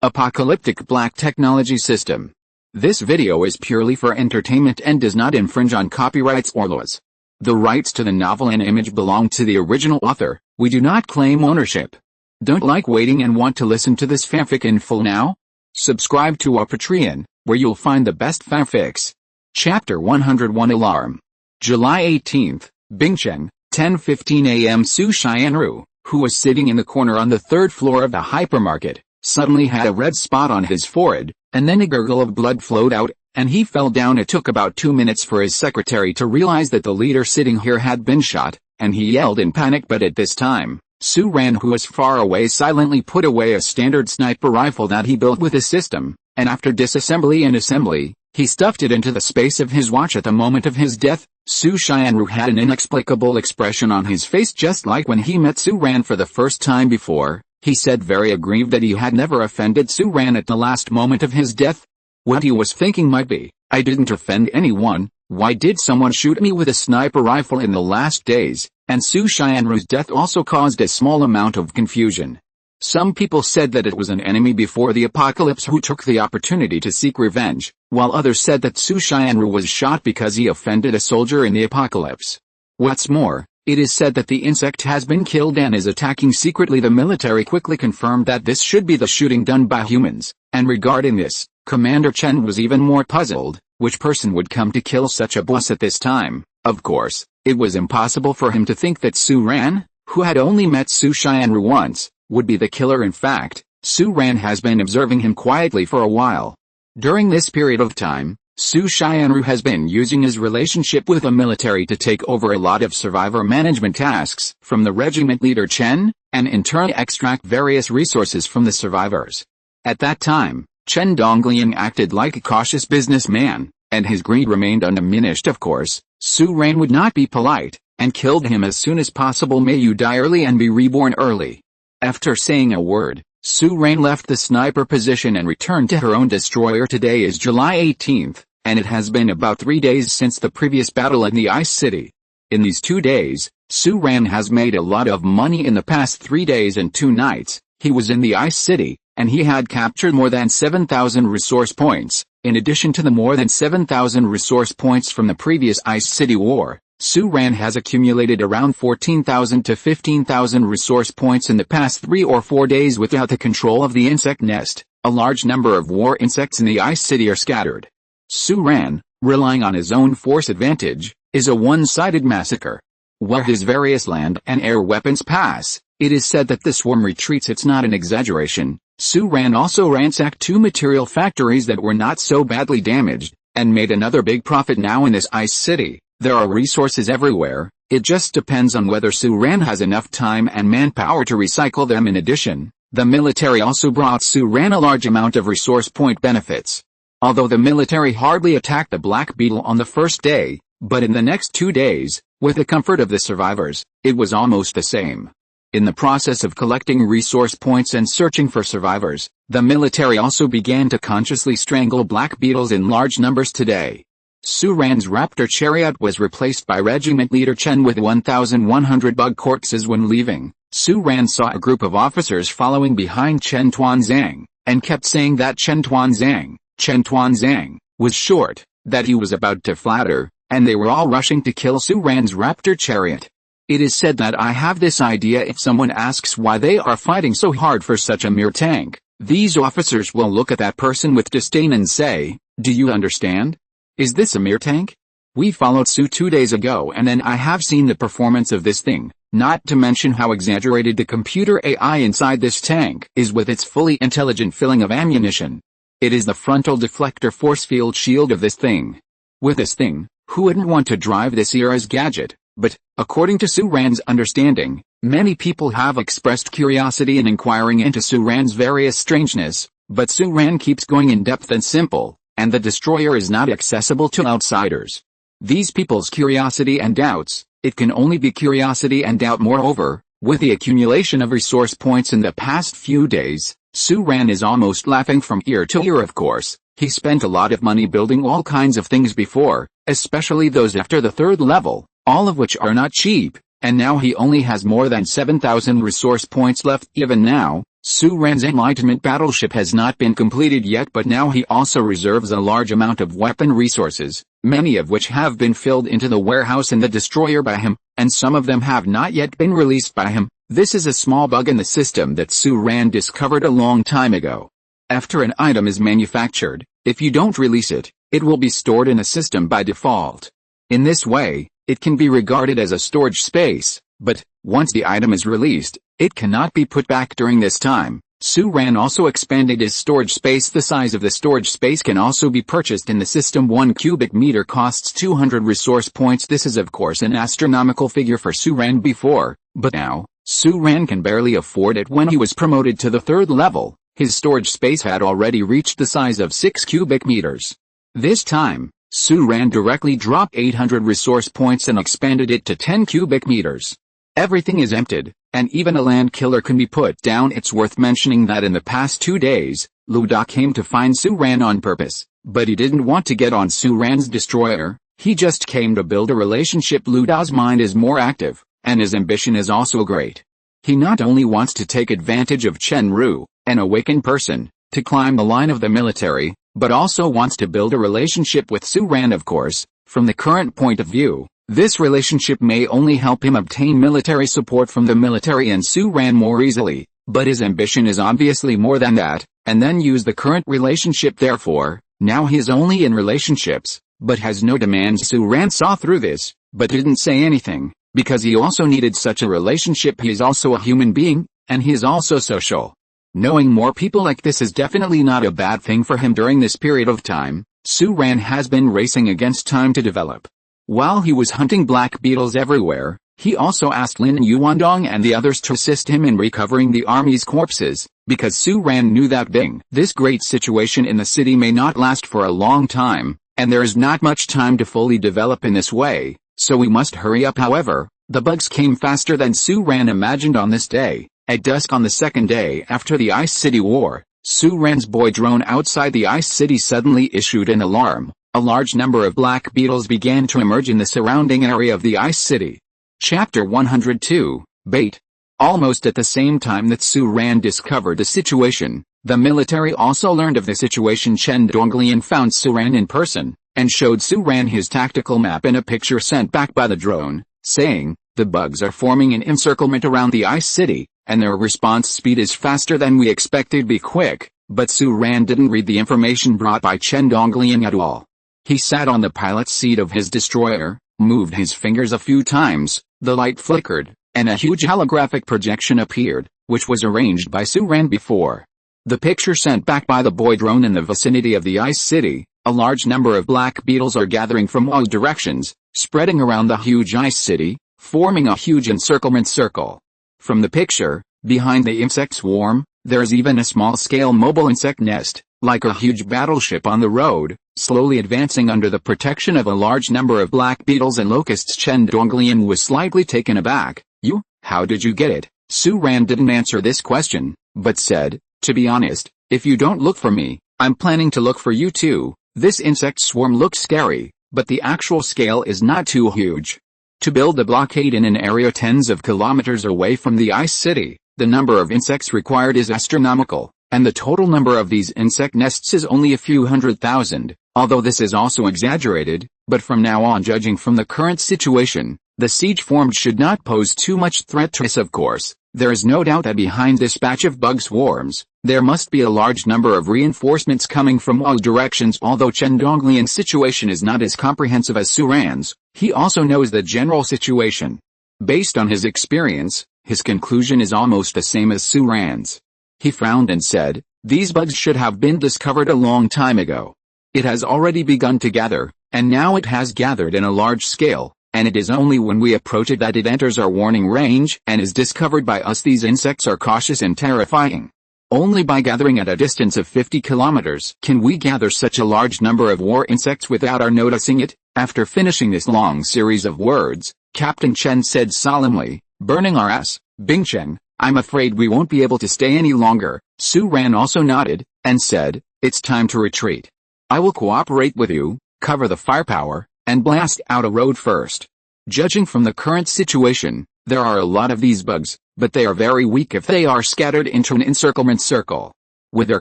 Apocalyptic Black Technology System. This video is purely for entertainment and does not infringe on copyrights or laws. The rights to the novel and image belong to the original author. We do not claim ownership. Don't like waiting and want to listen to this fanfic in full now? Subscribe to our Patreon, where you'll find the best fanfics. Chapter 101 Alarm. July 18th, Bingchen, 10:15 a.m. Su Xianru, who was sitting in the corner on the third floor of the hypermarket, suddenly had a red spot on his forehead, and then a gurgle of blood flowed out, and he fell down. It took about 2 minutes for his secretary to realize that the leader sitting here had been shot, and he yelled in panic. But at this time, Su Ran, who was far away, silently put away a standard sniper rifle that he built with his system, and after disassembly and assembly, he stuffed it into the space of his watch. At the moment of his death, Su Xianru had an inexplicable expression on his face, just like when he met Su Ran for the first time before. He said, very aggrieved, that he had never offended Su Ran at the last moment of his death. What he was thinking might be, I didn't offend anyone, why did someone shoot me with a sniper rifle in the last days? And Su Xianru's death also caused a small amount of confusion. Some people said that it was an enemy before the apocalypse who took the opportunity to seek revenge, while others said that Su Xianru was shot because he offended a soldier in the apocalypse. What's more, it is said that the insect has been killed and is attacking secretly. The military quickly confirmed that this should be the shooting done by humans, and regarding this, Commander Chen was even more puzzled. Which person would come to kill such a boss at this time? Of course, it was impossible for him to think that Su Ran, who had only met Su Xianru once, would be the killer. In fact, Su Ran has been observing him quietly for a while. During this period of time, Su Xianru has been using his relationship with the military to take over a lot of survivor management tasks from the regiment leader Chen, and in turn extract various resources from the survivors. At that time, Chen Dongliang acted like a cautious businessman, and his greed remained undiminished. Of course, Su Ran would not be polite, and killed him as soon as possible. May you die early and be reborn early. After saying a word, Su Ran left the sniper position and returned to her own destroyer. Today is July 18th, and it has been about 3 days since the previous battle in the Ice City. In these 2 days, Su Ran has made a lot of money. In the past 3 days and 2 nights, he was in the Ice City, and he had captured more than 7,000 resource points. In addition to the more than 7,000 resource points from the previous Ice City War, Su Ran has accumulated around 14,000 to 15,000 resource points in the past 3 or 4 days. Without the control of the insect nest, a large number of war insects in the Ice City are scattered. Su Ran, relying on his own force advantage, is a one-sided massacre. Where his various land and air weapons pass, it is said that the swarm retreats. It's not an exaggeration. Su Ran also ransacked 2 material factories that were not so badly damaged, and made another big profit. Now in this Ice City, there are resources everywhere. It just depends on whether Su Ran has enough time and manpower to recycle them. In addition, the military also brought Su Ran a large amount of resource point benefits. Although the military hardly attacked the Black Beetle on the first day, but in the next 2 days, with the comfort of the survivors, it was almost the same. In the process of collecting resource points and searching for survivors, the military also began to consciously strangle Black Beetles in large numbers. Today, Su Ran's Raptor chariot was replaced by Regiment Leader Chen with 1,100 bug corpses. When leaving, Su Ran saw a group of officers following behind Chen Tuanzang, and kept saying that Chen Tuanzang was short, that he was about to flatter, and they were all rushing to kill Su Ran's Raptor chariot. It is said that I have this idea: if someone asks why they are fighting so hard for such a mere tank, these officers will look at that person with disdain and say, do you understand? Is this a mere tank? We followed Su 2 days ago, and then I have seen the performance of this thing, not to mention how exaggerated the computer AI inside this tank is with its fully intelligent filling of ammunition. It is the frontal deflector force field shield of this thing. With this thing, who wouldn't want to drive this era's gadget? But, according to Su Ran's understanding, many people have expressed curiosity in inquiring into Su Ran's various strangeness, but Su Ran keeps going in depth and simple, and the destroyer is not accessible to outsiders. These people's curiosity and doubts, it can only be curiosity and doubt. Moreover, with the accumulation of resource points in the past few days, Su Ran is almost laughing from ear to ear. Of course, he spent a lot of money building all kinds of things before, especially those after the 3rd level, all of which are not cheap, and now he only has more than 7,000 resource points left. Even now, Su Ran's Enlightenment battleship has not been completed yet, but now he also reserves a large amount of weapon resources, many of which have been filled into the warehouse in the destroyer by him, and some of them have not yet been released by him. This is a small bug in the system that Su Ran discovered a long time ago. After an item is manufactured, if you don't release it, it will be stored in the system by default. In this way, it can be regarded as a storage space, but once the item is released, it cannot be put back during this time. Su Ran also expanded his storage space. The size of the storage space can also be purchased in the system. 1 cubic meter costs 200 resource points. This is of course an astronomical figure for Su Ran before, but now, Su Ran can barely afford it. When he was promoted to the 3rd level, his storage space had already reached the size of 6 cubic meters. This time, Su Ran directly dropped 800 resource points and expanded it to 10 cubic meters. Everything is emptied, and even a land killer can be put down. It's worth mentioning that in the past 2 days, Lu Da came to find Su Ran on purpose, but he didn't want to get on Su Ran's destroyer. He just came to build a relationship. Lu Da's mind is more active, and his ambition is also great. He not only wants to take advantage of Chen Ru, an awakened person, to climb the line of the military, but also wants to build a relationship with Su Ran. Of course, from the current point of view, this relationship may only help him obtain military support from the military and Su Ran more easily, but his ambition is obviously more than that, and then use the current relationship. Therefore, now he is only in relationships, but has no demands. Su Ran saw through this, but didn't say anything, because he also needed such a relationship. He is also a human being, and he is also social. Knowing more people like this is definitely not a bad thing for him. During this period of time, Su Ran has been racing against time to develop. While he was hunting black beetles everywhere, he also asked Lin Yuandong and the others to assist him in recovering the army's corpses, because Su Ran knew that this great situation in the city may not last for a long time, and there is not much time to fully develop in this way, so we must hurry up. However, the bugs came faster than Su Ran imagined. On this day, at dusk on the 2nd day after the Ice City War, Su Ran's boy drone outside the Ice City suddenly issued an alarm. A large number of black beetles began to emerge in the surrounding area of the Ice City. Chapter 102, Bait. Almost at the same time that Su Ran discovered the situation, the military also learned of the situation. Chen Donglian found Su Ran in person, and showed Su Ran his tactical map in a picture sent back by the drone, saying, "The bugs are forming an encirclement around the Ice City, and their response speed is faster than we expected. Be quick." But Su Ran didn't read the information brought by Chen Donglian at all. He sat on the pilot's seat of his destroyer, moved his fingers a few times, the light flickered, and a huge holographic projection appeared, which was arranged by Su Ran before. The picture sent back by the boy drone in the vicinity of the Ice City. A large number of black beetles are gathering from all directions, spreading around the huge Ice City, forming a huge encirclement circle. From the picture, behind the insect swarm, there's even a small-scale mobile insect nest, like a huge battleship on the road, slowly advancing under the protection of a large number of black beetles and locusts. Chen Donglian was slightly taken aback. "You? How did you get it?" Su Ran didn't answer this question, but said, "To be honest, if you don't look for me, I'm planning to look for you too." This insect swarm looks scary, but the actual scale is not too huge. To build a blockade in an area tens of kilometers away from the Ice City, the number of insects required is astronomical, and the total number of these insect nests is only a few 100,000, although this is also exaggerated, but from now on, judging from the current situation, the siege formed should not pose too much threat to us. Of course, there is no doubt that behind this batch of bug swarms, there must be a large number of reinforcements coming from all directions. Although Chen Donglian's situation is not as comprehensive as Su Ran's, he also knows the general situation. Based on his experience, his conclusion is almost the same as Su Ran's. He frowned and said, "These bugs should have been discovered a long time ago. It has already begun to gather, and now it has gathered in a large scale, and it is only when we approach it that it enters our warning range and is discovered by us. These insects are cautious and terrifying. Only by gathering at a distance of 50 kilometers can we gather such a large number of war insects without our noticing it." After finishing this long series of words, Captain Chen said solemnly, "Burning our ass, Bing Chen. I'm afraid we won't be able to stay any longer." Su Ran also nodded, and said, "It's time to retreat. I will cooperate with you, cover the firepower, and blast out a road first." Judging from the current situation, There are a lot of these bugs, but they are very weak if they are scattered into an encirclement circle. With their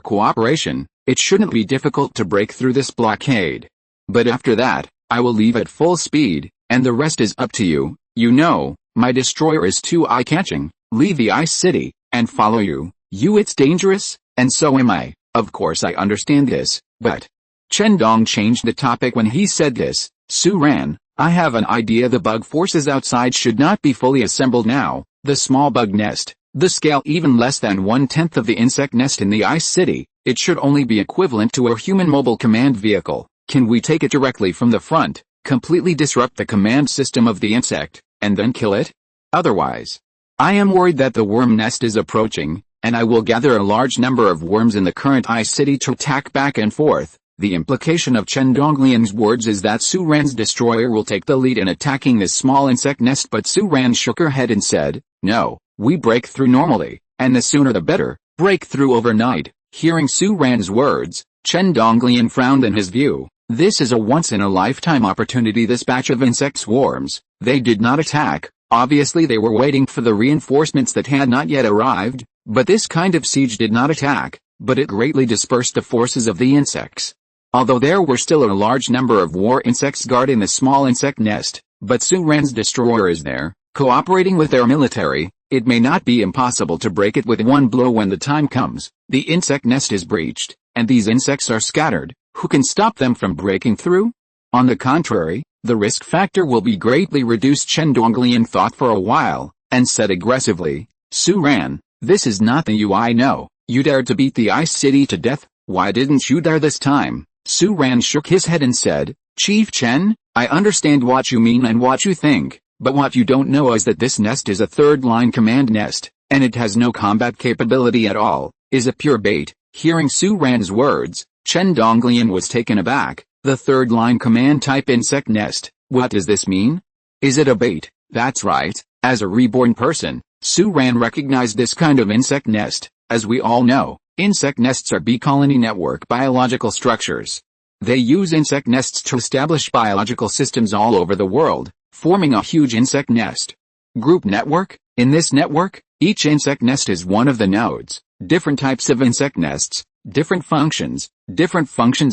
cooperation, it shouldn't be difficult to break through this blockade. But after that, I will leave at full speed, and the rest is up to you. You know, my destroyer is too eye-catching. Leave the ice city, and follow you. It's dangerous, and so am I. Of course I understand this, but... Chen Dong changed the topic when he said this. Su ran, I have an idea. The bug forces outside should not be fully assembled now. The small bug nest, the scale even less than 1/10 of the insect nest in the ice city, it should only be equivalent to a human mobile command vehicle. Can we take it directly from the front, completely disrupt the command system of the insect, and then kill it? Otherwise, I am worried that the worm nest is approaching, and I will gather a large number of worms in the current ice city to attack back and forth. The implication of Chen Donglian's words is that Su Ran's destroyer will take the lead in attacking this small insect nest, but Su Ran shook her head and said, no, we break through normally, and the sooner the better. Break through overnight. Hearing Su Ran's words, Chen Donglian frowned. In his view, this is a once-in-a-lifetime opportunity. This batch of insect swarms, they did not attack. Obviously they were waiting for the reinforcements that had not yet arrived, but this kind of siege did not attack, but it greatly dispersed the forces of the insects. Although there were still a large number of war insects guarding the small insect nest, but Su Ran's destroyer is there, cooperating with their military. It may not be impossible to break it with one blow when the time comes. The insect nest is breached, and these insects are scattered. Who can stop them from breaking through? On the contrary, the risk factor will be greatly reduced. Chen Donglian thought for a while, and said aggressively, Su Ran, this is not the you I know. You dared to beat the ice city to death. Why didn't you dare this time? Su Ran shook his head and said, Chief Chen, I understand what you mean and what you think, but what you don't know is that this nest is a third-line command nest, and it has no combat capability at all, is a pure bait. Hearing Su Ran's words, Chen Donglian was taken aback. The third-line command type insect nest, what does this mean? Is it a bait? That's right. As a reborn person, Su Ran recognized this kind of insect nest. As we all know, insect nests are bee colony network biological structures. They use insect nests to establish biological systems all over the world, forming a huge insect nest. Group network? In this network, each insect nest is one of the nodes. Different types of insect nests, different functions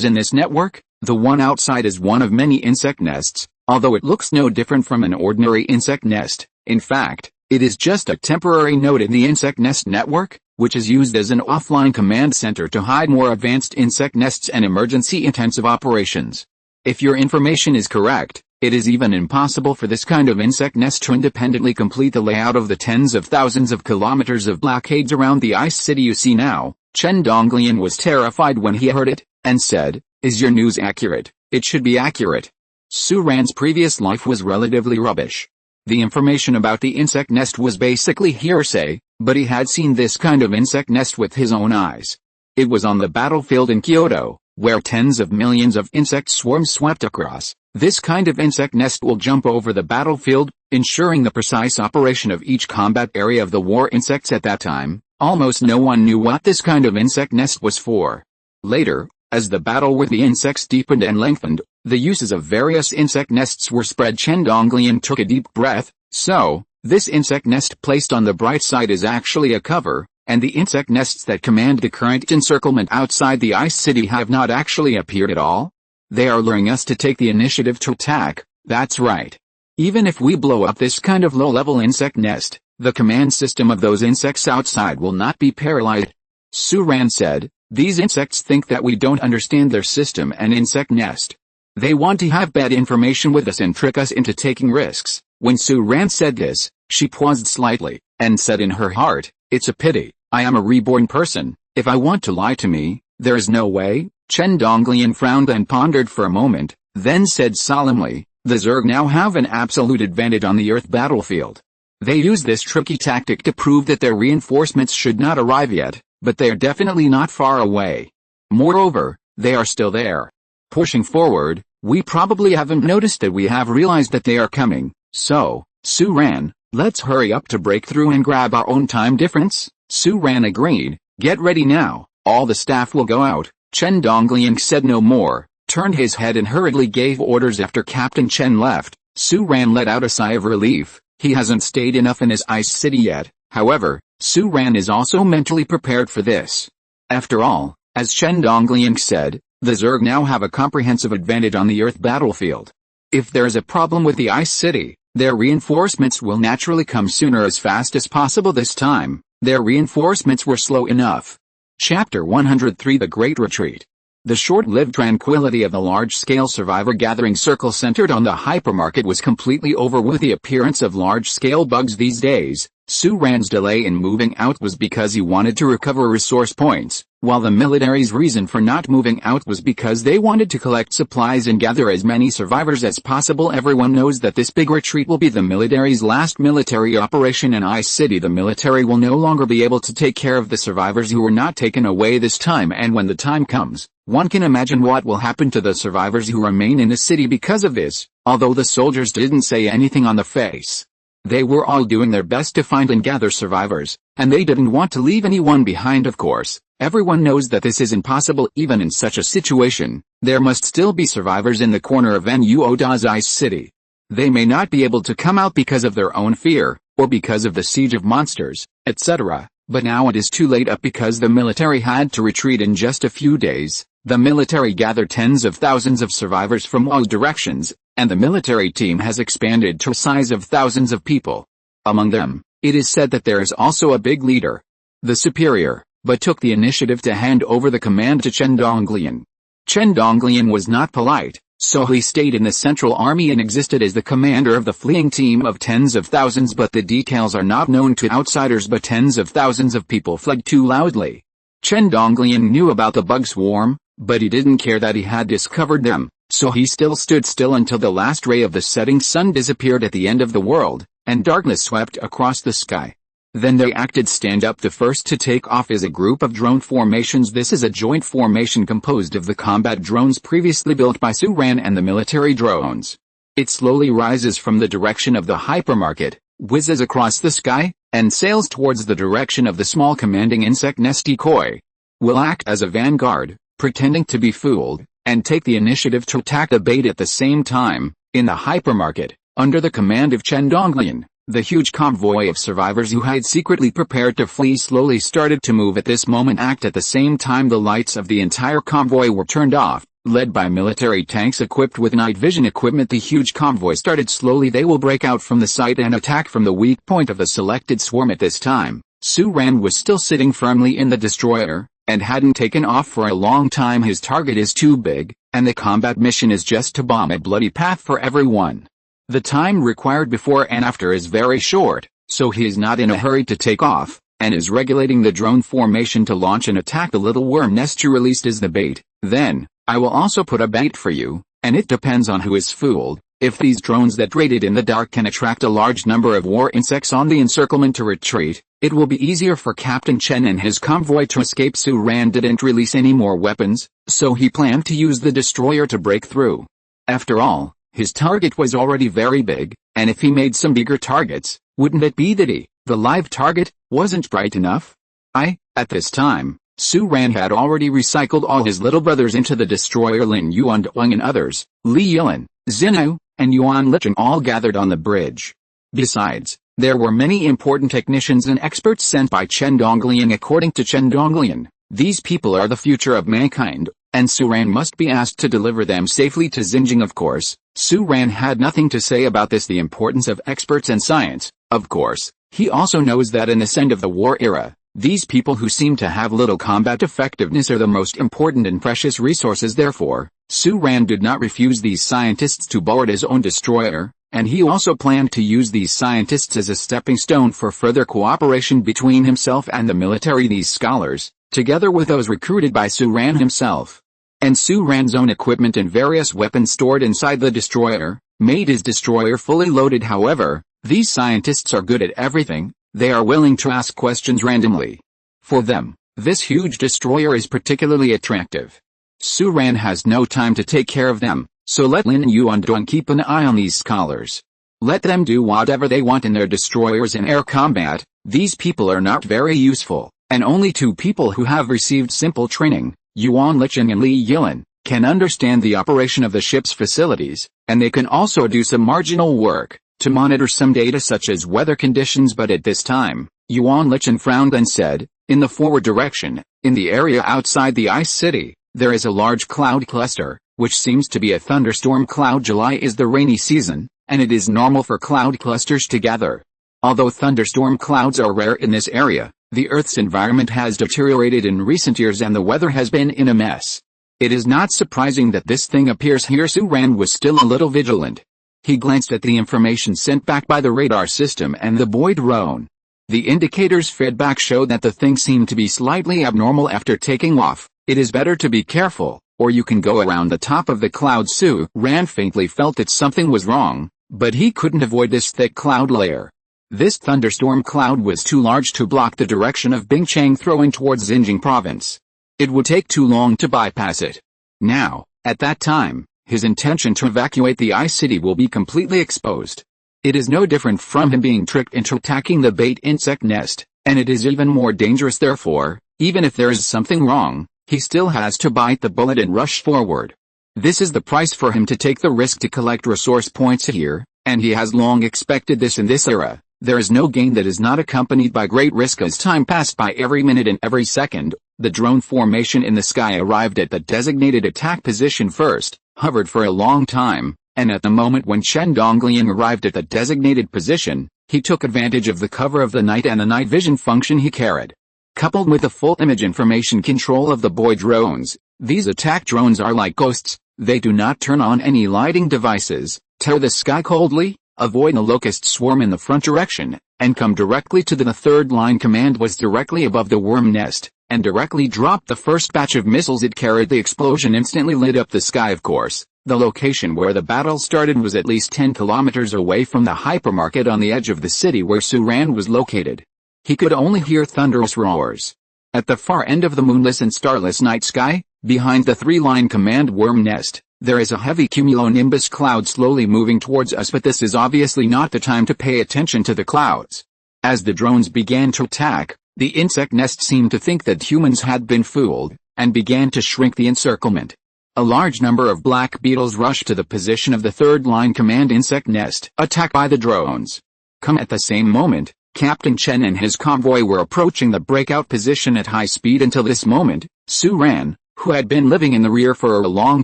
in this network. The one outside is one of many insect nests, although it looks no different from an ordinary insect nest. In fact, it is just a temporary node in the insect nest network, which is used as an offline command center to hide more advanced insect nests and emergency-intensive operations. If your information is correct, it is even impossible for this kind of insect nest to independently complete the layout of the tens of thousands of kilometers of blockades around the ice city you see now. Chen Donglian was terrified when he heard it, and said, is your news accurate? It should be accurate. Su Ran's previous life was relatively rubbish. The information about the insect nest was basically hearsay, but he had seen this kind of insect nest with his own eyes. It was on the battlefield in Kyoto, where tens of millions of insect swarms swept across. This kind of insect nest will jump over the battlefield, ensuring the precise operation of each combat area of the war insects. At that time, almost no one knew what this kind of insect nest was for. Later, as the battle with the insects deepened and lengthened, the uses of various insect nests were spread. Chen Donglian took a deep breath. So, this insect nest placed on the bright side is actually a cover, and the insect nests that command the current encirclement outside the ice city have not actually appeared at all? They are luring us to take the initiative to attack. That's right. Even if we blow up this kind of low-level insect nest, the command system of those insects outside will not be paralyzed. Su Ran said, these insects think that we don't understand their system and insect nest. They want to have bad information with us and trick us into taking risks. When Su Ran said this, she paused slightly, and said in her heart, it's a pity, I am a reborn person. If I want to lie to me, there is no way. Chen Donglian frowned and pondered for a moment, then said solemnly, the Zerg now have an absolute advantage on the Earth battlefield. They use this tricky tactic to prove that their reinforcements should not arrive yet, but they are definitely not far away. Moreover, they are still there. Pushing forward, we probably haven't noticed that we have realized that they are coming. So, Su Ran, let's hurry up to break through and grab our own time difference. Su Ran agreed. Get ready now, all the staff will go out. Chen Donglian said no more, turned his head and hurriedly gave orders. After Captain Chen left, Su Ran let out a sigh of relief. He hasn't stayed enough in his ice city yet. However, Su Ran is also mentally prepared for this. After all, as Chen Dongliang said, the Zerg now have a comprehensive advantage on the Earth battlefield. If there's a problem with the ice city, their reinforcements will naturally come sooner as fast as possible. This time, their reinforcements were slow enough. Chapter 103 The Great Retreat. The short-lived tranquility of the large-scale survivor-gathering circle centered on the hypermarket was completely over with the appearance of large-scale bugs these days. Su Ran's delay in moving out was because he wanted to recover resource points, while the military's reason for not moving out was because they wanted to collect supplies and gather as many survivors as possible. Everyone knows that this big retreat will be the military's last military operation in Ice City. The military will no longer be able to take care of the survivors who were not taken away this time, and when the time comes, one can imagine what will happen to the survivors who remain in the city because of this. Although the soldiers didn't say anything on the face, they were all doing their best to find and gather survivors, and they didn't want to leave anyone behind. Of course, everyone knows that this is impossible. Even in such a situation, there must still be survivors in the corner of Nuoda's Ice City. They may not be able to come out because of their own fear, or because of the siege of monsters, etc. But now it is too late up because the military had to retreat in just a few days. The military gathered tens of thousands of survivors from all directions, and the military team has expanded to a size of thousands of people. Among them, it is said that there is also a big leader, the superior, but took the initiative to hand over the command to Chen Dongliang. Chen Dongliang was not polite, so he stayed in the Central Army and existed as the commander of the fleeing team of tens of thousands, but the details are not known to outsiders. But tens of thousands of people fled too loudly. Chen Dongliang knew about the bug swarm, but he didn't care that he had discovered them, so he still stood still until the last ray of the setting sun disappeared at the end of the world, and darkness swept across the sky. Then they acted stand up. The first to take off is a group of drone formations. This is a joint formation composed of the combat drones previously built by Su Ran and the military drones. It slowly rises from the direction of the hypermarket, whizzes across the sky, and sails towards the direction of the small commanding insect nest. Decoy will act as a vanguard, pretending to be fooled, and take the initiative to attack the bait at the same time. In the hypermarket, under the command of Chen Dongliang, the huge convoy of survivors who had secretly prepared to flee slowly started to move at this moment. At the same time, the lights of the entire convoy were turned off, led by military tanks equipped with night vision equipment. The huge convoy started slowly. They will break out from the site and attack from the weak point of the selected swarm. At this time, Su Ran was still sitting firmly in the destroyer, and hadn't taken off for a long time. His target is too big, and the combat mission is just to bomb a bloody path for everyone. The time required before and after is very short, so he is not in a hurry to take off, and is regulating the drone formation to launch and attack the little worm nest you released as the bait. Then, I will also put a bait for you, and it depends on who is fooled. If these drones that raided in the dark can attract a large number of war insects on the encirclement to retreat, it will be easier for Captain Chen and his convoy to escape. Su Ran didn't release any more weapons, so he planned to use the destroyer to break through. After all, his target was already very big, and if he made some bigger targets, wouldn't it be that the live target, wasn't bright enough? At this time, Su Ran had already recycled all his little brothers into the destroyer. Lin Yuanduang and others, Li Yilin, Zinu, and Yuan Licheng all gathered on the bridge. Besides, there were many important technicians and experts sent by Chen Dongliang. According to Chen Dongliang, these people are the future of mankind, and Su Ran must be asked to deliver them safely to Xinjiang. Of course, Su Ran had nothing to say about this, the importance of experts and science. Of course, he also knows that in this end of the war era, these people who seem to have little combat effectiveness are the most important and precious resources. Therefore, Su Ran did not refuse these scientists to board his own destroyer, and he also planned to use these scientists as a stepping stone for further cooperation between himself and the military. These scholars, together with those recruited by Su Ran himself, and Su Ran's own equipment and various weapons stored inside the destroyer, made his destroyer fully loaded. However, these scientists are good at everything. They are willing to ask questions randomly. For them, this huge destroyer is particularly attractive. Su Ran has no time to take care of them, so let Lin Yuanduang keep an eye on these scholars. Let them do whatever they want in their destroyers in air combat. These people are not very useful, and only two people who have received simple training, Yuan Licheng and Li Yilin, can understand the operation of the ship's facilities, and they can also do some marginal work. to monitor some data such as weather conditions, but at this time, Yuan Lichen frowned and said, "In the forward direction, in the area outside the ice city, there is a large cloud cluster, which seems to be a thunderstorm cloud. July is the rainy season, and it is normal for cloud clusters to gather. Although thunderstorm clouds are rare in this area, the Earth's environment has deteriorated in recent years and the weather has been in a mess. It is not surprising that this thing appears here." Su Ran was still a little vigilant. He glanced at the information sent back by the radar system and the boy drone. The indicators fed back showed that the thing seemed to be slightly abnormal after taking off. "It is better to be careful, or you can go around the top of the cloud." Su Ran faintly felt that something was wrong, but he couldn't avoid this thick cloud layer. This thunderstorm cloud was too large to block the direction of Bingchang throwing towards Xinjiang province. It would take too long to bypass it. Now, at that time, his intention to evacuate the ice city will be completely exposed. It is no different from him being tricked into attacking the bait insect nest, and it is even more dangerous. Therefore, even if there is something wrong, he still has to bite the bullet and rush forward. This is the price for him to take the risk to collect resource points here, and he has long expected this in this era. There is no gain that is not accompanied by great risk. As time passed by, every minute and every second, the drone formation in the sky arrived at the designated attack position first, hovered for a long time, and at the moment when Chen Dongliang arrived at the designated position, he took advantage of the cover of the night and the night vision function he carried. Coupled with the full image information control of the boy drones, these attack drones are like ghosts. They do not turn on any lighting devices, tear the sky coldly, avoid a locust swarm in the front direction, and come directly to the third line. Command was directly above the worm nest, and directly dropped the first batch of missiles it carried. The explosion instantly lit up the sky. Of course, the location where the battle started was at least 10 kilometers away from the hypermarket on the edge of the city where Su Ran was located. He could only hear thunderous roars. At the far end of the moonless and starless night sky, behind the three-line command worm nest, there is a heavy cumulonimbus cloud slowly moving towards us, but this is obviously not the time to pay attention to the clouds. As the drones began to attack, the insect nest seemed to think that humans had been fooled, and began to shrink the encirclement. A large number of black beetles rushed to the position of the third-line command insect nest, attacked by the drones. At the same moment, Captain Chen and his convoy were approaching the breakout position at high speed. Until this moment, Su Ran, who had been living in the rear for a long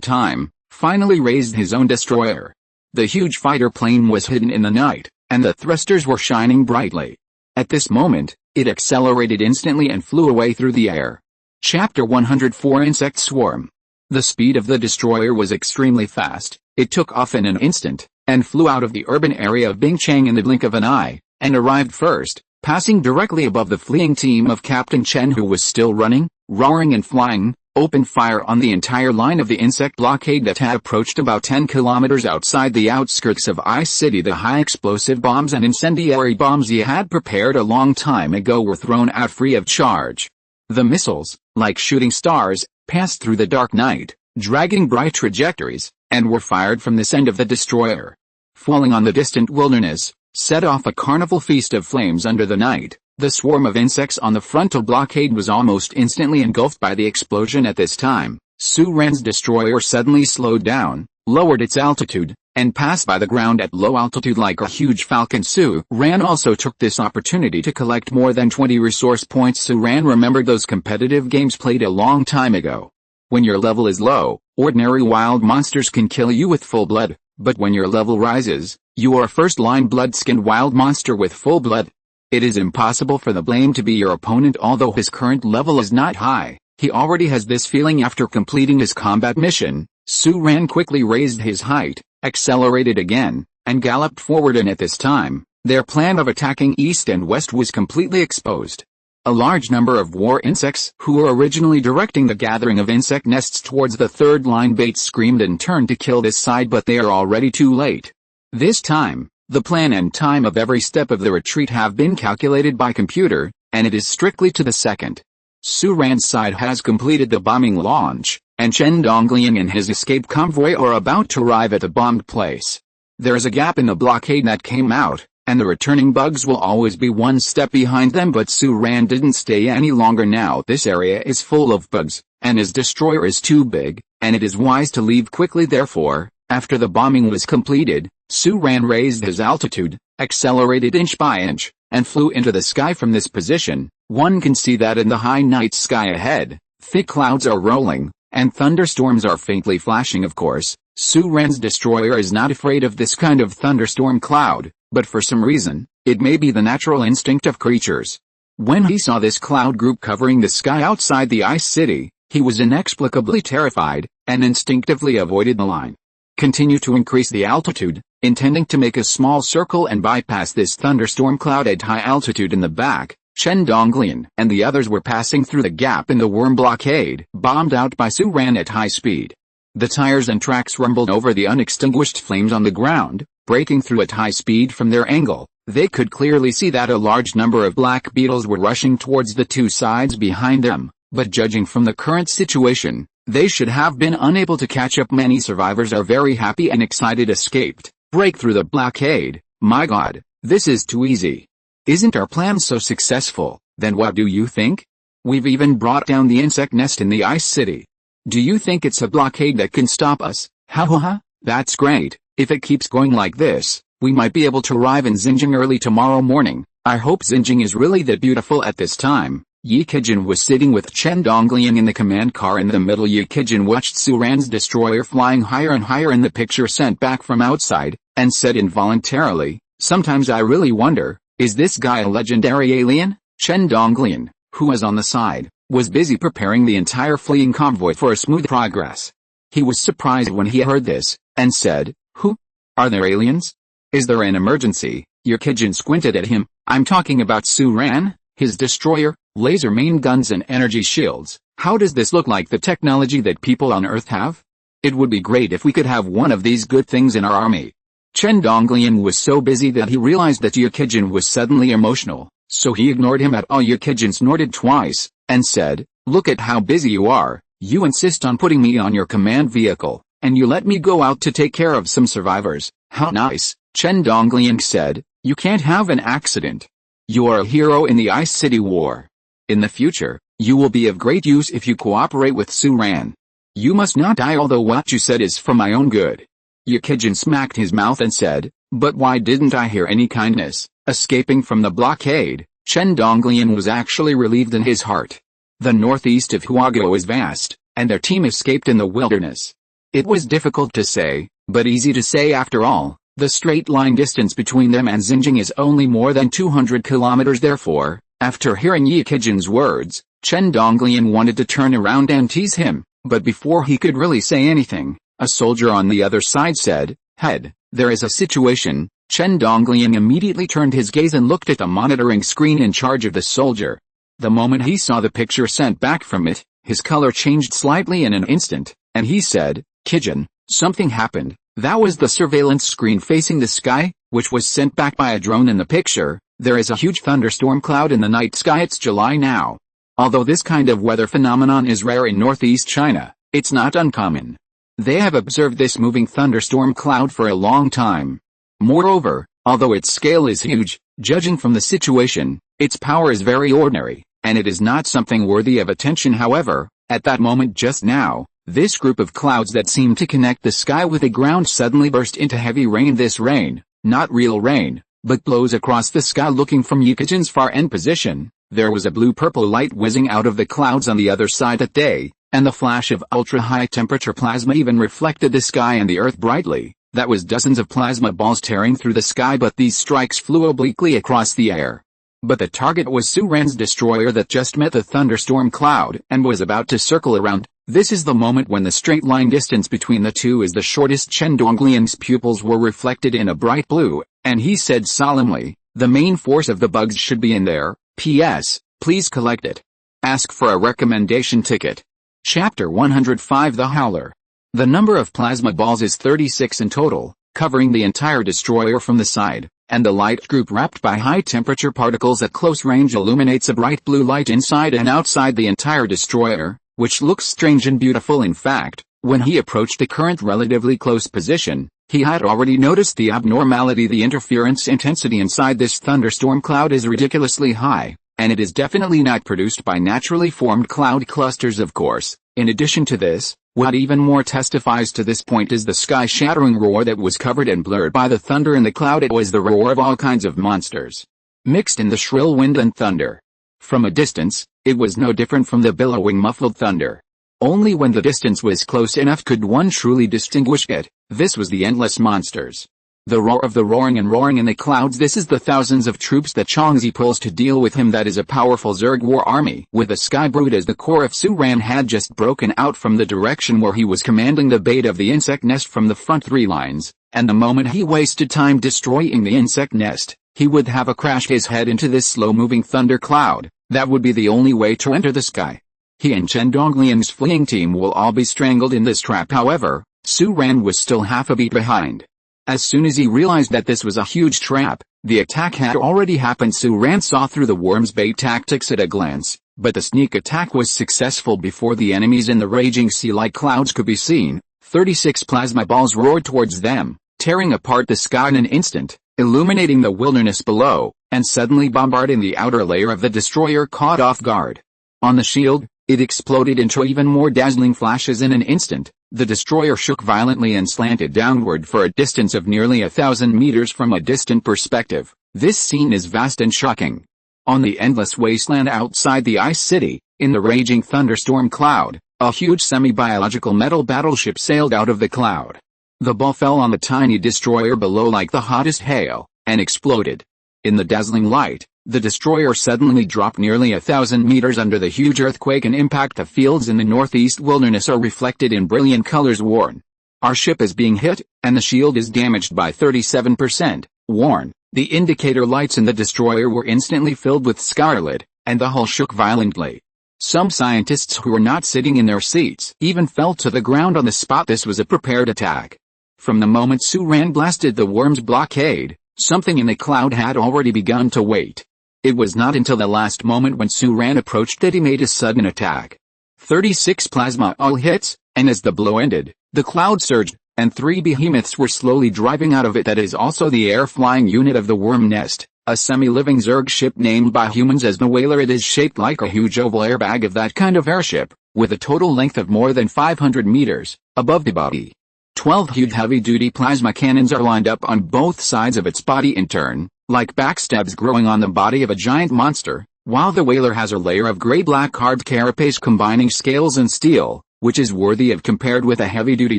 time, finally raised his own destroyer. The huge fighter plane was hidden in the night, and the thrusters were shining brightly. At this moment, it accelerated instantly and flew away through the air. Chapter 104 Insect Swarm. The speed of the destroyer was extremely fast. It took off in an instant, and flew out of the urban area of Bingchang in the blink of an eye, and arrived first, passing directly above the fleeing team of Captain Chen, who was still running, roaring and flying. Opened fire on the entire line of the insect blockade that had approached about 10 kilometers outside the outskirts of Ice City. The high explosive bombs and incendiary bombs he had prepared a long time ago were thrown out free of charge. The missiles, like shooting stars, passed through the dark night, dragging bright trajectories, and were fired from this end of the destroyer. Falling on the distant wilderness, set off a carnival feast of flames under the night. The swarm of insects on the frontal blockade was almost instantly engulfed by the explosion. At this time, Su Ran's destroyer suddenly slowed down, lowered its altitude, and passed by the ground at low altitude like a huge falcon. Su Ran also took this opportunity to collect more than 20 resource points. Su Ran remembered those competitive games played a long time ago. When your level is low, ordinary wild monsters can kill you with full blood, but when your level rises, you are a first-line blood-skinned wild monster with full blood. It is impossible for the blame to be your opponent. Although his current level is not high, he already has this feeling after completing his combat mission. Su Ran quickly raised his height, accelerated again, and galloped forward, and at this time, their plan of attacking east and west was completely exposed. A large number of war insects, who were originally directing the gathering of insect nests towards the third line bait, screamed and turned to kill this side, but they are already too late. This time, the plan and time of every step of the retreat have been calculated by computer, and it is strictly to the second. Su Ran's side has completed the bombing launch, and Chen Dongliang and his escape convoy are about to arrive at the bombed place. There is a gap in the blockade that came out, and the returning bugs will always be one step behind them, but Su Ran didn't stay any longer. Now this area is full of bugs, and his destroyer is too big, and it is wise to leave quickly. Therefore, After the bombing was completed, Su-Ran raised his altitude, accelerated inch by inch, and flew into the sky. From this position, one can see that in the high night sky ahead, thick clouds are rolling, and thunderstorms are faintly flashing. Of course, Su-Ran's destroyer is not afraid of this kind of thunderstorm cloud, but for some reason, it may be the natural instinct of creatures. When he saw this cloud group covering the sky outside the ice city, he was inexplicably terrified, and instinctively avoided the line. Continue to increase the altitude, intending to make a small circle and bypass this thunderstorm cloud at high altitude. In the back, Chen Donglian and the others were passing through the gap in the worm blockade, bombed out by Su-Ran at high speed. The tires and tracks rumbled over the unextinguished flames on the ground, breaking through at high speed. From their angle, they could clearly see that a large number of Black Beetles were rushing towards the two sides behind them, but judging from the current situation, they should have been unable to catch up. Many survivors are very happy and excited. Escaped, break through the blockade. My God, this is too easy. Isn't our plan so successful? Then what do you think? We've even brought down the insect nest in the ice city. Do you think it's a blockade that can stop us? Ha ha ha, that's great. If it keeps going like this, we might be able to arrive in Xinjiang early tomorrow morning. I hope Xinjiang is really that beautiful. At this time, Yi Qijin was sitting with Chen Donglian in the command car in the middle. Yi Qijin watched Su-Ran's destroyer flying higher and higher in the picture sent back from outside, and said involuntarily, "Sometimes I really wonder, is this guy a legendary alien?" Chen Donglian, who was on the side, was busy preparing the entire fleeing convoy for a smooth progress. He was surprised when he heard this, and said, "Who? Are there aliens? Is there an emergency?" Yi Qijin squinted at him. "I'm talking about Su-Ran, his destroyer, laser main guns and energy shields. How does this look like the technology that people on Earth have? It would be great if we could have one of these good things in our army." Chen Donglian was so busy that he realized that Yi Qijin was suddenly emotional, so he ignored him at all. Yi Qijin snorted twice, and said, "Look at how busy you are. You insist on putting me on your command vehicle, and you let me go out to take care of some survivors. How nice." Chen Donglian said, "You can't have an accident. You are a hero in the Ice City War. In the future, you will be of great use if you cooperate with Su-Ran. You must not die, although what you said is for my own good." Yi Qijin smacked his mouth and said, "But why didn't I hear any kindness?" Escaping from the blockade, Chen Donglian was actually relieved in his heart. The northeast of Huago is vast, and their team escaped in the wilderness. It was difficult to say, but easy to say after all. The straight line distance between them and Xinjiang is only more than 200 kilometers. Therefore, after hearing Yi Qijin's words, Chen Donglian wanted to turn around and tease him, but before he could really say anything, a soldier on the other side said, "Head, there is a situation." Chen Donglian immediately turned his gaze and looked at the monitoring screen in charge of the soldier. The moment he saw the picture sent back from it, his color changed slightly in an instant, and he said, "Qijin, something happened." That was the surveillance screen facing the sky, which was sent back by a drone. In the picture, there is a huge thunderstorm cloud in the night sky. It's July now. Although this kind of weather phenomenon is rare in northeast China, it's not uncommon. They have observed this moving thunderstorm cloud for a long time. Moreover, although its scale is huge, judging from the situation, its power is very ordinary, and it is not something worthy of attention. However, at that moment just now, this group of clouds that seemed to connect the sky with the ground suddenly burst into heavy rain. This rain, not real rain, but blows across the sky. Looking from Yi Qijin's far end position, there was a blue-purple light whizzing out of the clouds on the other side that day, and the flash of ultra-high temperature plasma even reflected the sky and the earth brightly. That was dozens of plasma balls tearing through the sky, but these strikes flew obliquely across the air. But the target was Su-Ran's destroyer that just met the thunderstorm cloud and was about to circle around. This is the moment when the straight line distance between the two is the shortest. Chen Donglian's pupils were reflected in a bright blue, and he said solemnly, "The main force of the bugs should be in there. P.S. Please collect it. Ask for a recommendation ticket." Chapter 105 The Howler. The number of plasma balls is 36 in total, covering the entire destroyer from the side, and the light group wrapped by high-temperature particles at close range illuminates a bright blue light inside and outside the entire destroyer, which looks strange and beautiful. In fact, when he approached the current relatively close position, he had already noticed the abnormality. The interference intensity inside this thunderstorm cloud is ridiculously high, and it is definitely not produced by naturally formed cloud clusters of course. In addition to this, what even more testifies to this point is the sky-shattering roar that was covered and blurred by the thunder in the cloud. It was the roar of all kinds of monsters, mixed in the shrill wind and thunder. From a distance, it was no different from the billowing muffled thunder. Only when the distance was close enough could one truly distinguish it. This was the endless monsters. The roar of the roaring and roaring in the clouds. This is the thousands of troops that Changzi pulls to deal with him. That is a powerful Zerg war army. With the sky brood as the core of Su-Ran had just broken out from the direction where he was commanding the bait of the insect nest from the front three lines, and the moment he wasted time destroying the insect nest, he would have crashed his head into this slow-moving thunder cloud. That would be the only way to enter the sky. He and Chen Dongliang's fleeing team will all be strangled in this trap. However, Su-Ran was still half a beat behind. As soon as he realized that this was a huge trap, the attack had already happened. Su-Ran saw through the worm's bait tactics at a glance, but the sneak attack was successful before the enemies in the raging sea-like clouds could be seen. 36 plasma balls roared towards them, tearing apart the sky in an instant, illuminating the wilderness below, and suddenly bombarding the outer layer of the destroyer caught off guard. On the shield, it exploded into even more dazzling flashes in an instant. The destroyer shook violently and slanted downward for a distance of nearly 1,000 meters from a distant perspective. This scene is vast and shocking. On the endless wasteland outside the ice city, in the raging thunderstorm cloud, a huge semi-biological metal battleship sailed out of the cloud. The ball fell on the tiny destroyer below like the hottest hail, and exploded. In the dazzling light, the destroyer suddenly dropped nearly 1,000 meters under the huge earthquake and impact. The fields in the northeast wilderness are reflected in brilliant colors. Warn. Our ship is being hit, and the shield is damaged by 37%. Warn. The indicator lights in the destroyer were instantly filled with scarlet, and the hull shook violently. Some scientists who were not sitting in their seats even fell to the ground on the spot. This was a prepared attack. From the moment Su-Ran blasted the worm's blockade, something in the cloud had already begun to wait. It was not until the last moment when Su-Ran approached that he made a sudden attack. 36 plasma all hits, and as the blow ended, the cloud surged, and 3 behemoths were slowly driving out of it. That is also the air-flying unit of the worm nest, a semi-living Zerg ship named by humans as the Whaler. It is shaped like a huge oval airbag of that kind of airship, with a total length of more than 500 meters, above the body. 12 huge heavy-duty plasma cannons are lined up on both sides of its body in turn, like backstabs growing on the body of a giant monster, while the Whaler has a layer of gray-black carved carapace combining scales and steel, which is worthy of compared with a heavy-duty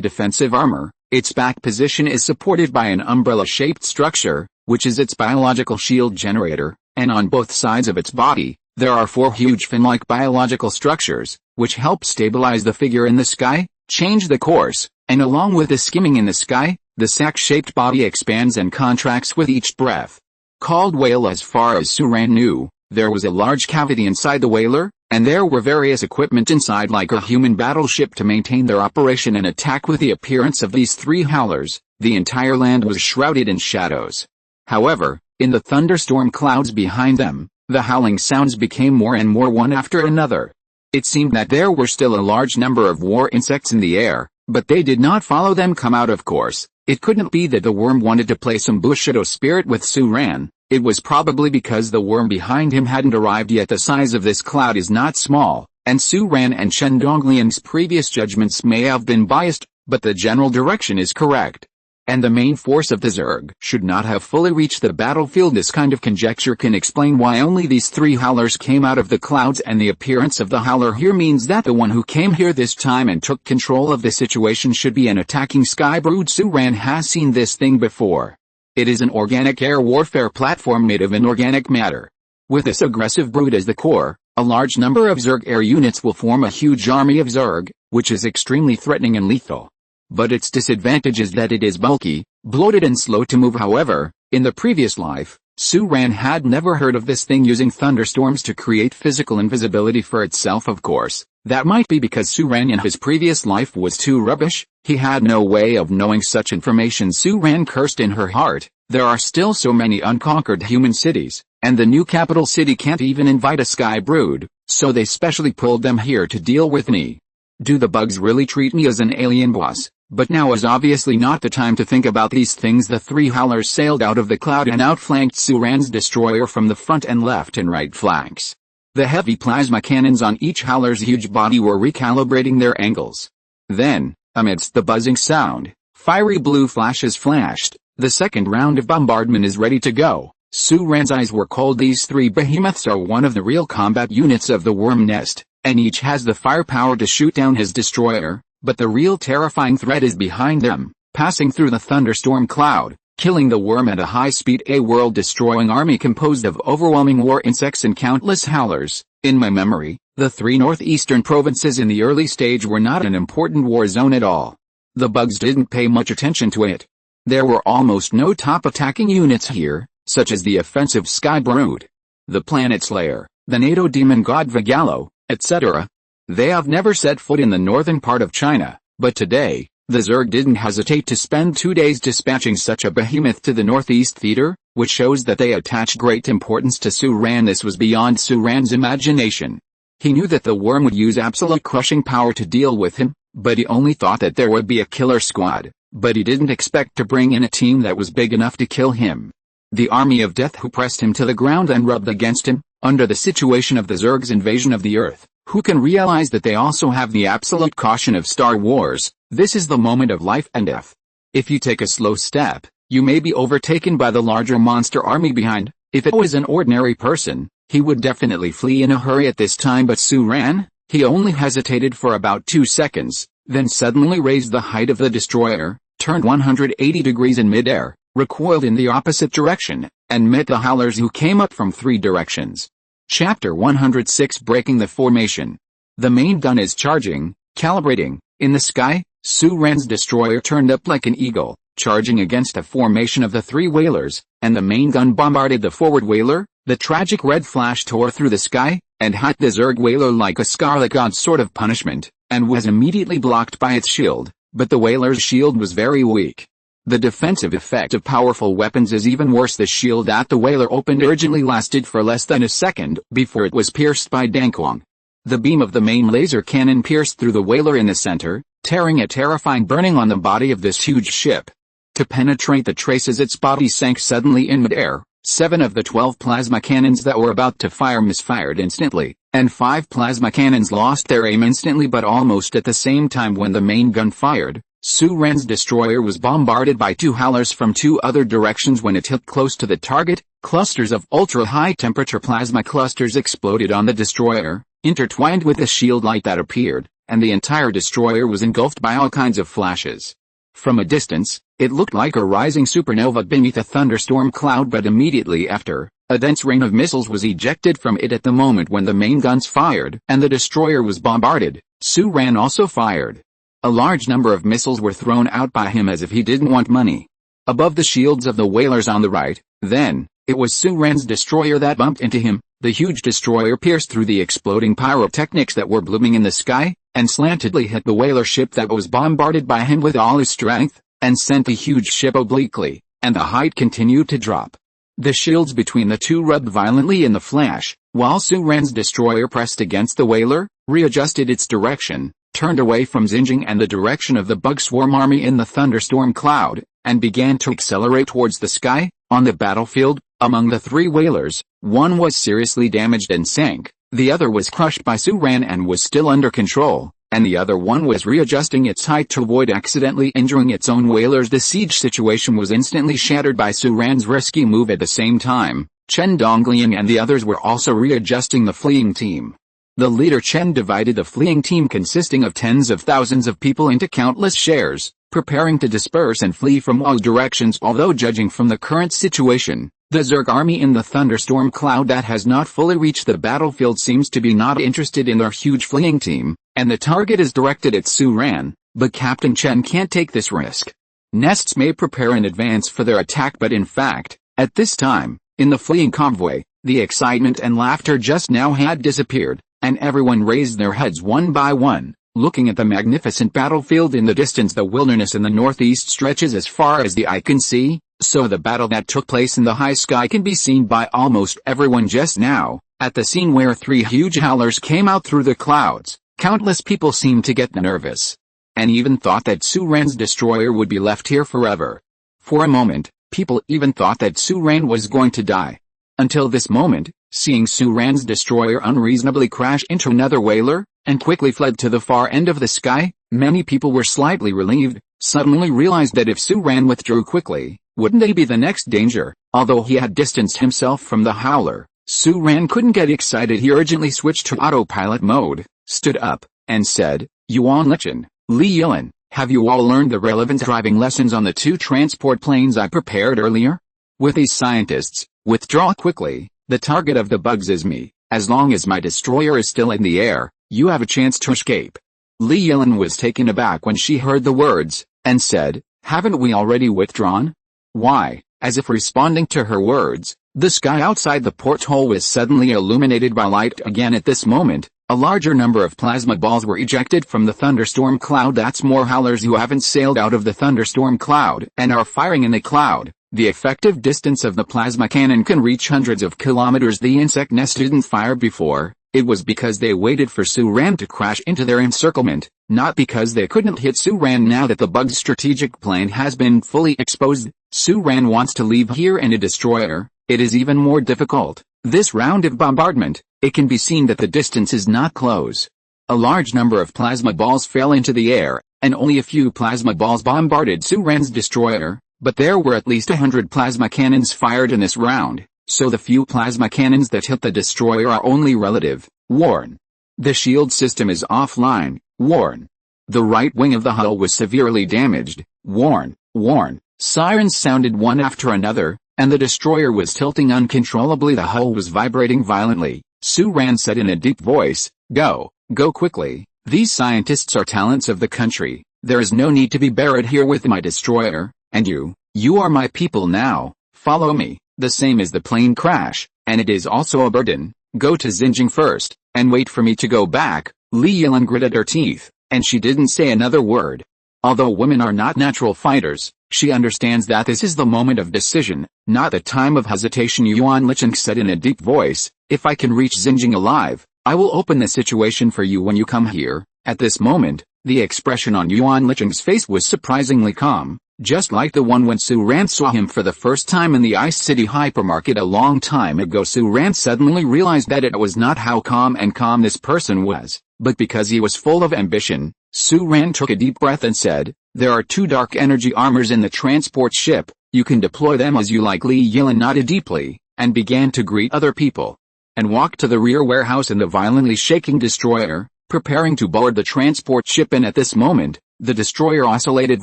defensive armor. Its back position is supported by an umbrella-shaped structure, which is its biological shield generator, and on both sides of its body, there are 4 huge fin-like biological structures, which help stabilize the figure in the sky, change the course, and along with the skimming in the sky, the sack-shaped body expands and contracts with each breath. Called whale. As far as Su-Ran knew, there was a large cavity inside the Whaler, and there were various equipment inside like a human battleship to maintain their operation and attack. With the appearance of these 3 howlers, the entire land was shrouded in shadows. However, in the thunderstorm clouds behind them, the howling sounds became more and more one after another. It seemed that there were still a large number of war insects in the air, but they did not follow them come out. Of course, it couldn't be that the worm wanted to play some Bushido spirit with Su-Ran. It was probably because the worm behind him hadn't arrived yet. The size of this cloud is not small, and Su-Ran and Chen Dongliang's previous judgments may have been biased, but the general direction is correct. And the main force of the Zerg should not have fully reached the battlefield. This kind of conjecture can explain why only these 3 howlers came out of the clouds, and the appearance of the howler here means that the one who came here this time and took control of the situation should be an attacking sky brood. Su-Ran has seen this thing before. It is an organic air warfare platform made of inorganic matter. With this aggressive brood as the core, a large number of Zerg air units will form a huge army of Zerg, which is extremely threatening and lethal. But its disadvantage is that it is bulky, bloated and slow to move. However, in the previous life, Su-Ran had never heard of this thing using thunderstorms to create physical invisibility for itself. Of course, that might be because Su-Ran in his previous life was too rubbish. He had no way of knowing such information. Su-Ran cursed in her heart. There are still so many unconquered human cities, and the new capital city can't even invite a sky brood, so they specially pulled them here to deal with me. Do the bugs really treat me as an alien boss? But now was obviously not the time to think about these things. The three howlers sailed out of the cloud and outflanked Suran's destroyer from the front and left and right flanks. The heavy plasma cannons on each howler's huge body were recalibrating their angles. Then, amidst the buzzing sound, fiery blue flashes flashed. The second round of bombardment is ready to go. Suran's eyes were cold. These three behemoths are one of the real combat units of the worm nest, and each has the firepower to shoot down his destroyer, but the real terrifying threat is behind them, passing through the thunderstorm cloud, killing the worm at a high speed. A world-destroying army composed of overwhelming war insects and countless howlers. In my memory, the three northeastern provinces in the early stage were not an important war zone at all. The bugs didn't pay much attention to it. There were almost no top attacking units here, such as the offensive Sky Brood, the Planet Slayer, the NATO demon god Vigalo, etc. They have never set foot in the northern part of China, but today, the Zerg didn't hesitate to spend 2 days dispatching such a behemoth to the northeast theater, which shows that they attach great importance to Suran. This was beyond Suran's imagination. He knew that the worm would use absolute crushing power to deal with him, but he only thought that there would be a killer squad, but he didn't expect to bring in a team that was big enough to kill him. The army of death who pressed him to the ground and rubbed against him, under the situation of the Zerg's invasion of the Earth. Who can realize that they also have the absolute caution of Star Wars? This is the moment of life and death. If you take a slow step, you may be overtaken by the larger monster army behind. If it was an ordinary person, he would definitely flee in a hurry at this time, but Suran, he only hesitated for about 2 seconds, then suddenly raised the height of the destroyer, turned 180 degrees in midair, recoiled in the opposite direction, and met the howlers who came up from 3 directions. Chapter 106, Breaking the Formation. The main gun is charging, calibrating. In the sky, Suran's destroyer turned up like an eagle, charging against a formation of the 3 whalers, and the main gun bombarded the forward whaler. The tragic red flash tore through the sky, and hit the Zerg whaler like a scarlet god sort of punishment, and was immediately blocked by its shield, but the whaler's shield was very weak. The defensive effect of powerful weapons is even worse. The shield that the whaler opened urgently lasted for less than a second before it was pierced by Dankwang. The beam of the main laser cannon pierced through the whaler in the center, tearing a terrifying burning on the body of this huge ship. To penetrate the traces, its body sank suddenly in midair. 7 of the 12 plasma cannons that were about to fire misfired instantly, and 5 plasma cannons lost their aim instantly, but almost at the same time when the main gun fired. Suran's destroyer was bombarded by 2 howlers from 2 other directions. When it hit close to the target, clusters of ultra-high temperature plasma clusters exploded on the destroyer, intertwined with the shield light that appeared, and the entire destroyer was engulfed by all kinds of flashes. From a distance, it looked like a rising supernova beneath a thunderstorm cloud, but immediately after, a dense rain of missiles was ejected from it at the moment when the main guns fired and the destroyer was bombarded. Suran also fired. A large number of missiles were thrown out by him as if he didn't want money. Above the shields of the whalers on the right, then, it was Suran's destroyer that bumped into him. The huge destroyer pierced through the exploding pyrotechnics that were blooming in the sky, and slantedly hit the whaler ship that was bombarded by him with all his strength, and sent the huge ship obliquely, and the height continued to drop. The shields between the 2 rubbed violently in the flash, while Suran's destroyer pressed against the whaler, readjusted its direction, turned away from Xinjiang and the direction of the bug swarm army in the thunderstorm cloud, and began to accelerate towards the sky. On the battlefield, among the 3 whalers, 1 was seriously damaged and sank, the other was crushed by Suran and was still under control, and the other one was readjusting its height to avoid accidentally injuring its own whalers. The siege situation was instantly shattered by Suran's risky move. At the same time, Chen Dongliang and the others were also readjusting the fleeing team. The leader Chen divided the fleeing team consisting of tens of thousands of people into countless shares, preparing to disperse and flee from all directions. Although judging from the current situation, the Zerg army in the thunderstorm cloud that has not fully reached the battlefield seems to be not interested in their huge fleeing team, and the target is directed at Suran, but Captain Chen can't take this risk. Nests may prepare in advance for their attack, but in fact, at this time, in the fleeing convoy, the excitement and laughter just now had disappeared, and everyone raised their heads one by one, looking at the magnificent battlefield in the distance. The wilderness in the northeast stretches as far as the eye can see, so the battle that took place in the high sky can be seen by almost everyone just now. At the scene where 3 huge howlers came out through the clouds, countless people seemed to get nervous. and even thought that Su-Ran's destroyer would be left here forever. For a moment, people even thought that Su-Ran was going to die. Until this moment, seeing Su-Ran's destroyer unreasonably crash into another whaler, and quickly fled to the far end of the sky, many people were slightly relieved, suddenly realized that if Su-Ran withdrew quickly, wouldn't they be the next danger? Although he had distanced himself from the howler, Su-Ran couldn't get excited. He urgently switched to autopilot mode, stood up, and said, "Yuan Lichen, Li Yilan, have you all learned the relevant driving lessons on the 2 transport planes I prepared earlier? With these scientists, withdraw quickly. The target of the bugs is me. As long as my destroyer is still in the air, you have a chance to escape." Li Yilan was taken aback when she heard the words, and said, "Haven't we already withdrawn?" Why, as if responding to her words, the sky outside the porthole was suddenly illuminated by light again. At this moment, a larger number of plasma balls were ejected from the thunderstorm cloud. That's more howlers who haven't sailed out of the thunderstorm cloud and are firing in the cloud. The effective distance of the plasma cannon can reach hundreds of kilometers. The insect nest didn't fire before. It was because they waited for Su-Ran to crash into their encirclement, not because they couldn't hit Su-Ran. Now that the bug's strategic plan has been fully exposed, Su-Ran wants to leave here in a destroyer. It is even more difficult. This round of bombardment, it can be seen that the distance is not close. A large number of plasma balls fell into the air, and only a few plasma balls bombarded Su-Ran's destroyer, but there were at least 100 plasma cannons fired in this round. So the few plasma cannons that hit the destroyer are only relative. Warn. The shield system is offline. Warn. The right wing of the hull was severely damaged. Warn. Warn. Sirens sounded one after another, and the destroyer was tilting uncontrollably. The hull was vibrating violently. Su-Ran said in a deep voice, "Go. Go quickly. These scientists are talents of the country. There is no need to be buried here with my destroyer, and you are my people now. Follow me. The same as the plane crash, and it is also a burden. Go to Xinjiang first, and wait for me to go back." Li Yilan gritted her teeth, and she didn't say another word. Although women are not natural fighters, she understands that this is the moment of decision, not the time of hesitation. Yuan Lichen said in a deep voice, "If I can reach Xinjiang alive, I will open the situation for you when you come here." At this moment, the expression on Yuan Lichen's face was surprisingly calm. Just like the one when Su-Ran saw him for the first time in the Ice City hypermarket a long time ago. Su-Ran suddenly realized that it was not how calm this person was, but because he was full of ambition. Su-Ran took a deep breath and said, "There are 2 dark energy armors in the transport ship. You can deploy them as you like." Li Yilan nodded deeply, and began to greet other people, and walked to the rear warehouse in the violently shaking destroyer, preparing to board the transport ship. And at this moment, the destroyer oscillated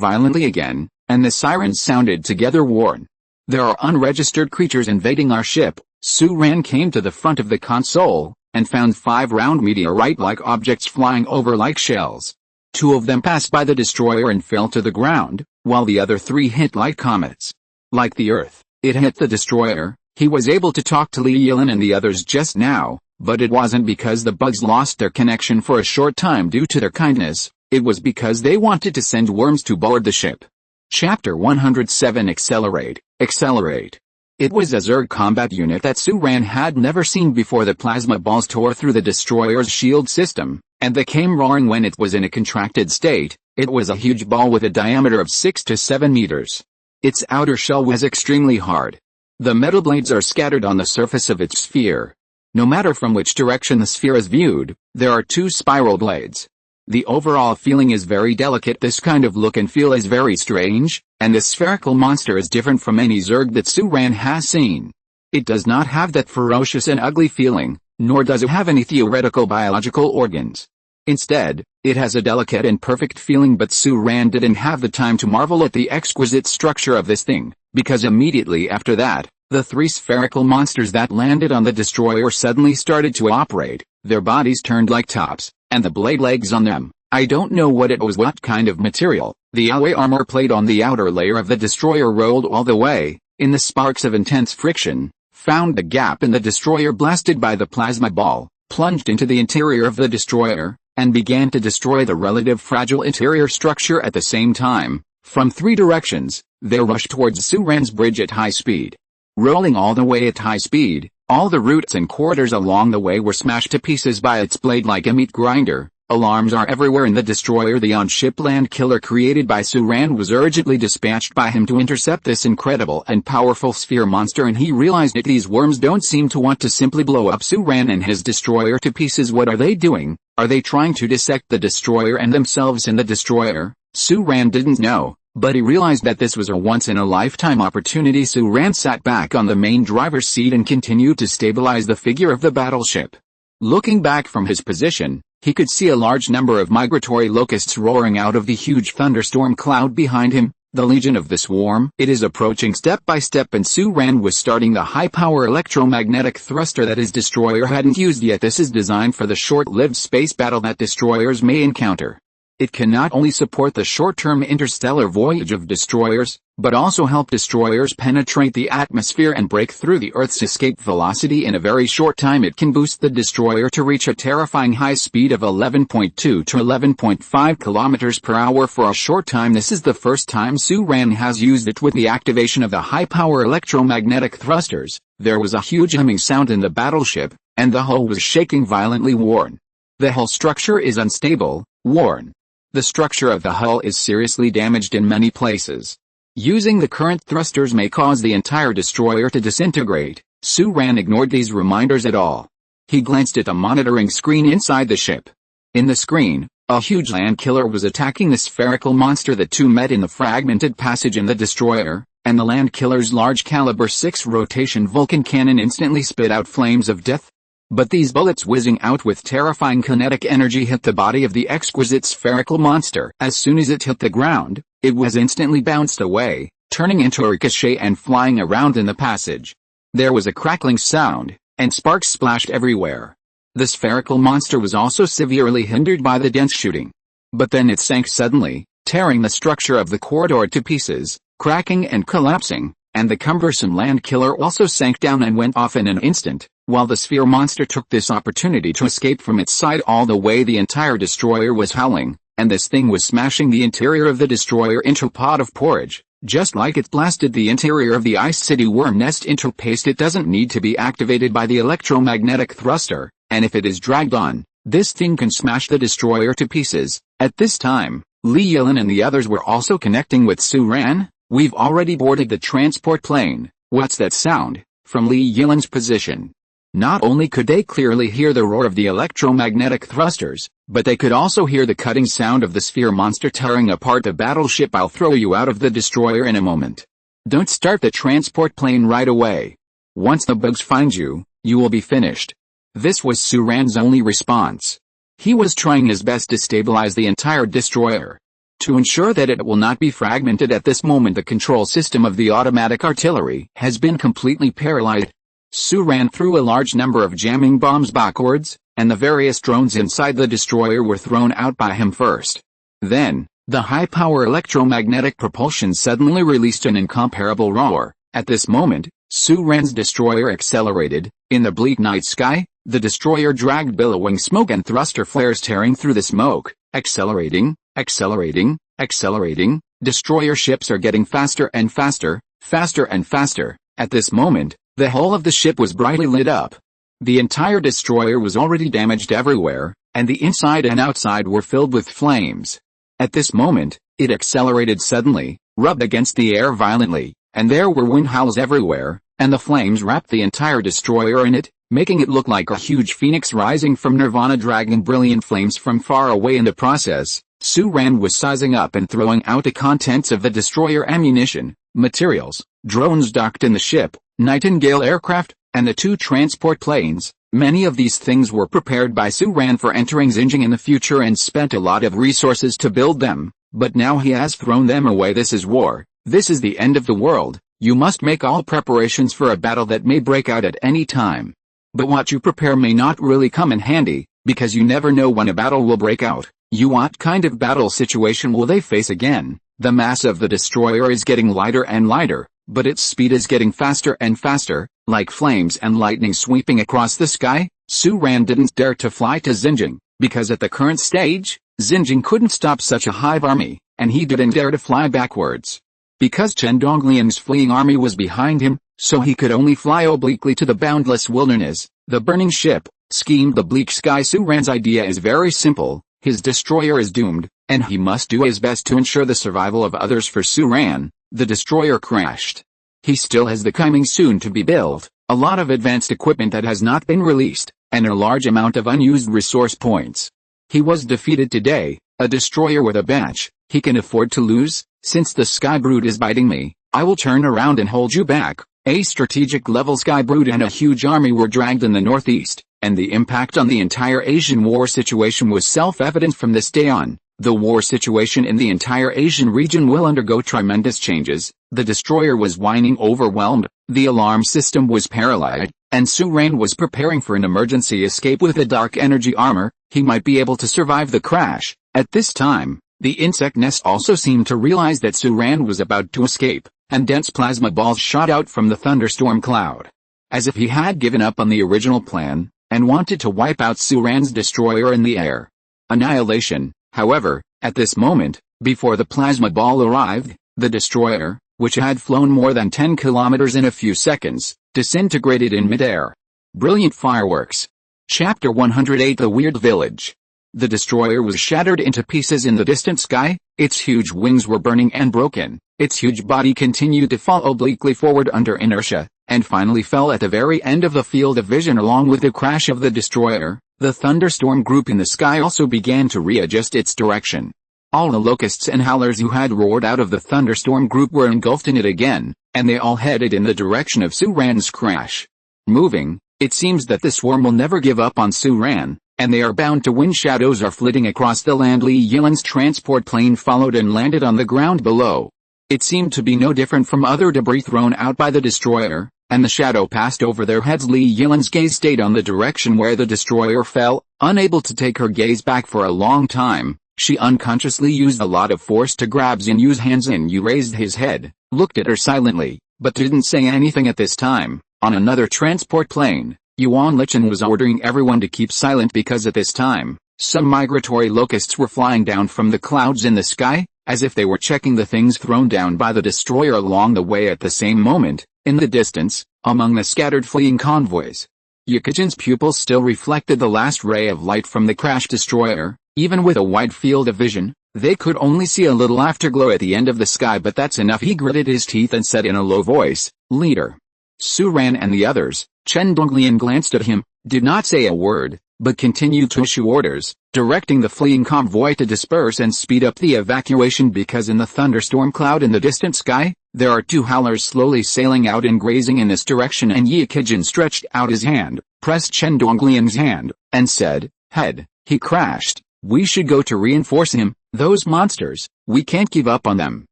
violently again, and the sirens sounded together. Warn. There are unregistered creatures invading our ship. Su-Ran came to the front of the console, and found 5 round meteorite-like objects flying over like shells. 2 of them passed by the destroyer and fell to the ground, while the other 3 hit like comets. Like the Earth, it hit the destroyer. He was able to talk to Li Yilan and the others just now, but it wasn't because the bugs lost their connection for a short time due to their kindness. It was because they wanted to send worms to board the ship. Chapter 107. Accelerate. Accelerate. It was a Zerg combat unit that Su-Ran had never seen before. The plasma balls tore through the destroyer's shield system, and they came roaring when it was in a contracted state. It was a huge ball with a diameter of 6 to 7 meters. Its outer shell was extremely hard. The metal blades are scattered on the surface of its sphere. No matter from which direction the sphere is viewed, there are 2 spiral blades. The overall feeling is very delicate. This kind of look and feel is very strange, and the spherical monster is different from any Zerg that Su-Ran has seen. It does not have that ferocious and ugly feeling, nor does it have any theoretical biological organs. Instead, it has a delicate and perfect feeling. But Su-Ran didn't have the time to marvel at the exquisite structure of this thing, because immediately after that, the 3 spherical monsters that landed on the destroyer suddenly started to operate. Their bodies turned like tops, and the blade legs on them, I don't know what it was, what kind of material. The alloy armor plate on the outer layer of the destroyer rolled all the way, in the sparks of intense friction, found a gap in the destroyer blasted by the plasma ball, plunged into the interior of the destroyer, and began to destroy the relative fragile interior structure at the same time. From 3 directions, they rushed towards Su-Ran's bridge at high speed. Rolling all the way at high speed, all the roots and corridors along the way were smashed to pieces by its blade like a meat grinder. Alarms are everywhere in the destroyer. The on-ship land killer created by Suran was urgently dispatched by him to intercept this incredible and powerful sphere monster, and he realized that these worms don't seem to want to simply blow up Suran and his destroyer to pieces. What are they doing? Are they trying to dissect the destroyer and themselves in the destroyer? Suran didn't know, but he realized that this was a once-in-a-lifetime opportunity. Suran sat back on the main driver's seat and continued to stabilize the figure of the battleship. Looking back from his position, he could see a large number of migratory locusts roaring out of the huge thunderstorm cloud behind him, the Legion of the Swarm. It is approaching step by step, and Suran was starting the high-power electromagnetic thruster that his destroyer hadn't used yet. This is designed for the short-lived space battle that destroyers may encounter. It can not only support the short-term interstellar voyage of destroyers, but also help destroyers penetrate the atmosphere and break through the Earth's escape velocity in a very short time. It can boost the destroyer to reach a terrifying high speed of 11.2 to 11.5 kilometers per hour for a short time. This is the first time Suran has used it. With the activation of the high-power electromagnetic thrusters, there was a huge humming sound in the battleship, and the hull was shaking violently. Warn. The hull structure is unstable. Warn. The structure of the hull is seriously damaged in many places. Using the current thrusters may cause the entire destroyer to disintegrate. Suran ignored these reminders at all. He glanced at a monitoring screen inside the ship. In the screen, a huge land killer was attacking the spherical monster. The two met in the fragmented passage in the destroyer, and the land killer's large caliber 6 rotation Vulcan cannon instantly spit out flames of death. But these bullets, whizzing out with terrifying kinetic energy, hit the body of the exquisite spherical monster. As soon as it hit the ground, it was instantly bounced away, turning into a ricochet and flying around in the passage. There was a crackling sound, and sparks splashed everywhere. The spherical monster was also severely hindered by the dense shooting. But then it sank suddenly, tearing the structure of the corridor to pieces, cracking and collapsing, and the cumbersome land killer also sank down and went off in an instant. While the sphere monster took this opportunity to escape from its side, all the way the entire destroyer was howling, and this thing was smashing the interior of the destroyer into a pot of porridge, just like it blasted the interior of the Ice City worm nest into paste. It doesn't need to be activated by the electromagnetic thruster, and if it is dragged on, this thing can smash the destroyer to pieces. At this time, Li Yilin and the others were also connecting with Suran. We've already boarded the transport plane. What's that sound? From Li Yilin's position. Not only could they clearly hear the roar of the electromagnetic thrusters, but they could also hear the cutting sound of the sphere monster tearing apart the battleship. I'll throw you out of the destroyer in a moment. Don't start the transport plane right away. Once the bugs find you, you will be finished. This was Suran's only response. He was trying his best to stabilize the entire destroyer. To ensure that it will not be fragmented at this moment, the control system of the automatic artillery has been completely paralyzed. Suran threw a large number of jamming bombs backwards, and the various drones inside the destroyer were thrown out by him first. Then, the high-power electromagnetic propulsion suddenly released an incomparable roar. At this moment, Suran's destroyer accelerated. In the bleak night sky, the destroyer dragged billowing smoke and thruster flares tearing through the smoke, accelerating, accelerating, accelerating. Destroyer ships are getting faster and faster, faster and faster. At this moment, the hull of the ship was brightly lit up. The entire destroyer was already damaged everywhere, and the inside and outside were filled with flames. At this moment, it accelerated suddenly, rubbed against the air violently, and there were wind howls everywhere, and the flames wrapped the entire destroyer in it, making it look like a huge phoenix rising from nirvana, dragging brilliant flames from far away. In the process, Suran was sizing up and throwing out the contents of the destroyer: ammunition, materials, drones docked in the ship, Nightingale aircraft, and the 2 transport planes. Many of these things were prepared by Suran for entering Xinjiang in the future and spent a lot of resources to build them, but now he has thrown them away. This is war. This is the end of the world. You must make all preparations for a battle that may break out at any time. But what you prepare may not really come in handy, because you never know when a battle will break out. What kind of battle situation will they face again? The mass of the destroyer is getting lighter and lighter, but its speed is getting faster and faster, like flames and lightning sweeping across the sky. Suran didn't dare to fly to Xinjiang, because at the current stage, Xinjiang couldn't stop such a hive army, and he didn't dare to fly backwards. Because Chen Donglian's fleeing army was behind him, so he could only fly obliquely to the boundless wilderness. The burning ship schemed the bleak sky. Suran's idea is very simple. His destroyer is doomed, and he must do his best to ensure the survival of others. For Suran, the destroyer crashed. He still has the coming soon to be built, a lot of advanced equipment that has not been released, and a large amount of unused resource points. He was defeated today, a destroyer with a batch. He can afford to lose. Since the Sky Brood is biting me, I will turn around and hold you back. A strategic level Sky Brood and a huge army were dragged in the northeast, and the impact on the entire Asian war situation was self-evident from this day on. The war situation in the entire Asian region will undergo tremendous changes. The destroyer was whining overwhelmed, the alarm system was paralyzed, and Suran was preparing for an emergency escape with a dark energy armor. He might be able to survive the crash. At this time, the insect nest also seemed to realize that Suran was about to escape, and dense plasma balls shot out from the thunderstorm cloud. As if he had given up on the original plan, and wanted to wipe out Suran's destroyer in the air. Annihilation, however, at this moment, before the plasma ball arrived, the destroyer, which had flown more than 10 kilometers in a few seconds, disintegrated in midair. Brilliant fireworks. Chapter 108 The Weird Village. The destroyer was shattered into pieces in the distant sky, its huge wings were burning and broken, its huge body continued to fall obliquely forward under inertia, and finally fell at the very end of the field of vision. Along with the crash of the destroyer, the thunderstorm group in the sky also began to readjust its direction. All the locusts and howlers who had roared out of the thunderstorm group were engulfed in it again, and they all headed in the direction of Suran's crash. Moving, it seems that the swarm will never give up on Suran, and they are bound to win. Shadows are flitting across the land. Li Yilan's transport plane followed and landed on the ground below. It seemed to be no different from other debris thrown out by the destroyer, and the shadow passed over their heads. Li Yilan's gaze stayed on the direction where the destroyer fell, unable to take her gaze back for a long time. She unconsciously used a lot of force to grab Xinyu's hands. Xinyu raised his head, looked at her silently, but didn't say anything at this time. On another transport plane, Yuan Lichen was ordering everyone to keep silent because at this time, some migratory locusts were flying down from the clouds in the sky, as if they were checking the things thrown down by the destroyer along the way. At the same moment, in the distance, among the scattered fleeing convoys, Yukijin's pupils still reflected the last ray of light from the crashed destroyer. Even with a wide field of vision, they could only see a little afterglow at the end of the sky, but that's enough. He gritted his teeth and said in a low voice, "Leader." Suran and the others, Chen Donglian, glanced at him, did not say a word, but continued to issue orders, directing the fleeing convoy to disperse and speed up the evacuation. Because in the thunderstorm cloud in the distant sky, there are two howlers slowly sailing out and grazing in this direction. And Yukijin stretched out his hand, pressed Chen Donglian's hand, and said, "Head, he crashed. We should go to reinforce him. Those monsters, we can't give up on them.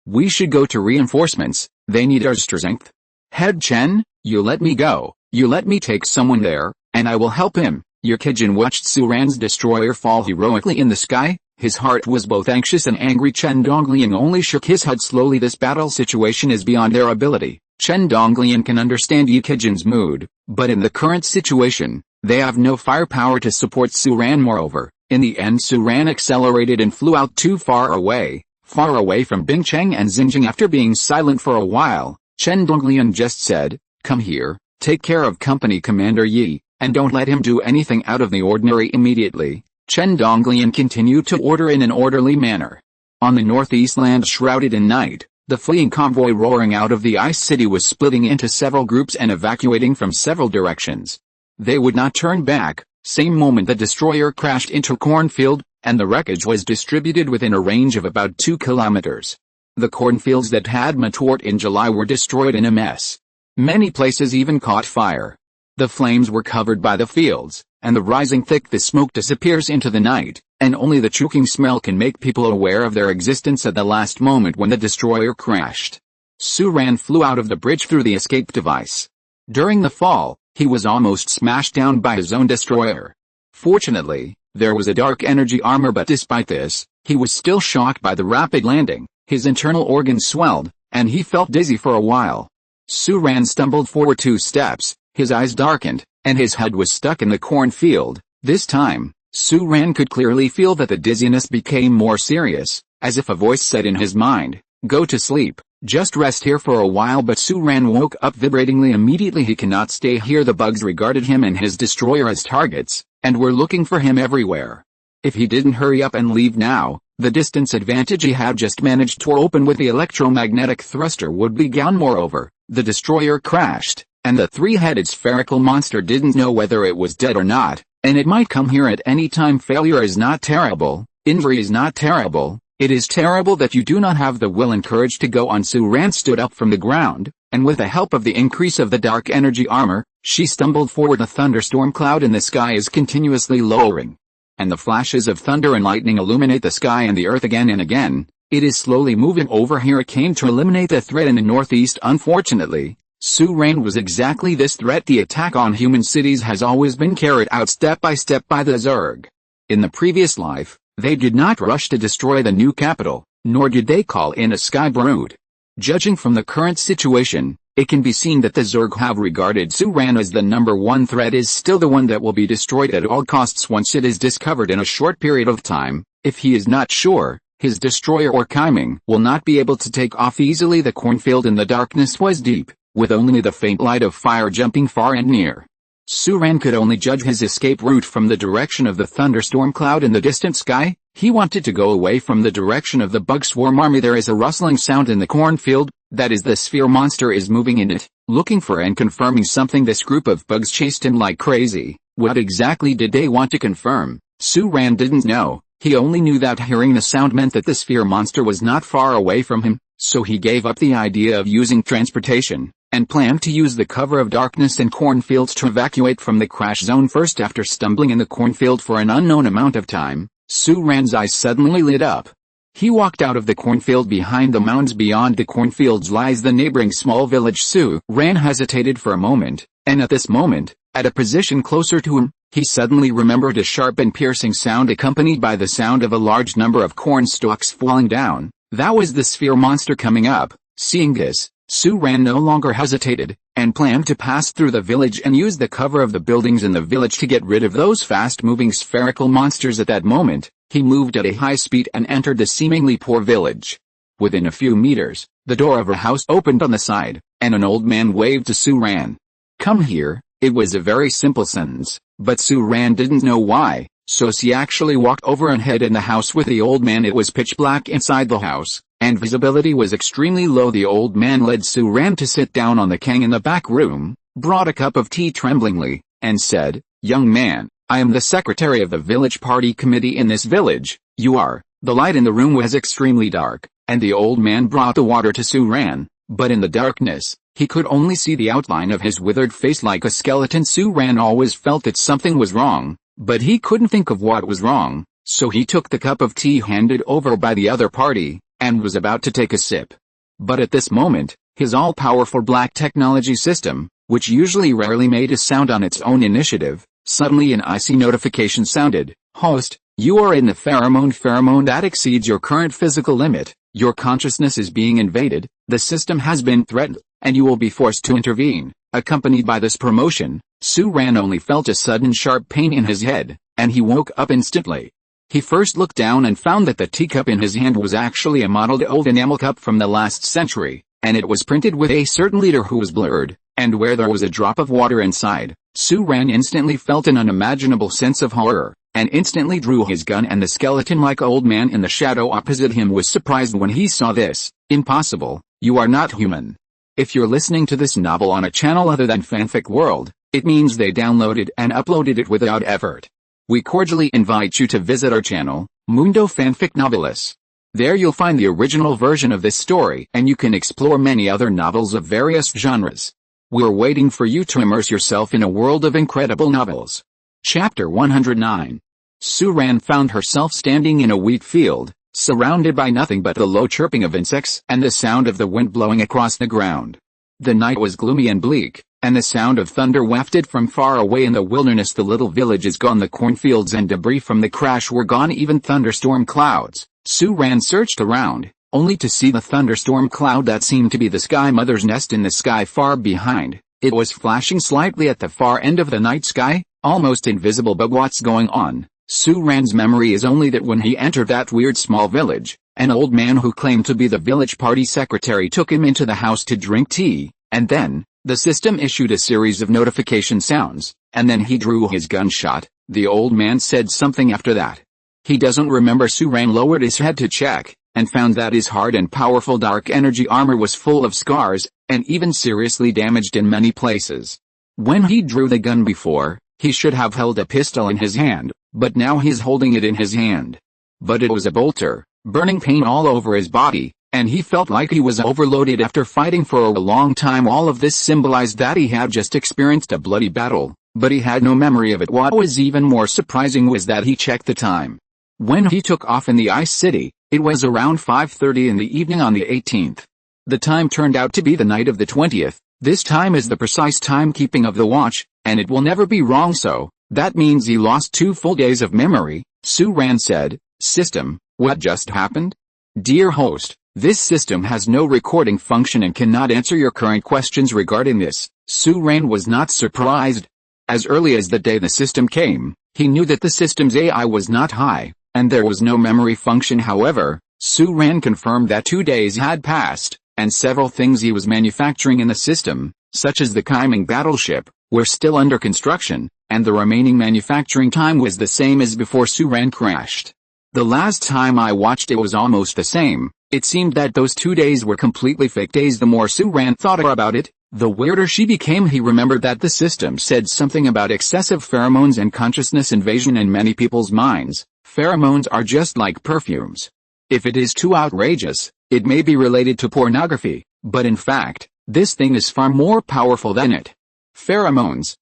We should go to reinforcements, they need our strength. Head Chen, you let me go, you let me take someone there, and I will help him." Yukijin watched Suran's destroyer fall heroically in the sky. His heart was both anxious and angry. Chen Donglian only shook his head slowly. This battle situation is beyond their ability. Chen Donglian can understand Yukijin's mood, but in the current situation, they have no firepower to support Suran. Moreover, in the end Suran accelerated and flew out too far away from Bingcheng and Xinjiang. After being silent for a while, Chen Donglian just said, "Come here, take care of Company Commander Yi, and don't let him do anything out of the ordinary." Immediately, Chen Donglian continued to order in an orderly manner. On the northeast land shrouded in night, the fleeing convoy roaring out of the ice city was splitting into several groups and evacuating from several directions. They would not turn back. Same moment the destroyer crashed into a cornfield, and the wreckage was distributed within a range of about 2 kilometers. The cornfields that had matured in July were destroyed in a mess. Many places even caught fire. The flames were covered by the fields, and the rising thick the smoke disappears into the night, and only the choking smell can make people aware of their existence at the last moment when the destroyer crashed. Suran flew out of the bridge through the escape device. During the fall, he was almost smashed down by his own destroyer. Fortunately, there was a dark energy armor, but despite this, he was still shocked by the rapid landing. His internal organs swelled, and he felt dizzy for a while. Suran stumbled forward 2 steps, his eyes darkened, and his head was stuck in the cornfield. This time, Suran could clearly feel that the dizziness became more serious, as if a voice said in his mind, "Go to sleep. Just rest here for a while." But Suran woke up vibratingly immediately. He cannot stay here. The bugs regarded him and his destroyer as targets, and were looking for him everywhere. If he didn't hurry up and leave now, the distance advantage he had just managed to open with the electromagnetic thruster would be gone. Moreover, the destroyer crashed, and the three-headed spherical monster didn't know whether it was dead or not, and it might come here at any time. Failure is not terrible, injury is not terrible, it is terrible that you do not have the will and courage to go on. Su-Ran stood up from the ground, and with the help of the increase of the dark energy armor, she stumbled forward. A thunderstorm cloud in the sky is continuously lowering, and the flashes of thunder and lightning illuminate the sky and the earth again and again. It is slowly moving over. Here it came to eliminate the threat in the northeast. Unfortunately, Su-Ran was exactly this threat. The attack on human cities has always been carried out step by step by the Zerg. In the previous life, they did not rush to destroy the new capital, nor did they call in a sky brood. Judging from the current situation, it can be seen that the Zerg have regarded Su-Ran as the number one threat, is still the one that will be destroyed at all costs once it is discovered in a short period of time. If he is not sure, his destroyer or Kaiming will not be able to take off easily. The cornfield in the darkness was deep, with only the faint light of fire jumping far and near. Su-Ran could only judge his escape route from the direction of the thunderstorm cloud in the distant sky. He wanted to go away from the direction of the bug swarm army. There is a rustling sound in the cornfield, that is the sphere monster is moving in it, looking for and confirming something. This group of bugs chased him like crazy. What exactly did they want to confirm? Su-Ran didn't know. He only knew that hearing the sound meant that the sphere monster was not far away from him, so he gave up the idea of using transportation, and planned to use the cover of darkness and cornfields to evacuate from the crash zone first. After stumbling in the cornfield for an unknown amount of time, Su-Ran's eyes suddenly lit up. He walked out of the cornfield. Behind the mounds beyond the cornfields lies the neighboring small village. Su-Ran hesitated for a moment, and at this moment, at a position closer to him, he suddenly remembered a sharp and piercing sound accompanied by the sound of a large number of corn stalks falling down. That was the sphere monster coming up. Seeing this, Su-Ran no longer hesitated, and planned to pass through the village and use the cover of the buildings in the village to get rid of those fast-moving spherical monsters. At that moment, he moved at a high speed and entered the seemingly poor village. Within a few meters, the door of a house opened on the side, and an old man waved to Su-Ran. "Come here." It was a very simple sentence, but Su-Ran didn't know why, so she actually walked over and hid in the house with the old man. It was pitch black inside the house, and visibility was extremely low. The old man led Su-Ran to sit down on the kang in the back room, brought a cup of tea tremblingly, and said, "Young man, I am the secretary of the village party committee in this village." "You are." The light in the room was extremely dark, and the old man brought the water to Su-Ran, but in the darkness, he could only see the outline of his withered face like a skeleton. Su-Ran always felt that something was wrong, but he couldn't think of what was wrong, so he took the cup of tea handed over by the other party, and was about to take a sip. But at this moment, his all-powerful black technology system, which usually rarely made a sound on its own initiative, suddenly an icy notification sounded. "Host, you are in the pheromone that exceeds your current physical limit. Your consciousness is being invaded, the system has been threatened, and you will be forced to intervene." Accompanied by this promotion, Su-Ran only felt a sudden sharp pain in his head, and he woke up instantly. He first looked down and found that the teacup in his hand was actually a modeled old enamel cup from the last century, and it was printed with a certain letter who was blurred, and where there was a drop of water inside. Su-Ran instantly felt an unimaginable sense of horror, and instantly drew his gun, and the skeleton-like old man in the shadow opposite him was surprised when he saw this. "Impossible, you are not human." If you're listening to this novel on a channel other than Fanfic World, it means they downloaded and uploaded it without effort. We cordially invite you to visit our channel, Mundo Fanfic Novelis. There you'll find the original version of this story, and you can explore many other novels of various genres. We're waiting for you to immerse yourself in a world of incredible novels. Chapter 109. Su-Ran found herself standing in a wheat field, surrounded by nothing but the low chirping of insects and the sound of the wind blowing across the ground. The night was gloomy and bleak, and the sound of thunder wafted from far away in the wilderness. The little village is gone, the cornfields and debris from the crash were gone, even thunderstorm clouds. Su-Ran searched around, only to see the thunderstorm cloud that seemed to be the Sky Mother's nest in the sky far behind. It was flashing slightly at the far end of the night sky, almost invisible. But what's going on? Su-Ran's memory is only that when he entered that weird small village, an old man who claimed to be the village party secretary took him into the house to drink tea, and then, the system issued a series of notification sounds, and then he drew his gunshot. The old man said something after that. He doesn't remember. Su Ran lowered his head to check, and found that his hard and powerful dark energy armor was full of scars, and even seriously damaged in many places. When he drew the gun before, he should have held a pistol in his hand, but now he's holding it in his hand. But it was a bolter, burning pain all over his body, and he felt like he was overloaded after fighting for a long time. All of this symbolized that he had just experienced a bloody battle, but he had no memory of it. What was even more surprising was that he checked the time. When he took off in the Ice City, it was around 5:30 in the evening on the 18th. The time turned out to be the night of the 20th. This time is the precise timekeeping of the watch, and it will never be wrong, so that means he lost 2 full days of memory. Su Ran said, "System, what just happened?" "Dear host, this system has no recording function and cannot answer your current questions regarding this." Su Ran was not surprised. As early as the day the system came, he knew that the system's AI was not high, and there was no memory function. However, Su Ran confirmed that 2 days had passed, and several things he was manufacturing in the system, such as the Kaiming battleship, were still under construction, and the remaining manufacturing time was the same as before Su Ran crashed. "The last time I watched it was almost the same." It seemed that those 2 days were completely fake days. The more Su Ran thought about it, the weirder she became. He remembered that the system said something about excessive pheromones and consciousness invasion in many people's minds. Pheromones are just like perfumes. If it is too outrageous, it may be related to pornography, but in fact, this thing is far more powerful than it. Pheromones,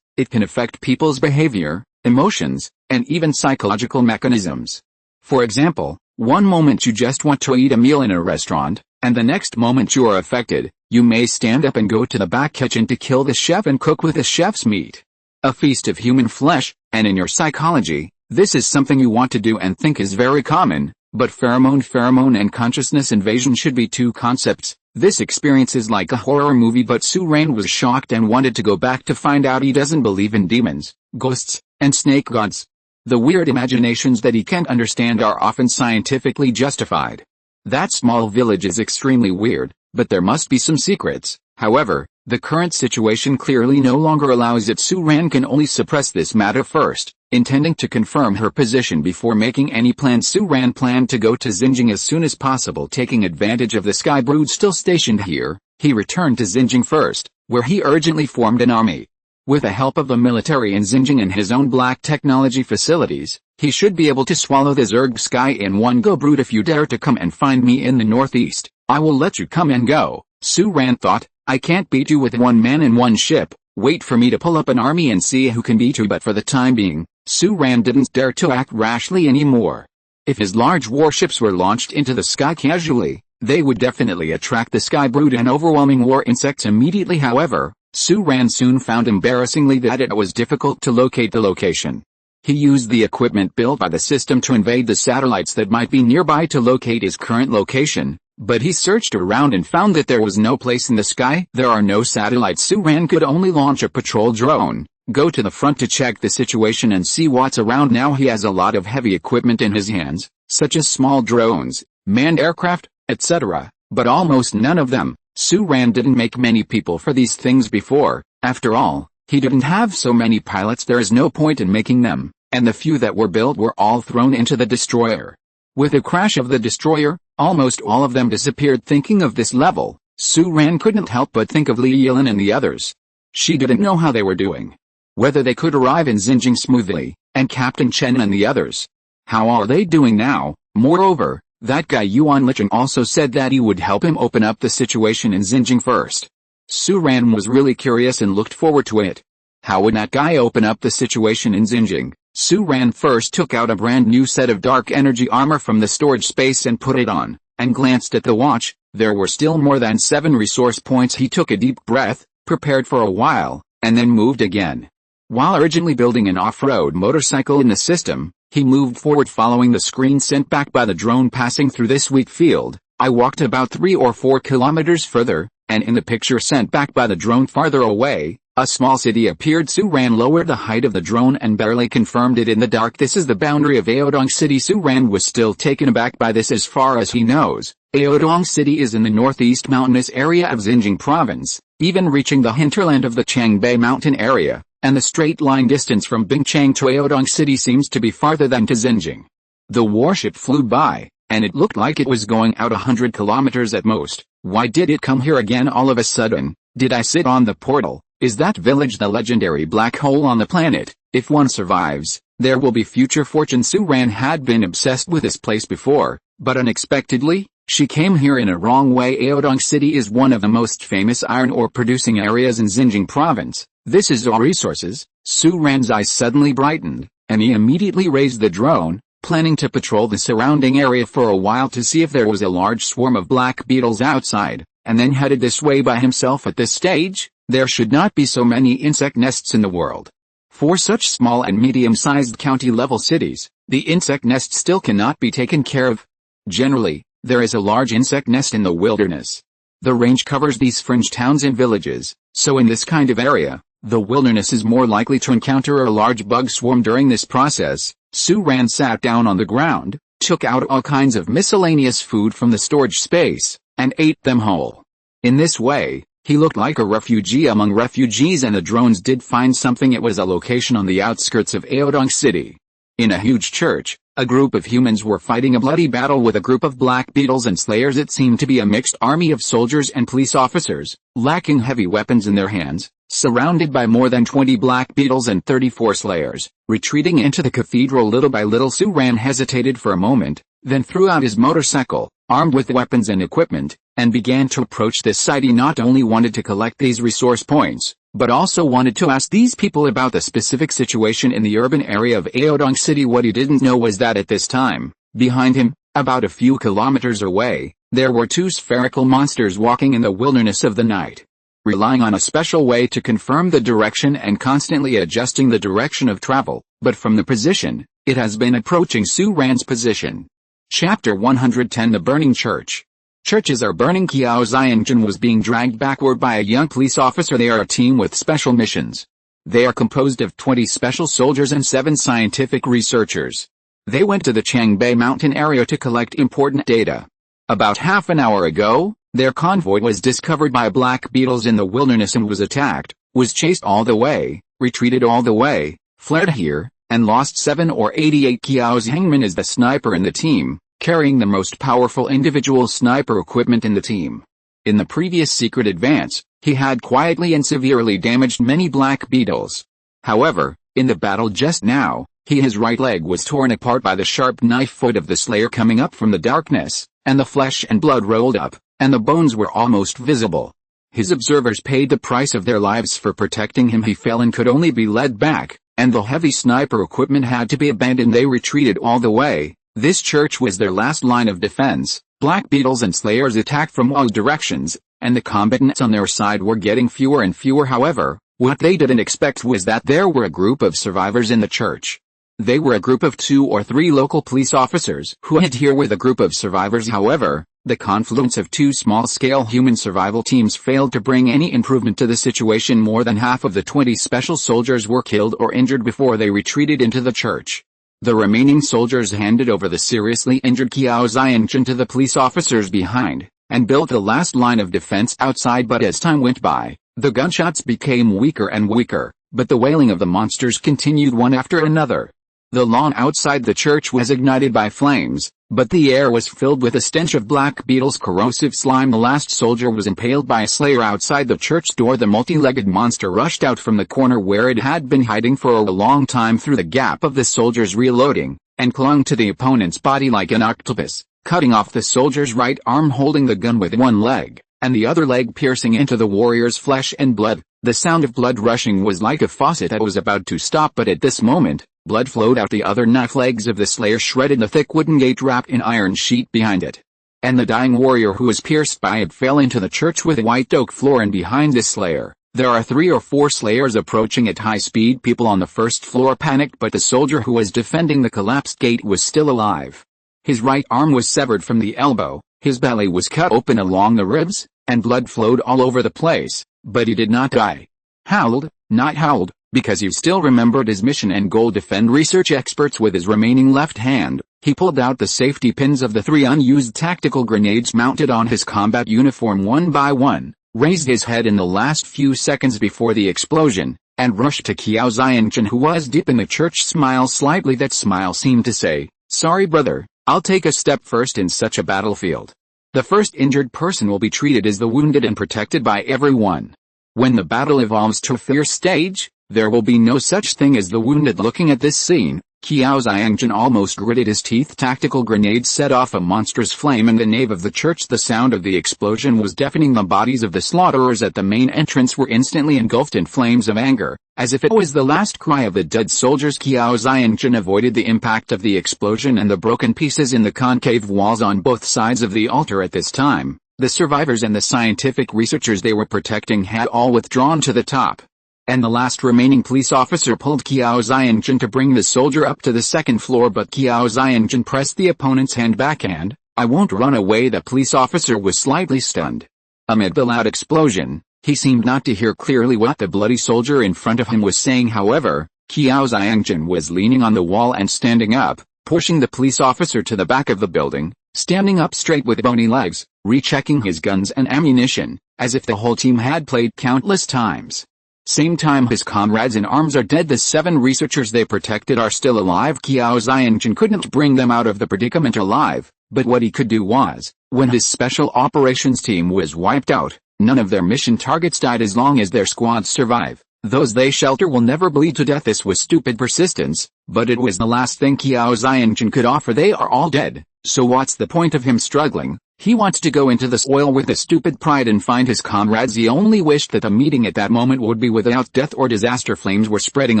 it can affect people's behavior, emotions, and even psychological mechanisms. For example, one moment you just want to eat a meal in a restaurant, and the next moment you are affected, you may stand up and go to the back kitchen to kill the chef and cook with the chef's meat. A feast of human flesh, and in your psychology, this is something you want to do and think is very common, but pheromone and consciousness invasion should be 2 concepts. This experience is like a horror movie, but Su Ran was shocked and wanted to go back to find out. He doesn't believe in demons, ghosts, and snake gods. The weird imaginations that he can't understand are often scientifically justified. That small village is extremely weird, but there must be some secrets. However, the current situation clearly no longer allows it. Su Ran can only suppress this matter first, intending to confirm her position before making any plans. Su Ran planned to go to Xinjiang as soon as possible. Taking advantage of the Sky Brood still stationed here, he returned to Xinjiang first, where he urgently formed an army. With the help of the military in Xinjiang and his own black technology facilities, he should be able to swallow the Zerg sky in one go. "Brood, if you dare to come and find me in the northeast, I will let you come and go." Su Ran thought, "I can't beat you with 1 man and 1 ship. Wait for me to pull up an army and see who can beat you." But for the time being, Su Ran didn't dare to act rashly anymore. If his large warships were launched into the sky casually, they would definitely attract the Sky Brood and overwhelming war insects immediately. However, Su Ran soon found embarrassingly that it was difficult to locate the location. He used the equipment built by the system to invade the satellites that might be nearby to locate his current location, but he searched around and found that there was no place in the sky. There are no satellites. Su Ran could only launch a patrol drone, go to the front to check the situation and see what's around. Now he has a lot of heavy equipment in his hands, such as small drones, manned aircraft, etc., but almost none of them. Su Ran didn't make many people for these things before. After all, he didn't have so many pilots. There is no point in making them, and the few that were built were all thrown into the destroyer. With the crash of the destroyer, almost all of them disappeared. Thinking of this level, Su Ran couldn't help but think of Li Yilin and the others. She didn't know how they were doing. Whether they could arrive in Xinjiang smoothly, and Captain Chen and the others. How are they doing now? Moreover, that guy Yuan Licheng also said that he would help him open up the situation in Xinjiang first. Su Ran was really curious and looked forward to it. How would that guy open up the situation in Xinjiang? Su Ran first took out a brand new set of dark energy armor from the storage space and put it on, and glanced at the watch. There were still more than 7 resource points. He took a deep breath, prepared for a while, and then moved again. While urgently building an off-road motorcycle in the system, he moved forward following the screen sent back by the drone passing through this wheat field. I walked about 3 or 4 kilometers further, and in the picture sent back by the drone farther away, a small city appeared. Su Ran lowered the height of the drone and barely confirmed it in the dark. This is the boundary of Aodong City. Su Ran was still taken aback by this. As far as he knows, Aodong City is in the northeast mountainous area of Xinjiang province, even reaching the hinterland of the Changbei mountain area, and the straight line distance from Bingchang to Aodong City seems to be farther than to Xinjiang. The warship flew by, and it looked like it was going out 100 kilometers at most. Why did it come here again all of a sudden? Did I sit on the portal? Is that village the legendary black hole on the planet? If one survives, there will be future fortune. Suran had been obsessed with this place before, but unexpectedly, she came here in a wrong way. Aodong City is one of the most famous iron ore producing areas in Xinjiang province. This is all resources. Suran's eyes suddenly brightened, and he immediately raised the drone, planning to patrol the surrounding area for a while to see if there was a large swarm of black beetles outside, and then headed this way by himself. At this stage, there should not be so many insect nests in the world. For such small and medium-sized county-level cities, the insect nest still cannot be taken care of. Generally, there is a large insect nest in the wilderness. The range covers these fringe towns and villages, so in this kind of area, the wilderness is more likely to encounter a large bug swarm. During this process, Suran sat down on the ground, took out all kinds of miscellaneous food from the storage space, and ate them whole. In this way, he looked like a refugee among refugees, and the drones did find something. It was a location on the outskirts of Aodong City. In a huge church, a group of humans were fighting a bloody battle with a group of black beetles and slayers. It seemed to be a mixed army of soldiers and police officers, lacking heavy weapons in their hands, surrounded by more than 20 black beetles and 34 slayers. Retreating into the cathedral little by little, Suran hesitated for a moment, then threw out his motorcycle, armed with weapons and equipment, and began to approach this site. He not only wanted to collect these resource points, but also wanted to ask these people about the specific situation in the urban area of Aodong City. What he didn't know was that at this time, behind him, about a few kilometers away, there were two spherical monsters walking in the wilderness of the night. Relying on a special way to confirm the direction and constantly adjusting the direction of travel, but from the position, it has been approaching Suran's position. Chapter 110. The Burning Church. Churches are burning. Qiao Xiangjun was being dragged backward by a young police officer. They are a team with special missions. They are composed of 20 special soldiers and 7 scientific researchers. They went to the Changbei mountain area to collect important data. About half an hour ago, their convoy was discovered by black beetles in the wilderness and was attacked, was chased all the way, retreated all the way, fled here, and lost 7 or 88. Qiao Zhengmin is the sniper in the team, carrying the most powerful individual sniper equipment in the team. In the previous secret advance, he had quietly and severely damaged many black beetles. However, in the battle just now, his right leg was torn apart by the sharp knife foot of the slayer coming up from the darkness, and the flesh and blood rolled up, and the bones were almost visible. His observers paid the price of their lives for protecting him. He fell and could only be led back, and the heavy sniper equipment had to be abandoned. They retreated all the way. This church was their last line of defense. Black beetles and slayers attacked from all directions, and the combatants on their side were getting fewer and fewer. However, what they didn't expect was that there were a group of survivors in the church. They were a group of 2 or 3 local police officers who hid here with a group of survivors. However, the confluence of 2 small-scale human survival teams failed to bring any improvement to the situation. More than half of the 20 special soldiers were killed or injured before they retreated into the church. The remaining soldiers handed over the seriously injured Qiao Xiangjun to the police officers behind, and built the last line of defense outside. But as time went by, the gunshots became weaker and weaker, but the wailing of the monsters continued one after another. The lawn outside the church was ignited by flames, but the air was filled with a stench of black beetles' corrosive slime. The last soldier was impaled by a slayer outside the church door. The multi-legged monster rushed out from the corner where it had been hiding for a long time through the gap of the soldiers reloading, and clung to the opponent's body like an octopus, cutting off the soldier's right arm, holding the gun with one leg, and the other leg piercing into the warrior's flesh and blood. The sound of blood rushing was like a faucet that was about to stop, but at this moment, blood flowed out. The other knife legs of the slayer shredded the thick wooden gate wrapped in iron sheet behind it. And the dying warrior who was pierced by it fell into the church with a white oak floor. And behind this slayer, there are 3 or 4 slayers approaching at high speed. People on the first floor panicked, but the soldier who was defending the collapsed gate was still alive. His right arm was severed from the elbow, his belly was cut open along the ribs, and blood flowed all over the place, but he did not die. Howled, not howled, because he still remembered his mission and goal: defend research experts. With his remaining left hand, he pulled out the safety pins of the 3 unused tactical grenades mounted on his combat uniform one by one, raised his head in the last few seconds before the explosion, and rushed to Qiao Xiangjun, who was deep in the church. Smile slightly. That smile seemed to say, "Sorry brother, I'll take a step first in such a battlefield. The first injured person will be treated as the wounded and protected by everyone. When the battle evolves to a fierce stage, there will be no such thing as the wounded." Looking at this scene, Qiao Xiangjun almost gritted his teeth. Tactical grenades set off a monstrous flame in the nave of the church. The sound of the explosion was deafening. The bodies of the slaughterers at the main entrance were instantly engulfed in flames of anger, as if it was the last cry of the dead soldiers. Qiao Xiangjun avoided the impact of the explosion and the broken pieces in the concave walls on both sides of the altar. At this time, the survivors and the scientific researchers they were protecting had all withdrawn to the top, and the last remaining police officer pulled Qiao Xiangjun to bring the soldier up to the second floor. But Qiao Xiangjun pressed the opponent's hand. "Backhand, I won't run away." The police officer was slightly stunned. Amid the loud explosion, he seemed not to hear clearly what the bloody soldier in front of him was saying. However, Qiao Xiangjun was leaning on the wall and standing up, pushing the police officer to the back of the building, standing up straight with bony legs, rechecking his guns and ammunition, as if the whole team had played countless times. Same time his comrades in arms are dead. The 7 researchers they protected are still alive. Qiao Xiangjun couldn't bring them out of the predicament alive, but what he could do was, when his special operations team was wiped out, none of their mission targets died. As long as their squads survive, those they shelter will never bleed to death. This was stupid persistence, but it was the last thing Qiao Xiangjun could offer. They are all dead, so what's the point of him struggling? He wants to go into the soil with a stupid pride and find his comrades. He only wished that the meeting at that moment would be without death or disaster. Flames were spreading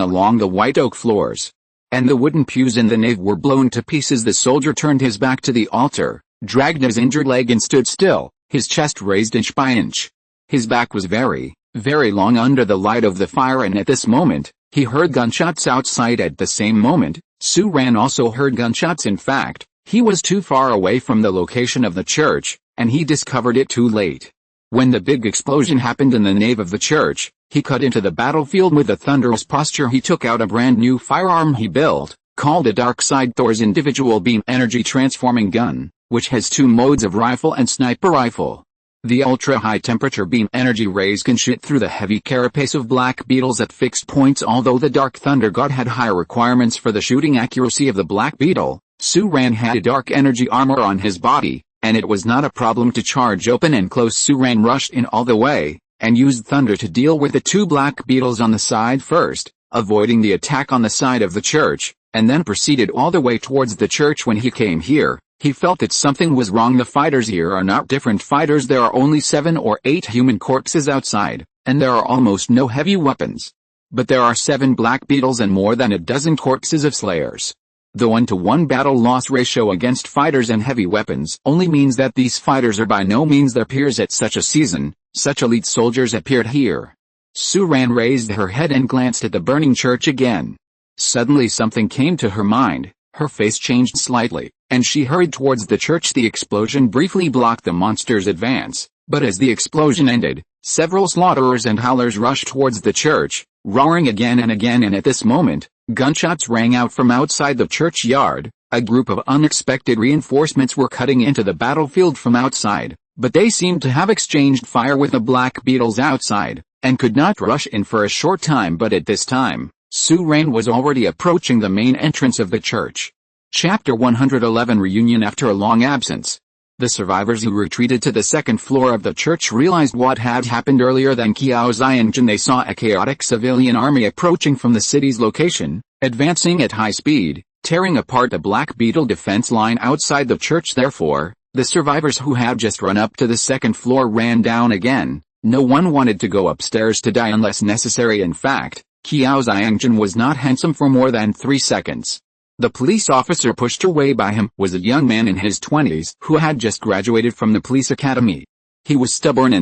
along the white oak floors, and the wooden pews in the nave were blown to pieces. The soldier turned his back to the altar, dragged his injured leg and stood still, his chest raised inch by inch. His back was very, very long under the light of the fire, and at this moment, he heard gunshots outside. At the same moment, Su Ran also heard gunshots. In fact, he was too far away from the location of the church, and he discovered it too late. When the big explosion happened in the nave of the church, he cut into the battlefield with a thunderous posture. He took out a brand new firearm he built, called a Darkside Thor's individual beam energy transforming gun, which has 2 modes of rifle and sniper rifle. The ultra-high temperature beam energy rays can shoot through the heavy carapace of Black Beetles at fixed points. Although the Dark Thunder God had higher requirements for the shooting accuracy of the Black Beetle, Su Ran had a dark energy armor on his body, and it was not a problem to charge open and close. Su Ran rushed in all the way, and used thunder to deal with the 2 Black Beetles on the side first, avoiding the attack on the side of the church, and then proceeded all the way towards the church. When he came here, he felt that something was wrong. The fighters here are not different fighters. There are only 7 or 8 human corpses outside, and there are almost no heavy weapons. But there are 7 Black Beetles and more than a dozen corpses of slayers. The 1-to-1 battle loss ratio against fighters and heavy weapons only means that these fighters are by no means their peers at such a season. Such elite soldiers appeared here. Su Ran raised her head and glanced at the burning church again. Suddenly something came to her mind, her face changed slightly, and she hurried towards the church. The explosion briefly blocked the monster's advance, but as the explosion ended, several slaughterers and howlers rushed towards the church, roaring again and again, and at this moment, gunshots rang out from outside the churchyard. A group of unexpected reinforcements were cutting into the battlefield from outside, but they seemed to have exchanged fire with the Black Beetles outside, and could not rush in for a short time. But at this time, Su Ran was already approaching the main entrance of the church. Chapter 111 Reunion. After a long absence, the survivors who retreated to the second floor of the church realized what had happened earlier. Than Qiao Xiangjun, they saw a chaotic civilian army approaching from the city's location, advancing at high speed, tearing apart the Black Beetle defense line outside the church. Therefore, the survivors who had just run up to the second floor ran down again. No one wanted to go upstairs to die unless necessary. In fact, Qiao Xiangjun was not handsome for more than 3 seconds. The police officer pushed her way by him was a young man in his 20s who had just graduated from the police academy. He was stubborn.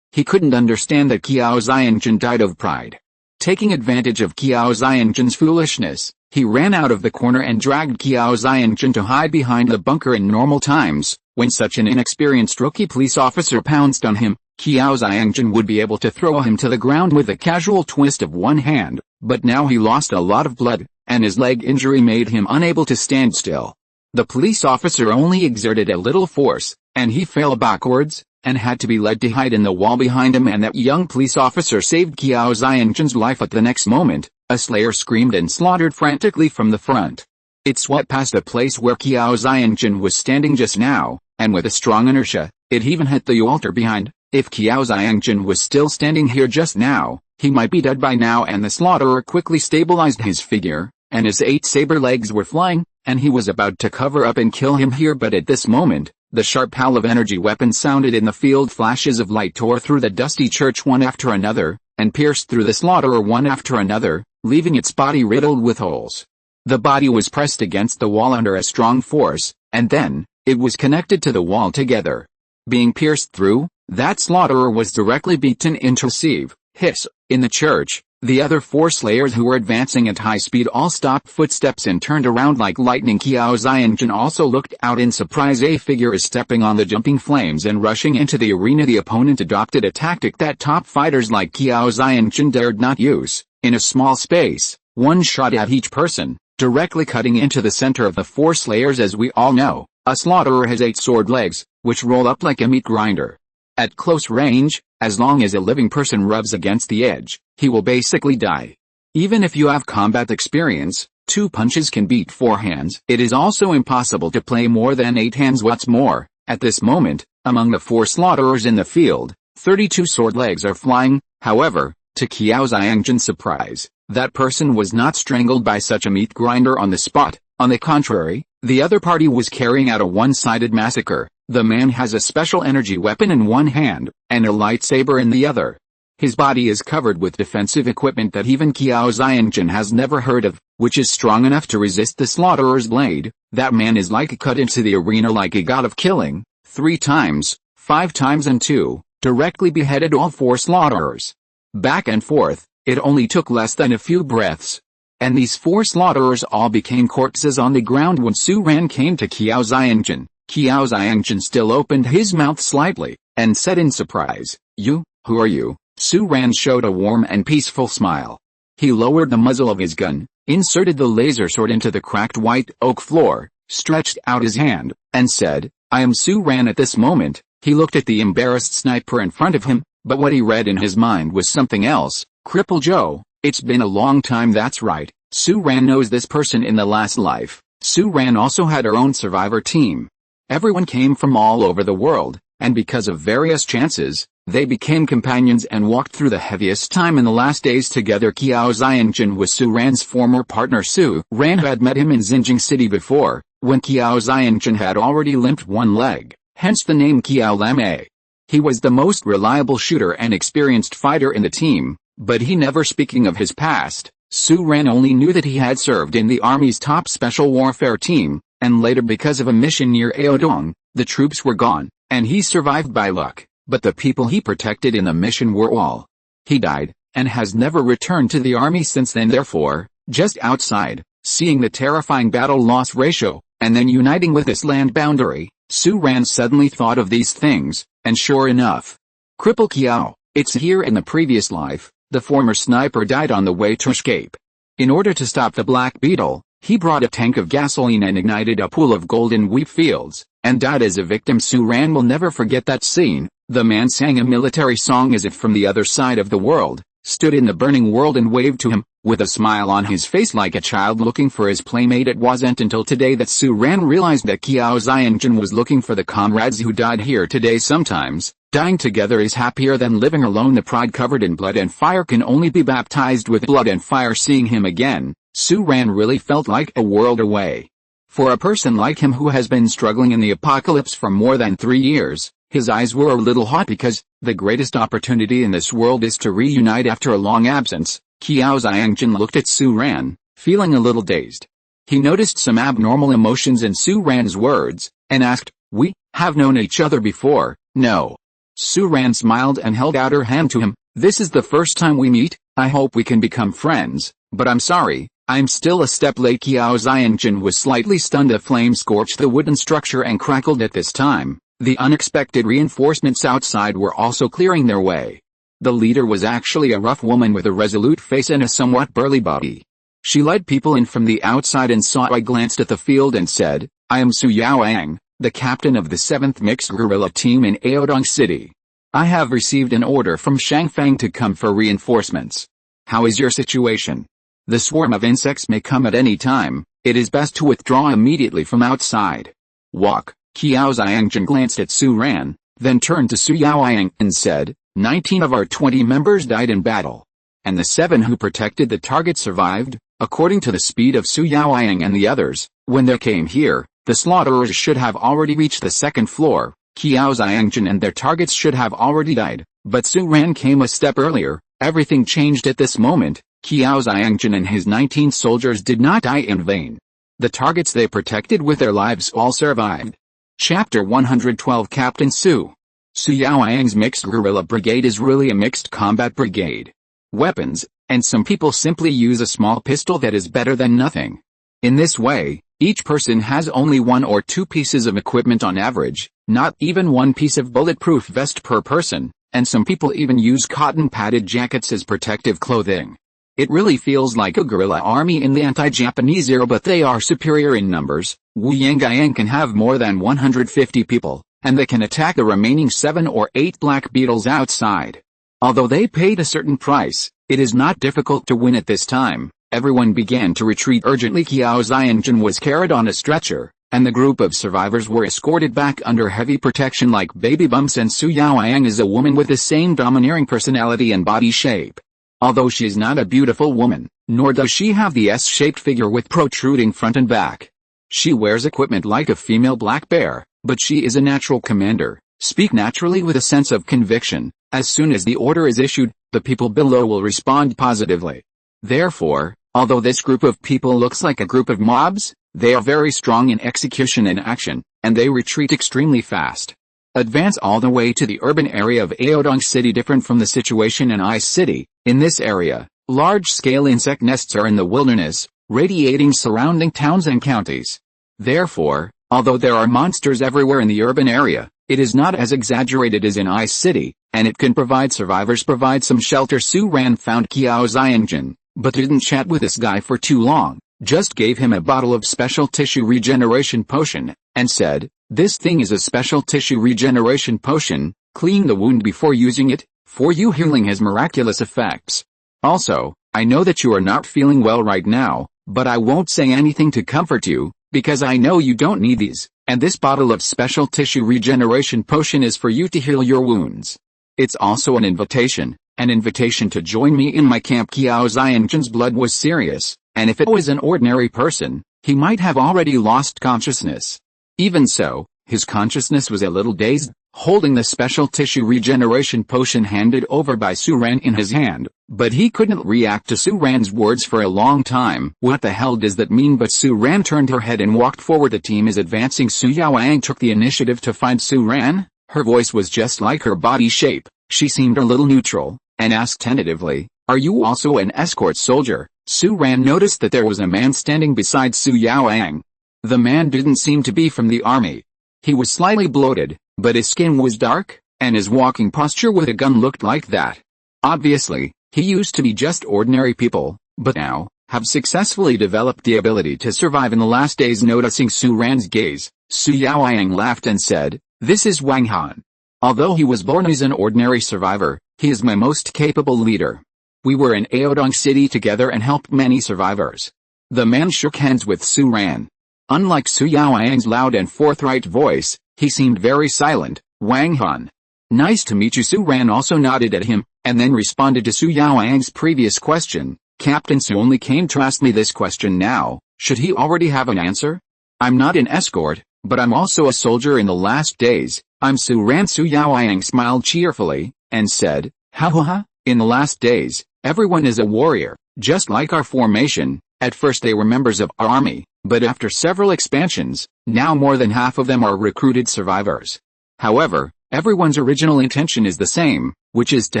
He couldn't understand that Qiao Xiangjun died of pride. Taking advantage of Qiao Xiangjun's foolishness, he ran out of the corner and dragged Qiao Xiangjun to hide behind the bunker. In normal times, when such an inexperienced rookie police officer pounced on him, Qiao Xiangjun would be able to throw him to the ground with a casual twist of one hand, but now he lost a lot of blood, and his leg injury made him unable to stand still. The police officer only exerted a little force, and he fell backwards, and had to be led to hide in the wall behind him, and that young police officer saved Qiao Xiangjin's life at the next moment. A slayer screamed and slaughtered frantically from the front. It swept past the place where Qiao Xiangjin was standing just now, and with a strong inertia, it even hit the altar behind. If Qiao Xiangjin was still standing here just now, he might be dead by now, and the slaughterer quickly stabilized his figure, and his 8 saber legs were flying, and he was about to cover up and kill him here, but at this moment, the sharp howl of energy weapons sounded in the field. Flashes of light tore through the dusty church one after another, and pierced through the slaughterer one after another, leaving its body riddled with holes. The body was pressed against the wall under a strong force, and then, it was connected to the wall together. Being pierced through, that slaughterer was directly beaten into sieve. Hiss. In the church, the other 4 slayers who were advancing at high speed all stopped footsteps and turned around like lightning. Qiao Xiangjin also looked out in surprise. A figure is stepping on the jumping flames and rushing into the arena. The opponent adopted a tactic that top fighters like Qiao Xiangjin dared not use. In a small space, one shot at each person, directly cutting into the center of the 4 slayers. As we all know, a slaughterer has 8 sword legs, which roll up like a meat grinder. At close range, as long as a living person rubs against the edge, he will basically die. Even if you have combat experience, 2 punches can beat 4 hands. It is also impossible to play more than 8 hands. What's more, at this moment, among the 4 slaughterers in the field, 32 sword legs are flying. However, to Qiao Xiangjin's surprise, that person was not strangled by such a meat grinder on the spot. On the contrary, the other party was carrying out a one-sided massacre. The man has a special energy weapon in one hand, and a lightsaber in the other. His body is covered with defensive equipment that even Qiao Xiangjin has never heard of, which is strong enough to resist the slaughtherer's blade. That man is like cut into the arena like a god of killing. 3 times, 5 times and 2, directly beheaded all 4 slaughterers. Back and forth, it only took less than a few breaths. And these 4 slaughterers all became corpses on the ground when Su Ran came to Qiao Xiangjin. Qiao Xiangjin still opened his mouth slightly, and said in surprise, "You, who are you?" Su Ran showed a warm and peaceful smile. He lowered the muzzle of his gun, inserted the laser sword into the cracked white oak floor, stretched out his hand, and said, "I am Su Ran." At this moment, he looked at the embarrassed sniper in front of him, but what he read in his mind was something else. Cripple Joe. It's been a long time. That's right, Su Ran knows this person in the last life. Su Ran also had her own survivor team. Everyone came from all over the world, and because of various chances, they became companions and walked through the heaviest time in the last days together. Qiao Xiangjin was Su Ran's former partner. Su Ran had met him in Xinjiang City before, when Qiao Xiangjin had already limped one leg, hence the name Qiao Lame. He was the most reliable shooter and experienced fighter in the team, but he never speaking of his past. Su Ran only knew that he had served in the army's top special warfare team, and later because of a mission near Aodong, the troops were gone, and he survived by luck, but the people he protected in the mission were all. He died, and has never returned to the army since then. Therefore, just outside, seeing the terrifying battle-loss ratio, and then uniting with this land boundary, Su Ran suddenly thought of these things, and sure enough. Cripple Qiao, it's here. In the previous life, the former sniper died on the way to escape. In order to stop the Black Beetle, he brought a tank of gasoline and ignited a pool of golden wheat fields, and died as a victim. Su Ran will never forget that scene. The man sang a military song as if from the other side of the world, stood in the burning world and waved to him, with a smile on his face like a child looking for his playmate. It wasn't until today that Su Ran realized that Qiao Xiangjin was looking for the comrades who died here today. Sometimes, dying together is happier than living alone. The pride covered in blood and fire can only be baptized with blood and fire. Seeing him again, Su Ran really felt like a world away. For a person like him who has been struggling in the apocalypse for more than 3 years, his eyes were a little hot because the greatest opportunity in this world is to reunite after a long absence. Qiao Xiangjin looked at Su Ran, feeling a little dazed. He noticed some abnormal emotions in Su Ran's words, and asked, "We have known each other before?" "No." Su Ran smiled and held out her hand to him. "This is the first time we meet. I hope we can become friends, but I'm sorry, I'm still a step late." Qiao Xiangjin was slightly stunned. A flame scorched the wooden structure and crackled at this time. The unexpected reinforcements outside were also clearing their way. The leader was actually a rough woman with a resolute face and a somewhat burly body. She led people in from the outside and saw. I glanced at the field and said, "I am Su Yaoang, the captain of the 7th Mixed Guerrilla Team in Aodong City. I have received an order from Shangfang to come for reinforcements. How is your situation? The swarm of insects may come at any time. It is best to withdraw immediately from outside. Walk. Qiao Xiangjun glanced at Su Ran, then turned to Su Yaoyang and said, 19 of our 20 members died in battle. And the 7 who protected the target survived. According to the speed of Su Yaoyang and the others, when they came here, the slaughterers should have already reached the 2nd floor. Qiao Xiangjun and their targets should have already died, but Su Ran came a step earlier. Everything changed at this moment. Qiao Xiangjun and his 19 soldiers did not die in vain. The targets they protected with their lives all survived. Chapter 112 Captain Su. Su Yaoyang's mixed guerrilla brigade is really a mixed combat brigade. Weapons, and some people simply use a small pistol that is better than nothing. In this way, each person has only 1 or 2 pieces of equipment on average, not even 1 piece of bulletproof vest per person, and some people even use cotton padded jackets as protective clothing. It really feels like a guerrilla army in the anti-Japanese era, but they are superior in numbers. Wu Yangyang can have more than 150 people, and they can attack the remaining 7 or 8 Black Beetles outside. Although they paid a certain price, it is not difficult to win at this time. Everyone began to retreat urgently. Qiao Xiangjun was carried on a stretcher, and the group of survivors were escorted back under heavy protection like baby bumps, and Su Yaoyang is a woman with the same domineering personality and body shape. Although she is not a beautiful woman, nor does she have the S-shaped figure with protruding front and back. She wears equipment like a female black bear, but she is a natural commander, speak naturally with a sense of conviction. As soon as the order is issued, the people below will respond positively. Therefore, although this group of people looks like a group of mobs, they are very strong in execution and action, and they retreat extremely fast. Advance all the way to the urban area of Aodong City. Different from the situation in Ice City, in this area, large-scale insect nests are in the wilderness, radiating surrounding towns and counties. Therefore, although there are monsters everywhere in the urban area, it is not as exaggerated as in Ice City, and it can provide survivors some shelter. Su Ran found Qiao Xiangjun, but didn't chat with this guy for too long, just gave him a bottle of special tissue regeneration potion, and said, this thing is a special tissue regeneration potion. Clean the wound before using it, for your healing has miraculous effects. Also, I know that you are not feeling well right now, but I won't say anything to comfort you, because I know you don't need these, and this bottle of special tissue regeneration potion is for you to heal your wounds. It's also an invitation to join me in my camp. Qiao Xiangjun's blood was serious, and if it was an ordinary person, he might have already lost consciousness. Even so, his consciousness was a little dazed, holding the special tissue regeneration potion handed over by Su Ran in his hand, but he couldn't react to Su Ran's words for a long time. What the hell does that mean? But Su Ran turned her head and walked forward. The team is advancing. Su Yaoyang took the initiative to find Su Ran. Her voice was just like her body shape. She seemed a little neutral, and asked tentatively, are you also an escort soldier? Su Ran noticed that there was a man standing beside Su Yaoyang. The man didn't seem to be from the army. He was slightly bloated, but his skin was dark, and his walking posture with a gun looked like that. Obviously, he used to be just ordinary people, but now, have successfully developed the ability to survive in the last days. Noticing Su Ran's gaze, Su Yaoyang laughed and said, this is Wang Han. Although he was born as an ordinary survivor, he is my most capable leader. We were in Aodong City together and helped many survivors. The man shook hands with Su Ran. Unlike Su Yaoyang's loud and forthright voice, he seemed very silent. Wang Han. Nice to meet you. Su Ran also nodded at him, and then responded to Su Yaoyang's previous question. Captain Su only came to ask me this question now. Should he already have an answer? I'm not an escort, but I'm also a soldier in the last days. I'm Su Ran. Su Yaoyang smiled cheerfully, and said, ha ha ha, in the last days, everyone is a warrior, just like our formation. At first they were members of our army, but after several expansions, now more than half of them are recruited survivors. However, everyone's original intention is the same, which is to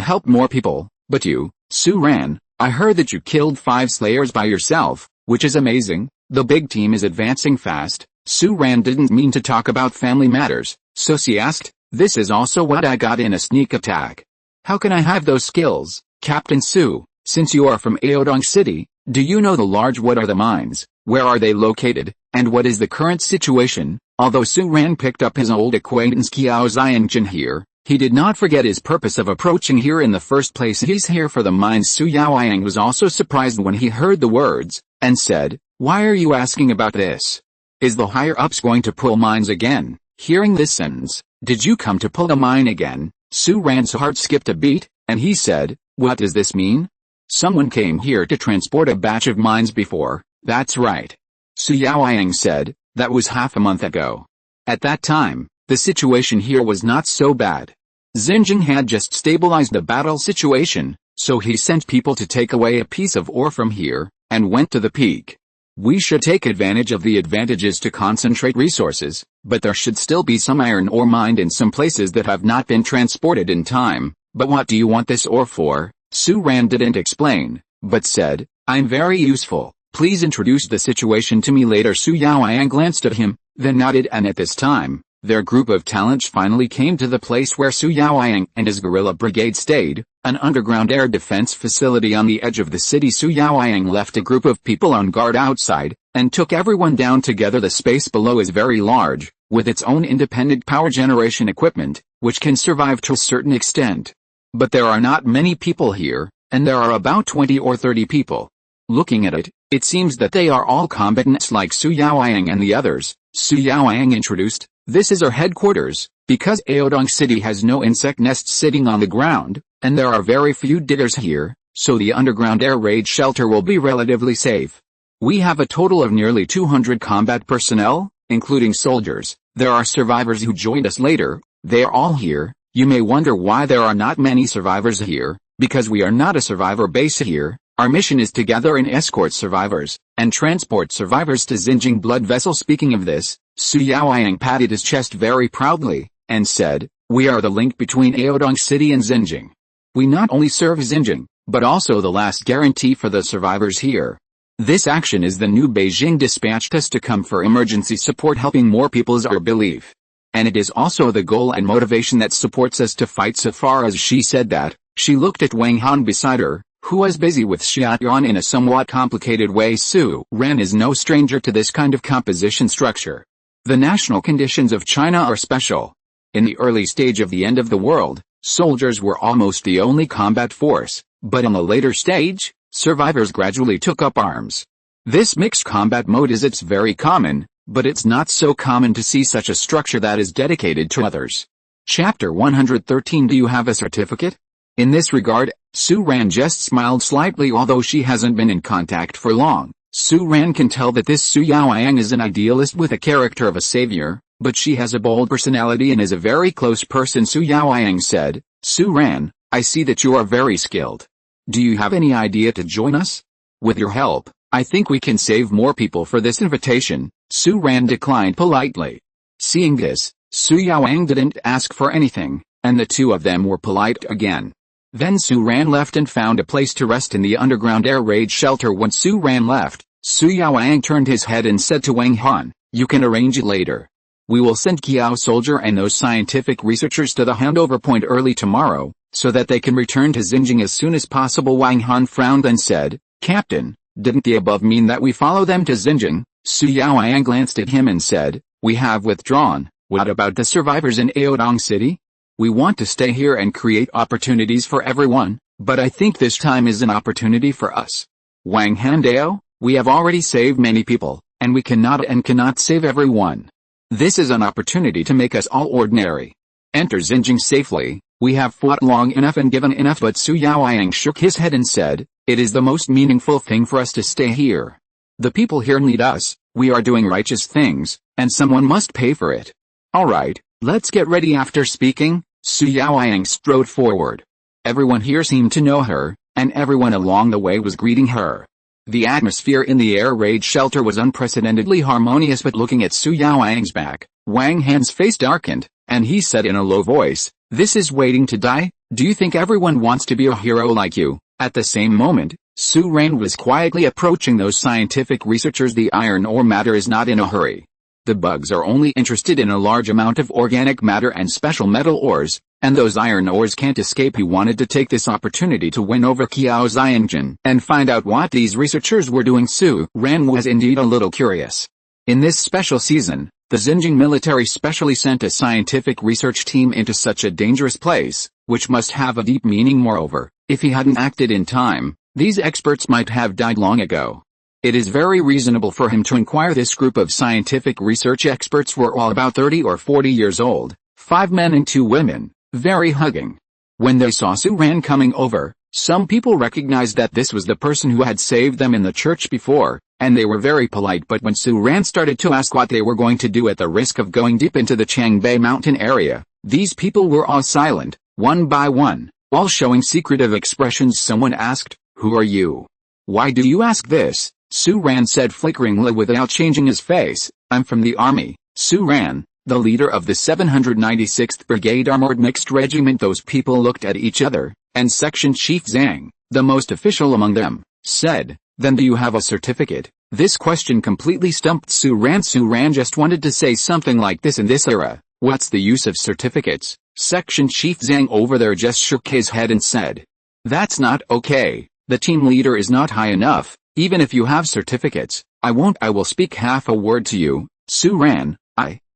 help more people. But you, Su Ran, I heard that you killed 5 slayers by yourself, which is amazing. The big team is advancing fast. Su Ran didn't mean to talk about family matters, so she asked, this is also what I got in a sneak attack. How can I have those skills, Captain Su? Since you are from Aodong City, do you know the large what are the mines, where are they located, and what is the current situation? Although Su Ran picked up his old acquaintance Qiao Xiangjin here, he did not forget his purpose of approaching here in the first place. He's here for the mines. Su Yaoyang was also surprised when he heard the words, and said, "Why are you asking about this? Is the higher-ups going to pull mines again?" Hearing this sentence, "Did you come to pull a mine again?" Su Ran's heart skipped a beat, and he said, "What does this mean? Someone came here to transport a batch of mines before." "That's right." Su Yaoyang said, "That was half a month ago. At that time, the situation here was not so bad. Xinjiang had just stabilized the battle situation, so he sent people to take away a piece of ore from here, and went to the peak. We should take advantage of the advantages to concentrate resources, but there should still be some iron ore mined in some places that have not been transported in time." "But what do you want this ore for?" Su Ran didn't explain, but said, "I'm very useful. Please introduce the situation to me later." Su Yaoyang glanced at him, then nodded, and at this time, their group of talents finally came to the place where Su Yaoyang and his guerrilla brigade stayed, an underground air defense facility on the edge of the city. Su Yaoyang left a group of people on guard outside, and took everyone down together. The space below is very large, with its own independent power generation equipment, which can survive to a certain extent. But there are not many people here, and there are about 20 or 30 people. Looking at it, it seems that they are all combatants like Su Yaoyang and the others. Su Yaoyang introduced, "This is our headquarters, because Aodong City has no insect nests sitting on the ground, and there are very few diggers here, so the underground air raid shelter will be relatively safe. We have a total of nearly 200 combat personnel, including soldiers. There are survivors who joined us later. They are all here." You may wonder why there are not many survivors here, because we are not a survivor base here. Our mission is to gather and escort survivors, and transport survivors to Xinjiang blood vessel. Speaking of this, Su Yaoyang patted his chest very proudly, and said, "We are the link between Aodong City and Xinjiang. We not only serve Xinjiang, but also the last guarantee for the survivors here. This action is the new Beijing dispatched us to come for emergency support, helping more people is our belief. And it is also the goal and motivation that supports us to fight." So far as she said that, she looked at Wang Han beside her, who was busy with Xiaoyan in a somewhat complicated way. Su Ran is no stranger to this kind of composition structure. The national conditions of China are special. In the early stage of the end of the world, soldiers were almost the only combat force, but in the later stage, survivors gradually took up arms. This mixed combat mode is very common, but it's not so common to see such a structure that is dedicated to others. Chapter 113. Do you have a certificate? In this regard, Su Ran just smiled slightly. Although she hasn't been in contact for long, Su Ran can tell that this Su Yaoyang is an idealist with a character of a savior, but she has a bold personality and is a very close person. Su Yaoyang said, "Su Ran, I see that you are very skilled. Do you have any idea to join us? With your help, I think we can save more people." For this invitation, Su Ran declined politely. Seeing this, Su Yaoyang didn't ask for anything, and the two of them were polite again. Then Su Ran left and found a place to rest in the underground air raid shelter. When Su Ran left, Su Yaoyang turned his head and said to Wang Han, "You can arrange it later. We will send Qiao Soldier and those scientific researchers to the handover point early tomorrow, so that they can return to Xinjiang as soon as possible." Wang Han frowned and said, "Captain, didn't the above mean that we follow them to Xinjiang?" Su Yaoyang glanced at him and said, "We have withdrawn. What about the survivors in Aodong City? We want to stay here and create opportunities for everyone, but I think this time is an opportunity for us. Wang Handao, we have already saved many people, and we cannot save everyone. This is an opportunity to make us all ordinary. Enter Xinjiang safely. We have fought long enough and given enough." But Su Yaoyang shook his head and said, "It is the most meaningful thing for us to stay here. The people here need us. We are doing righteous things, and someone must pay for it. All right, let's get ready." After speaking, Su Yaoyang strode forward. Everyone here seemed to know her, and everyone along the way was greeting her. The atmosphere in the air raid shelter was unprecedentedly harmonious, but looking at Su Yaoyang's back, Wang Han's face darkened, and he said in a low voice, "This is waiting to die? Do you think everyone wants to be a hero like you?" At the same moment, Su Ran was quietly approaching those scientific researchers. "The iron ore matter is not in a hurry. The bugs are only interested in a large amount of organic matter and special metal ores, and those iron ores can't escape." He wanted to take this opportunity to win over Qiao Xiangjin and find out what these researchers were doing. Su Ran was indeed a little curious. In this special season, The Xinjiang military specially sent a scientific research team into such a dangerous place, which must have a deep meaning. Moreover, if he hadn't acted in time, these experts might have died long ago. It is very reasonable for him to inquire. This group of scientific research experts were all about 30 or 40 years old, 5 men and 2 women, very hugging. When they saw Su Ran coming over, some people recognized that this was the person who had saved them in the church before, and they were very polite. But when Su Ran started to ask what they were going to do at the risk of going deep into the Changbei mountain area, these people were all silent, one by one, all showing secretive expressions. Someone asked, "Who are you? Why do you ask this?" Su Ran said flickeringly without changing his face, "I'm from the army." Su Ran, the leader of the 796th Brigade Armored Mixed Regiment. Those people looked at each other, and Section Chief Zhang, the most official among them, said, "Then do you have a certificate?" This question completely stumped Su Ran. Su Ran just wanted to say something like this: in this era, what's the use of certificates? Section Chief Zhang over there just shook his head and said, "That's not okay. The team leader is not high enough. Even if you have certificates, I will speak half a word to you." Su Ran,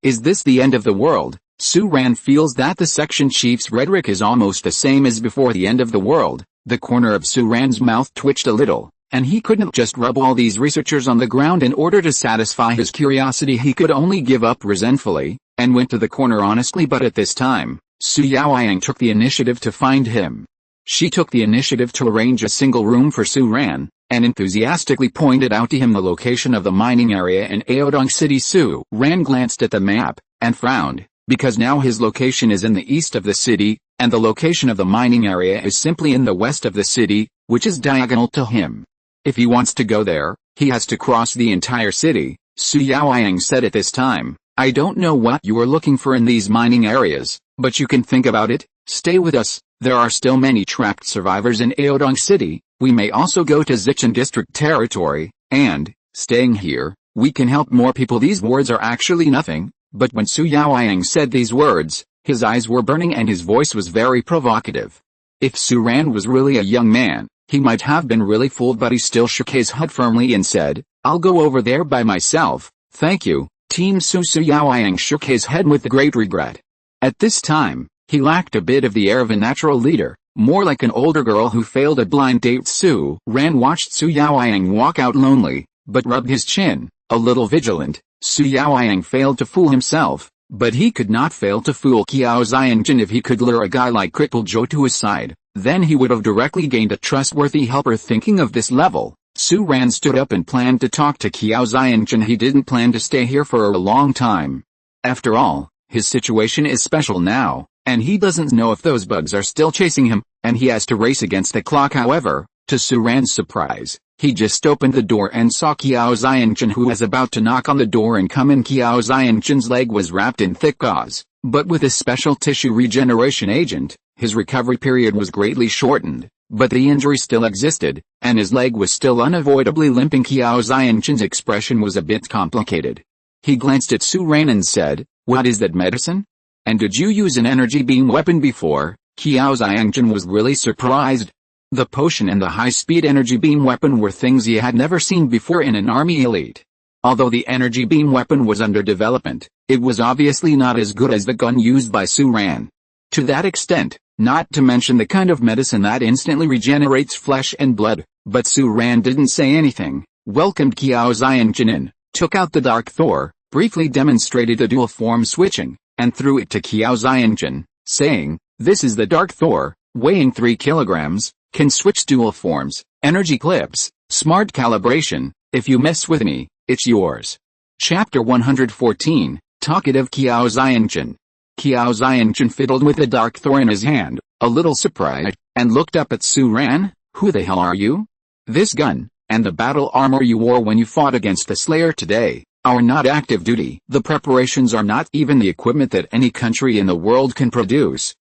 is this the end of the world? Su Ran feels that the section chief's rhetoric is almost the same as before the end of the world. The corner of Su Ran's mouth twitched a little, and he couldn't just rub all these researchers on the ground in order to satisfy his curiosity. He could only give up resentfully, and went to the corner honestly. But at this time, Su Yaoyang took the initiative to find him. She took the initiative to arrange a single room for Su Ran, and enthusiastically pointed out to him the location of the mining area in Aodong City. Su Ran glanced at the map, and frowned, because now his location is in the east of the city, and the location of the mining area is simply in the west of the city, which is diagonal to him. If he wants to go there, he has to cross the entire city. Su Yaoyang said at this time, "I don't know what you are looking for in these mining areas, but you can think about it. Stay with us. There are still many trapped survivors in Aodong City. We may also go to Zicheng district territory, and, staying here, we can help more people." These words are actually nothing, but when Su Yaoyang said these words, his eyes were burning and his voice was very provocative. If Su Ran was really a young man, he might have been really fooled, but he still shook his head firmly and said, "I'll go over there by myself, thank you." Team Su Yaoyang shook his head with great regret. At this time, he lacked a bit of the air of a natural leader, more like an older girl who failed a blind date. Su Ran watched Su Yaoyang walk out lonely, but rubbed his chin, a little vigilant. Su Yaoyang failed to fool himself, but he could not fail to fool Qiao Xiangjun. If he could lure a guy like Crippled Joe to his side, then he would have directly gained a trustworthy helper. Thinking of this level, Su Ran stood up and planned to talk to Qiao Xiangjun. He didn't plan to stay here for a long time. After all, his situation is special now, and he doesn't know if those bugs are still chasing him, and he has to race against the clock. However, to Su Ran's surprise, he just opened the door and saw Qiao Xiangjun, who was about to knock on the door and come in. Qiao Xiangjun's leg was wrapped in thick gauze, but with a special tissue regeneration agent, his recovery period was greatly shortened, but the injury still existed, and his leg was still unavoidably limping. Qiao Xiangjun's expression was a bit complicated. He glanced at Su Ran and said, "What is that medicine? And did you use an energy beam weapon before?" Qiao Xiangjun was really surprised. The potion and the high-speed energy beam weapon were things he had never seen before in an army elite. Although the energy beam weapon was under development, it was obviously not as good as the gun used by Su Ran. To that extent, not to mention the kind of medicine that instantly regenerates flesh and blood. But Su Ran didn't say anything, welcomed Qiao Xiangjun in, took out the Dark Thor, briefly demonstrated the dual form switching, and threw it to Qiao Xiangjun, saying, "This is the Dark Thor, weighing 3 kilograms, can switch dual forms, energy clips, smart calibration. If you mess with me, it's yours." Chapter 114, Talkative Qiao Xiangjun. Qiao Xiangjun fiddled with the Dark Thor in his hand, a little surprised, and looked up at Su Ran. "Who the hell are you? This gun, and the battle armor you wore when you fought against the Slayer today, are not active duty. The preparations are not even the equipment that any country in the world can produce.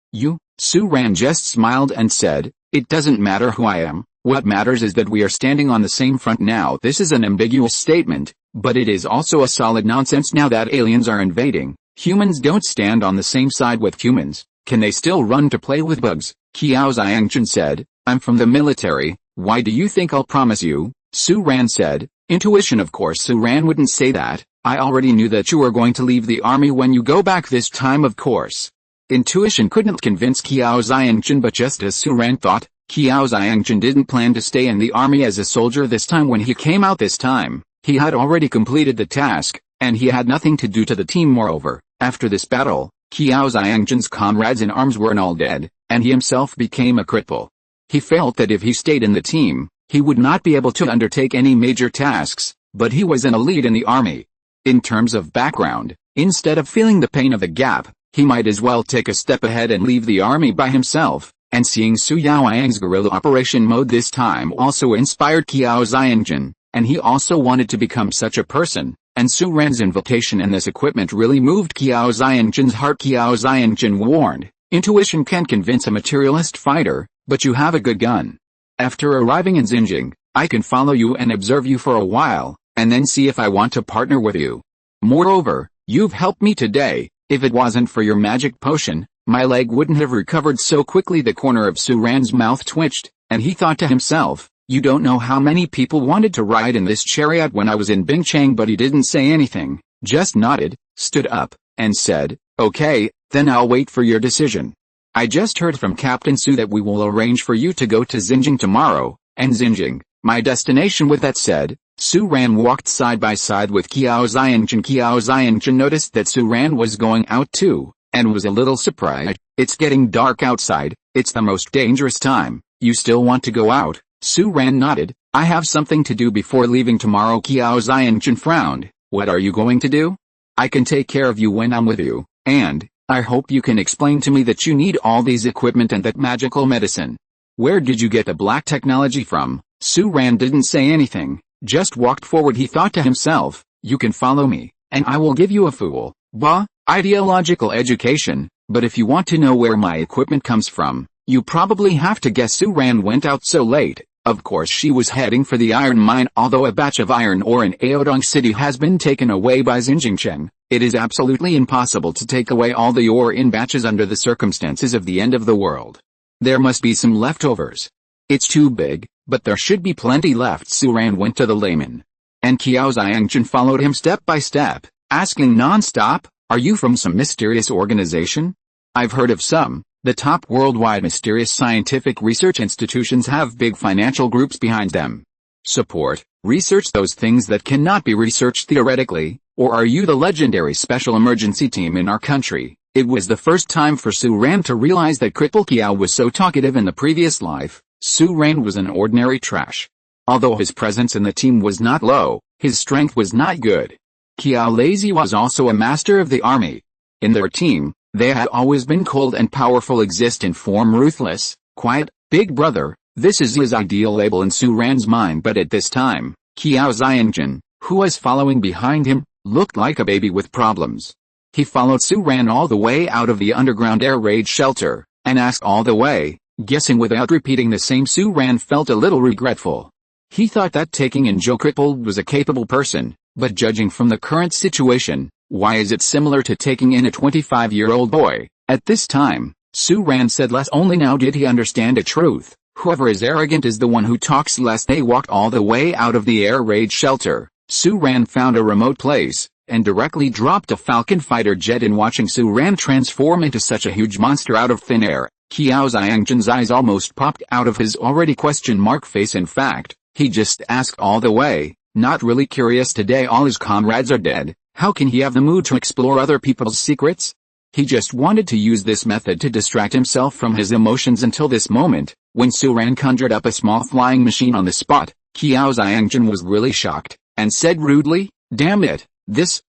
Su Ran just smiled and said, "It doesn't matter who I am, what matters is that we are standing on the same front now." This is an ambiguous statement, but it is also a solid nonsense. Now that aliens are invading, humans don't stand on the same side with humans. Can they still run to play with bugs? Qiao Xiangjun said, "I'm from the military. Why do you think I'll promise you?" Su Ran said, "Intuition." Of course Su Ran wouldn't say that, I already knew that you were going to leave the army when you go back this time, of course. Intuition couldn't convince Qiao Xiangjun, but just as Su Ran thought, Qiao Xiangjun didn't plan to stay in the army as a soldier this time. When he came out this time, he had already completed the task, and he had nothing to do to the team. Moreover, after this battle, Qiao Xiangjun's comrades in arms were all dead, and he himself became a cripple. He felt that if he stayed in the team, he would not be able to undertake any major tasks, but he was an elite in the army. In terms of background, instead of feeling the pain of the gap, he might as well take a step ahead and leave the army by himself, and seeing Su Yaoyang's guerrilla operation mode this time also inspired Qiao Xiangjun, and he also wanted to become such a person, and Su Ran's invitation and this equipment really moved Qiao Xiangjun's heart. Qiao Xiangjun warned, intuition can convince a materialist fighter, but you have a good gun. After arriving in Xinjiang, I can follow you and observe you for a while, and then see if I want to partner with you. Moreover, you've helped me today. If it wasn't for your magic potion, my leg wouldn't have recovered so quickly. The corner of Su Ran's mouth twitched, and he thought to himself, you don't know how many people wanted to ride in this chariot when I was in Bingchang, but he didn't say anything, just nodded, stood up, and said, okay, then I'll wait for your decision. I just heard from Captain Su that we will arrange for you to go to Xinjiang tomorrow, and Xinjiang, my destination. With that said, Su Ran walked side by side with Qiao Xiangjun. Qiao Xiangjun noticed that Su Ran was going out too, and was a little surprised. It's getting dark outside, it's the most dangerous time, you still want to go out? Su Ran nodded, I have something to do before leaving tomorrow. Qiao Xiangjun frowned, what are you going to do? I can take care of you when I'm with you, and I hope you can explain to me that you need all these equipment and that magical medicine. Where did you get the black technology from? Su Ran didn't say anything, just walked forward. He thought to himself, you can follow me, and I will give you a ideological education, but if you want to know where my equipment comes from, you probably have to guess. Su Ran went out so late. Of course she was heading for the iron mine. Although a batch of iron ore in Aodong City has been taken away by Xinjiang, it is absolutely impossible to take away all the ore in batches under the circumstances of the end of the world. There must be some leftovers. It's too big, but there should be plenty left. Su Ran went to the layman, and Qiao Xiangjun followed him step by step, asking non-stop, are you from some mysterious organization? I've heard of some. The top worldwide mysterious scientific research institutions have big financial groups behind them. Support, research those things that cannot be researched theoretically, or are you the legendary special emergency team in our country? It was the first time for Su Ran to realize that Cripple Qiao was so talkative. In the previous life, Su Ran was an ordinary trash. Although his presence in the team was not low, his strength was not good. Qiao Lazy was also a master of the army. In their team, they had always been cold and powerful, exist in form ruthless, quiet, big brother. This is his ideal label in Su Ran's mind, but at this time, Qiao Xiangjun, who was following behind him, looked like a baby with problems. He followed Su Ran all the way out of the underground air raid shelter, and asked all the way, guessing without repeating the same. Su Ran felt a little regretful. He thought that taking in Zhou Crippled was a capable person, but judging from the current situation, why is it similar to taking in a 25-year-old boy? At this time, Su Ran said less. Only now did he understand a truth. Whoever is arrogant is the one who talks less. They walked all the way out of the air raid shelter. Su Ran found a remote place, and directly dropped a Falcon fighter jet. In watching Su Ran transform into such a huge monster out of thin air, Qiao Xiangjun's eyes almost popped out of his already question mark face. In fact, he just asked all the way, not really curious. Today all his comrades are dead. How can he have the mood to explore other people's secrets? He just wanted to use this method to distract himself from his emotions until this moment, when Su Ran conjured up a small flying machine on the spot. Qiao Xiangjun was really shocked, and said rudely, damn it, this,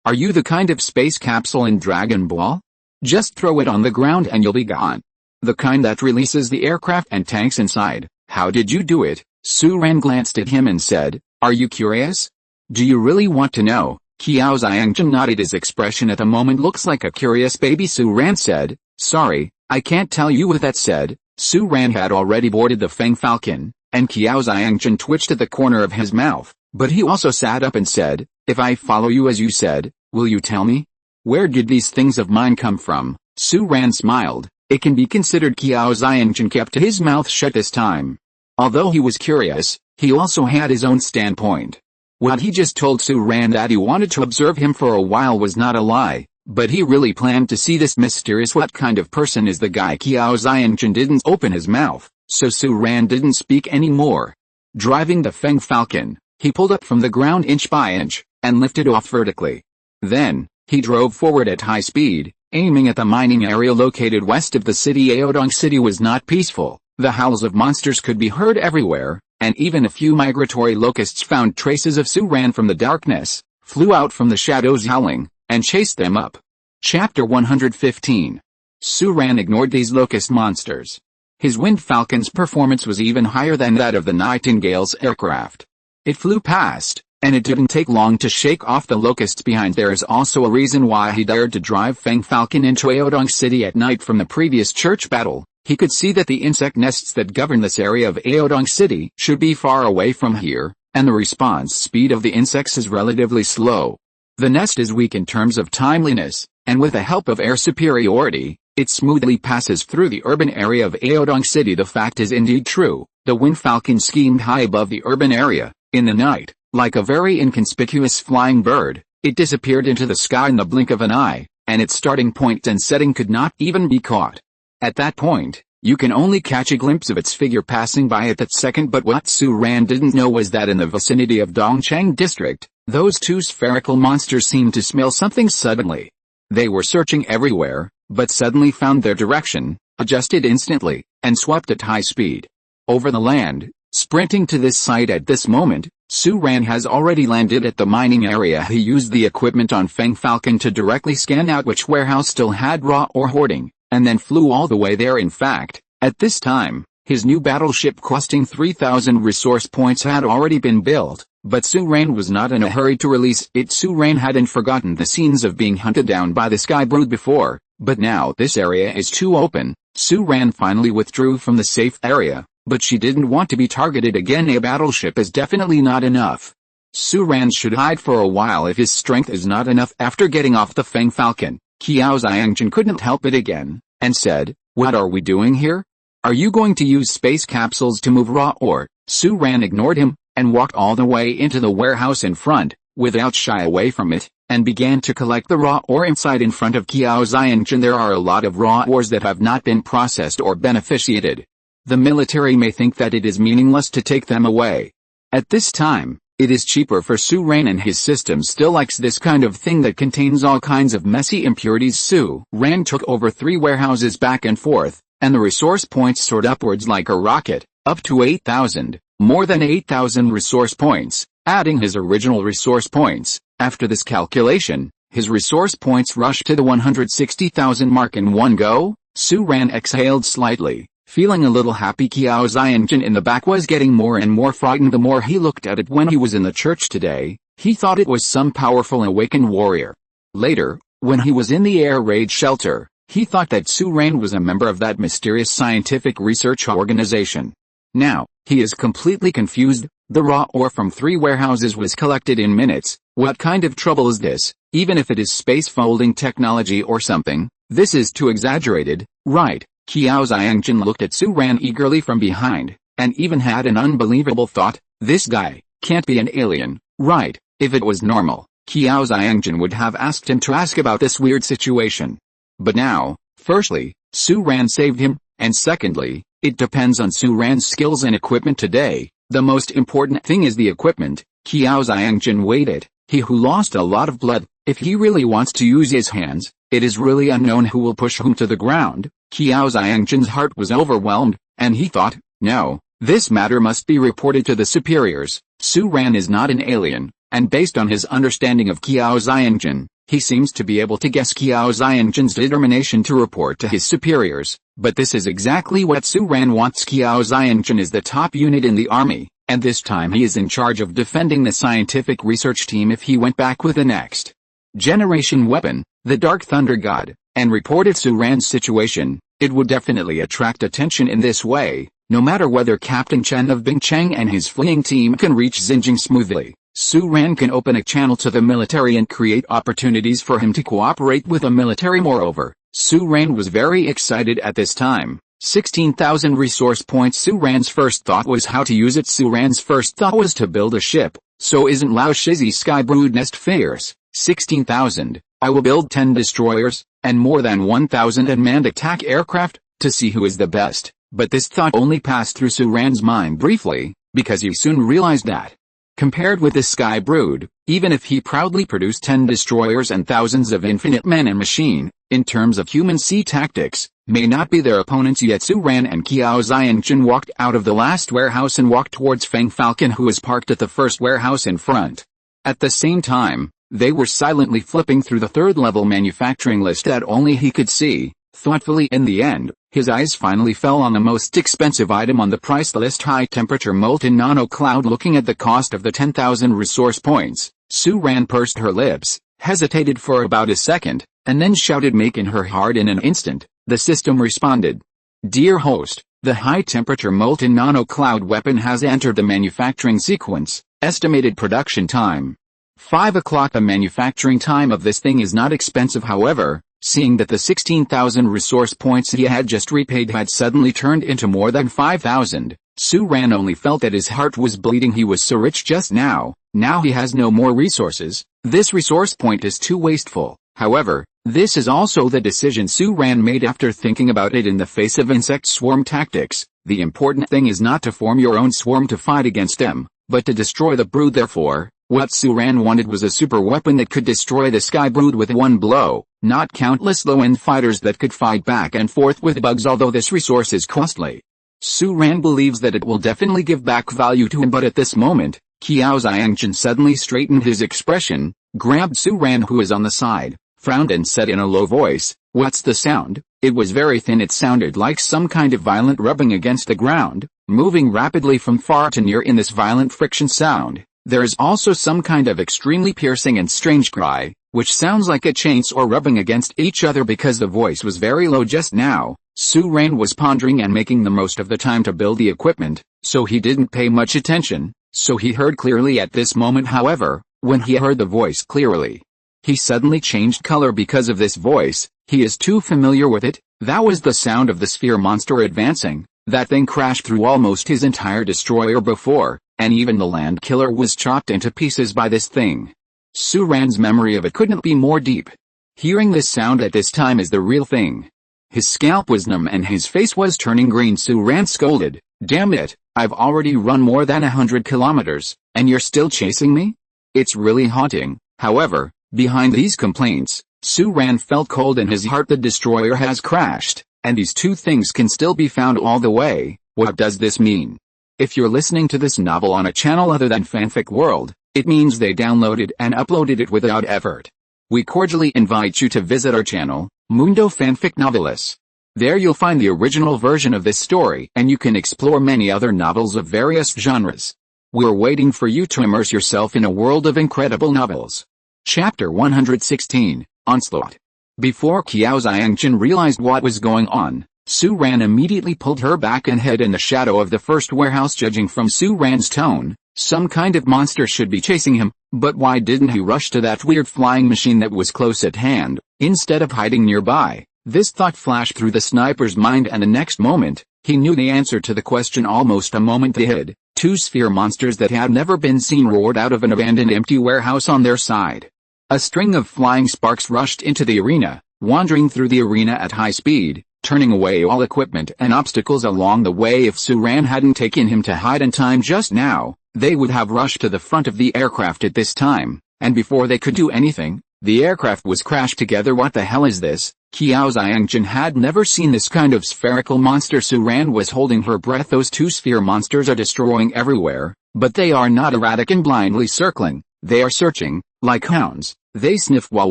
are you the kind of space capsule in Dragon Ball? Just throw it on the ground and you'll be gone. The kind that releases the aircraft and tanks inside. How did you do it? Su Ran glanced at him and said, are you curious? Do you really want to know? Qiao Xiangjun nodded. His expression at the moment looks like a curious baby. Su Ran said, sorry, I can't tell you. With that said, Su Ran had already boarded the Feng Falcon, and Qiao Xiangjun twitched at the corner of his mouth, but he also sat up and said, if I follow you as you said, will you tell me? Where did these things of mine come from? Su Ran smiled. It can be considered Qiao Xiangjun kept his mouth shut this time. Although he was curious, he also had his own standpoint. What he just told Su Ran that he wanted to observe him for a while was not a lie, but he really planned to see this mysterious what kind of person is the guy. Qiao Xiangjun didn't open his mouth, so Su Ran didn't speak anymore. Driving the Feng Falcon, he pulled up from the ground inch by inch, and lifted off vertically. Then, he drove forward at high speed, aiming at the mining area located west of the city. Aodong City was not peaceful. The howls of monsters could be heard everywhere, and even a few migratory locusts found traces of Su Ran from the darkness, flew out from the shadows howling, and chased them up. Chapter 115. Su Ran ignored these locust monsters. His Wind Falcon's performance was even higher than that of the Nightingale's aircraft. It flew past, and it didn't take long to shake off the locusts behind. There is also a reason why he dared to drive Feng Falcon into Aodong City at night. From the previous church battle, he could see that the insect nests that govern this area of Aodong City should be far away from here, and the response speed of the insects is relatively slow. The nest is weak in terms of timeliness, and with the help of air superiority, it smoothly passes through the urban area of Aodong City. The fact is indeed true. The Wind Falcon schemed high above the urban area. In the night, like a very inconspicuous flying bird, it disappeared into the sky in the blink of an eye, and its starting point and setting could not even be caught. At that point, you can only catch a glimpse of its figure passing by at that second. But what Su Ran didn't know was that in the vicinity of Dongcheng District, those two spherical monsters seemed to smell something suddenly. They were searching everywhere, but suddenly found their direction, adjusted instantly, and swept at high speed over the land. Sprinting to this site at this moment, Su Ran has already landed at the mining area. He used the equipment on Feng Falcon to directly scan out which warehouse still had raw ore hoarding, and then flew all the way there. In fact, at this time, his new battleship costing 3,000 resource points had already been built, but Su Ran was not in a hurry to release it. Su Ran hadn't forgotten the scenes of being hunted down by the Sky Brood before, but now this area is too open. Su Ran finally withdrew from the safe area, but she didn't want to be targeted again. A battleship is definitely not enough. Su Ran should hide for a while if his strength is not enough. After getting off the Feng Falcon, Qiao Xiangjun couldn't help it again, and said, "What are we doing here? Are you going to use space capsules to move raw ore?" Su Ran ignored him, and walked all the way into the warehouse in front, without shy away from it, and began to collect the raw ore inside. In front of Qiao Xiangjun there are a lot of raw ores that have not been processed or beneficiated. The military may think that it is meaningless to take them away. At this time, it is cheaper for Su Ran, and his system still likes this kind of thing that contains all kinds of messy impurities. Su Ran took over 3 warehouses back and forth, and the resource points soared upwards like a rocket, up to 8,000, more than 8,000 resource points, adding his original resource points. After this calculation, his resource points rushed to the 160,000 mark in one go. Su Ran exhaled slightly, feeling a little happy. Qiao Xiangjun in the back was getting more and more frightened the more he looked at it. When he was in the church today, he thought it was some powerful awakened warrior. Later, when he was in the air raid shelter, he thought that Su Ran was a member of that mysterious scientific research organization. Now, he is completely confused. The raw ore from 3 warehouses was collected in minutes. What kind of trouble is this? Even if it is space folding technology or something, this is too exaggerated, right? Qiao Xiangjun looked at Su Ran eagerly from behind, and even had an unbelievable thought. This guy can't be an alien, right? If it was normal, Qiao Xiangjun would have asked him to ask about this weird situation. But now, firstly, Su Ran saved him, and secondly, it depends on Su Ran's skills and equipment today. The most important thing is the equipment. Qiao Xiangjun waited. He who lost a lot of blood, if he really wants to use his hands, it is really unknown who will push whom to the ground. Qiao Xiangjun's heart was overwhelmed, and he thought, no, this matter must be reported to the superiors. Su Ran is not an alien, and based on his understanding of Qiao Xiangjun, he seems to be able to guess Qiao Xiangjun's determination to report to his superiors. But this is exactly what Su Ran wants. Qiao Xiangjun is the top unit in the army, and this time he is in charge of defending the scientific research team. If he went back with the next generation weapon, the Dark Thunder God, and reported Su Ran's situation, it would definitely attract attention in this way. No matter whether Captain Chen of Bingcheng and his fleeing team can reach Xinjiang smoothly, Su Ran can open a channel to the military and create opportunities for him to cooperate with the military. Moreover, Su Ran was very excited at this time. 16,000 resource points. Su Ran's first thought was how to use it. Su Ran's first thought was to build a ship, So isn't Lao Shizi's sky brood nest fierce? 16,000. I will build 10 destroyers, and more than 1,000 unmanned attack aircraft, to see who is the best. But this thought only passed through Su Ran's mind briefly, because he soon realized that, compared with the sky brood, even if he proudly produced 10 destroyers and thousands of infinite men and machine, in terms of human sea tactics, may not be their opponents yet. Su Ran and Qiao Xiangjun walked out of the last warehouse and walked towards Feng Falcon, who was parked at the first warehouse in front. At the same time, they were silently flipping through the third-level manufacturing list that only he could see. Thoughtfully, in the end, his eyes finally fell on the most expensive item on the price list, high-temperature molten nano cloud. Looking at the cost of the 10,000 resource points, Su Ran pursed her lips, hesitated for about a second, and then shouted, making her hard in an instant. The system responded. Dear host, the high-temperature molten nano cloud weapon has entered the manufacturing sequence. Estimated production time: 5 o'clock. The manufacturing time of this thing is not expensive, however, seeing that the 16,000 resource points he had just repaid had suddenly turned into more than 5,000. Su Ran only felt that his heart was bleeding. He was so rich just now he has no more resources. This resource point is too wasteful. However, this is also the decision Su Ran made after thinking about it in the face of insect swarm tactics. The important thing is not to form your own swarm to fight against them, but to destroy the brood. Therefore, what Su Ran wanted was a super weapon that could destroy the sky brood with one blow, not countless low-end fighters that could fight back and forth with bugs. Although this resource is costly, Su Ran believes that it will definitely give back value to him. But at this moment, Qiao Xiangjun suddenly straightened his expression, grabbed Su Ran, who was on the side, frowned and said in a low voice, "What's the sound?" It was very thin. It sounded like some kind of violent rubbing against the ground, moving rapidly from far to near. In this violent friction sound, there is also some kind of extremely piercing and strange cry, which sounds like a chainsaw rubbing against each other. Because the voice was very low just now, Su Ran was pondering and making the most of the time to build the equipment, so he didn't pay much attention. So he heard clearly at this moment. However, when he heard the voice clearly, he suddenly changed color because of this voice. He is too familiar with it. That was the sound of the sphere monster advancing. That thing crashed through almost his entire destroyer before, and even the land killer was chopped into pieces by this thing. Su Ran's memory of it couldn't be more deep. Hearing this sound at this time is the real thing. His scalp was numb and his face was turning green. Su Ran scolded, "Damn it, I've already run more than 100 kilometers, and you're still chasing me?" It's really haunting. However, behind these complaints, Su Ran felt cold in his heart. The destroyer has crashed, and these two things can still be found all the way. What does this mean? If you're listening to this novel on a channel other than Fanfic World, it means they downloaded and uploaded it without effort. We cordially invite you to visit our channel, Mundo Fanfic Novelis. There you'll find the original version of this story, and you can explore many other novels of various genres. We're waiting for you to immerse yourself in a world of incredible novels. Chapter 116, Onslaught. Before Qiao Xiangjun realized what was going on, Su Ran immediately pulled her back and hid in the shadow of the first warehouse. Judging from Su Ran's tone, some kind of monster should be chasing him, but why didn't he rush to that weird flying machine that was close at hand, instead of hiding nearby? This thought flashed through the sniper's mind, and the next moment, he knew the answer to the question. Almost a moment they hid, two sphere monsters that had never been seen roared out of an abandoned empty warehouse on their side. A string of flying sparks rushed into the arena, wandering through the arena at high speed, turning away all equipment and obstacles along the way. If Su Ran hadn't taken him to hide in time just now, they would have rushed to the front of the aircraft at this time, and before they could do anything, the aircraft was crashed together. What the hell is this? Qiao Xiangjun had never seen this kind of spherical monster. Su Ran was holding her breath. Those two sphere monsters are destroying everywhere, but they are not erratic and blindly circling. They are searching, like hounds. They sniff while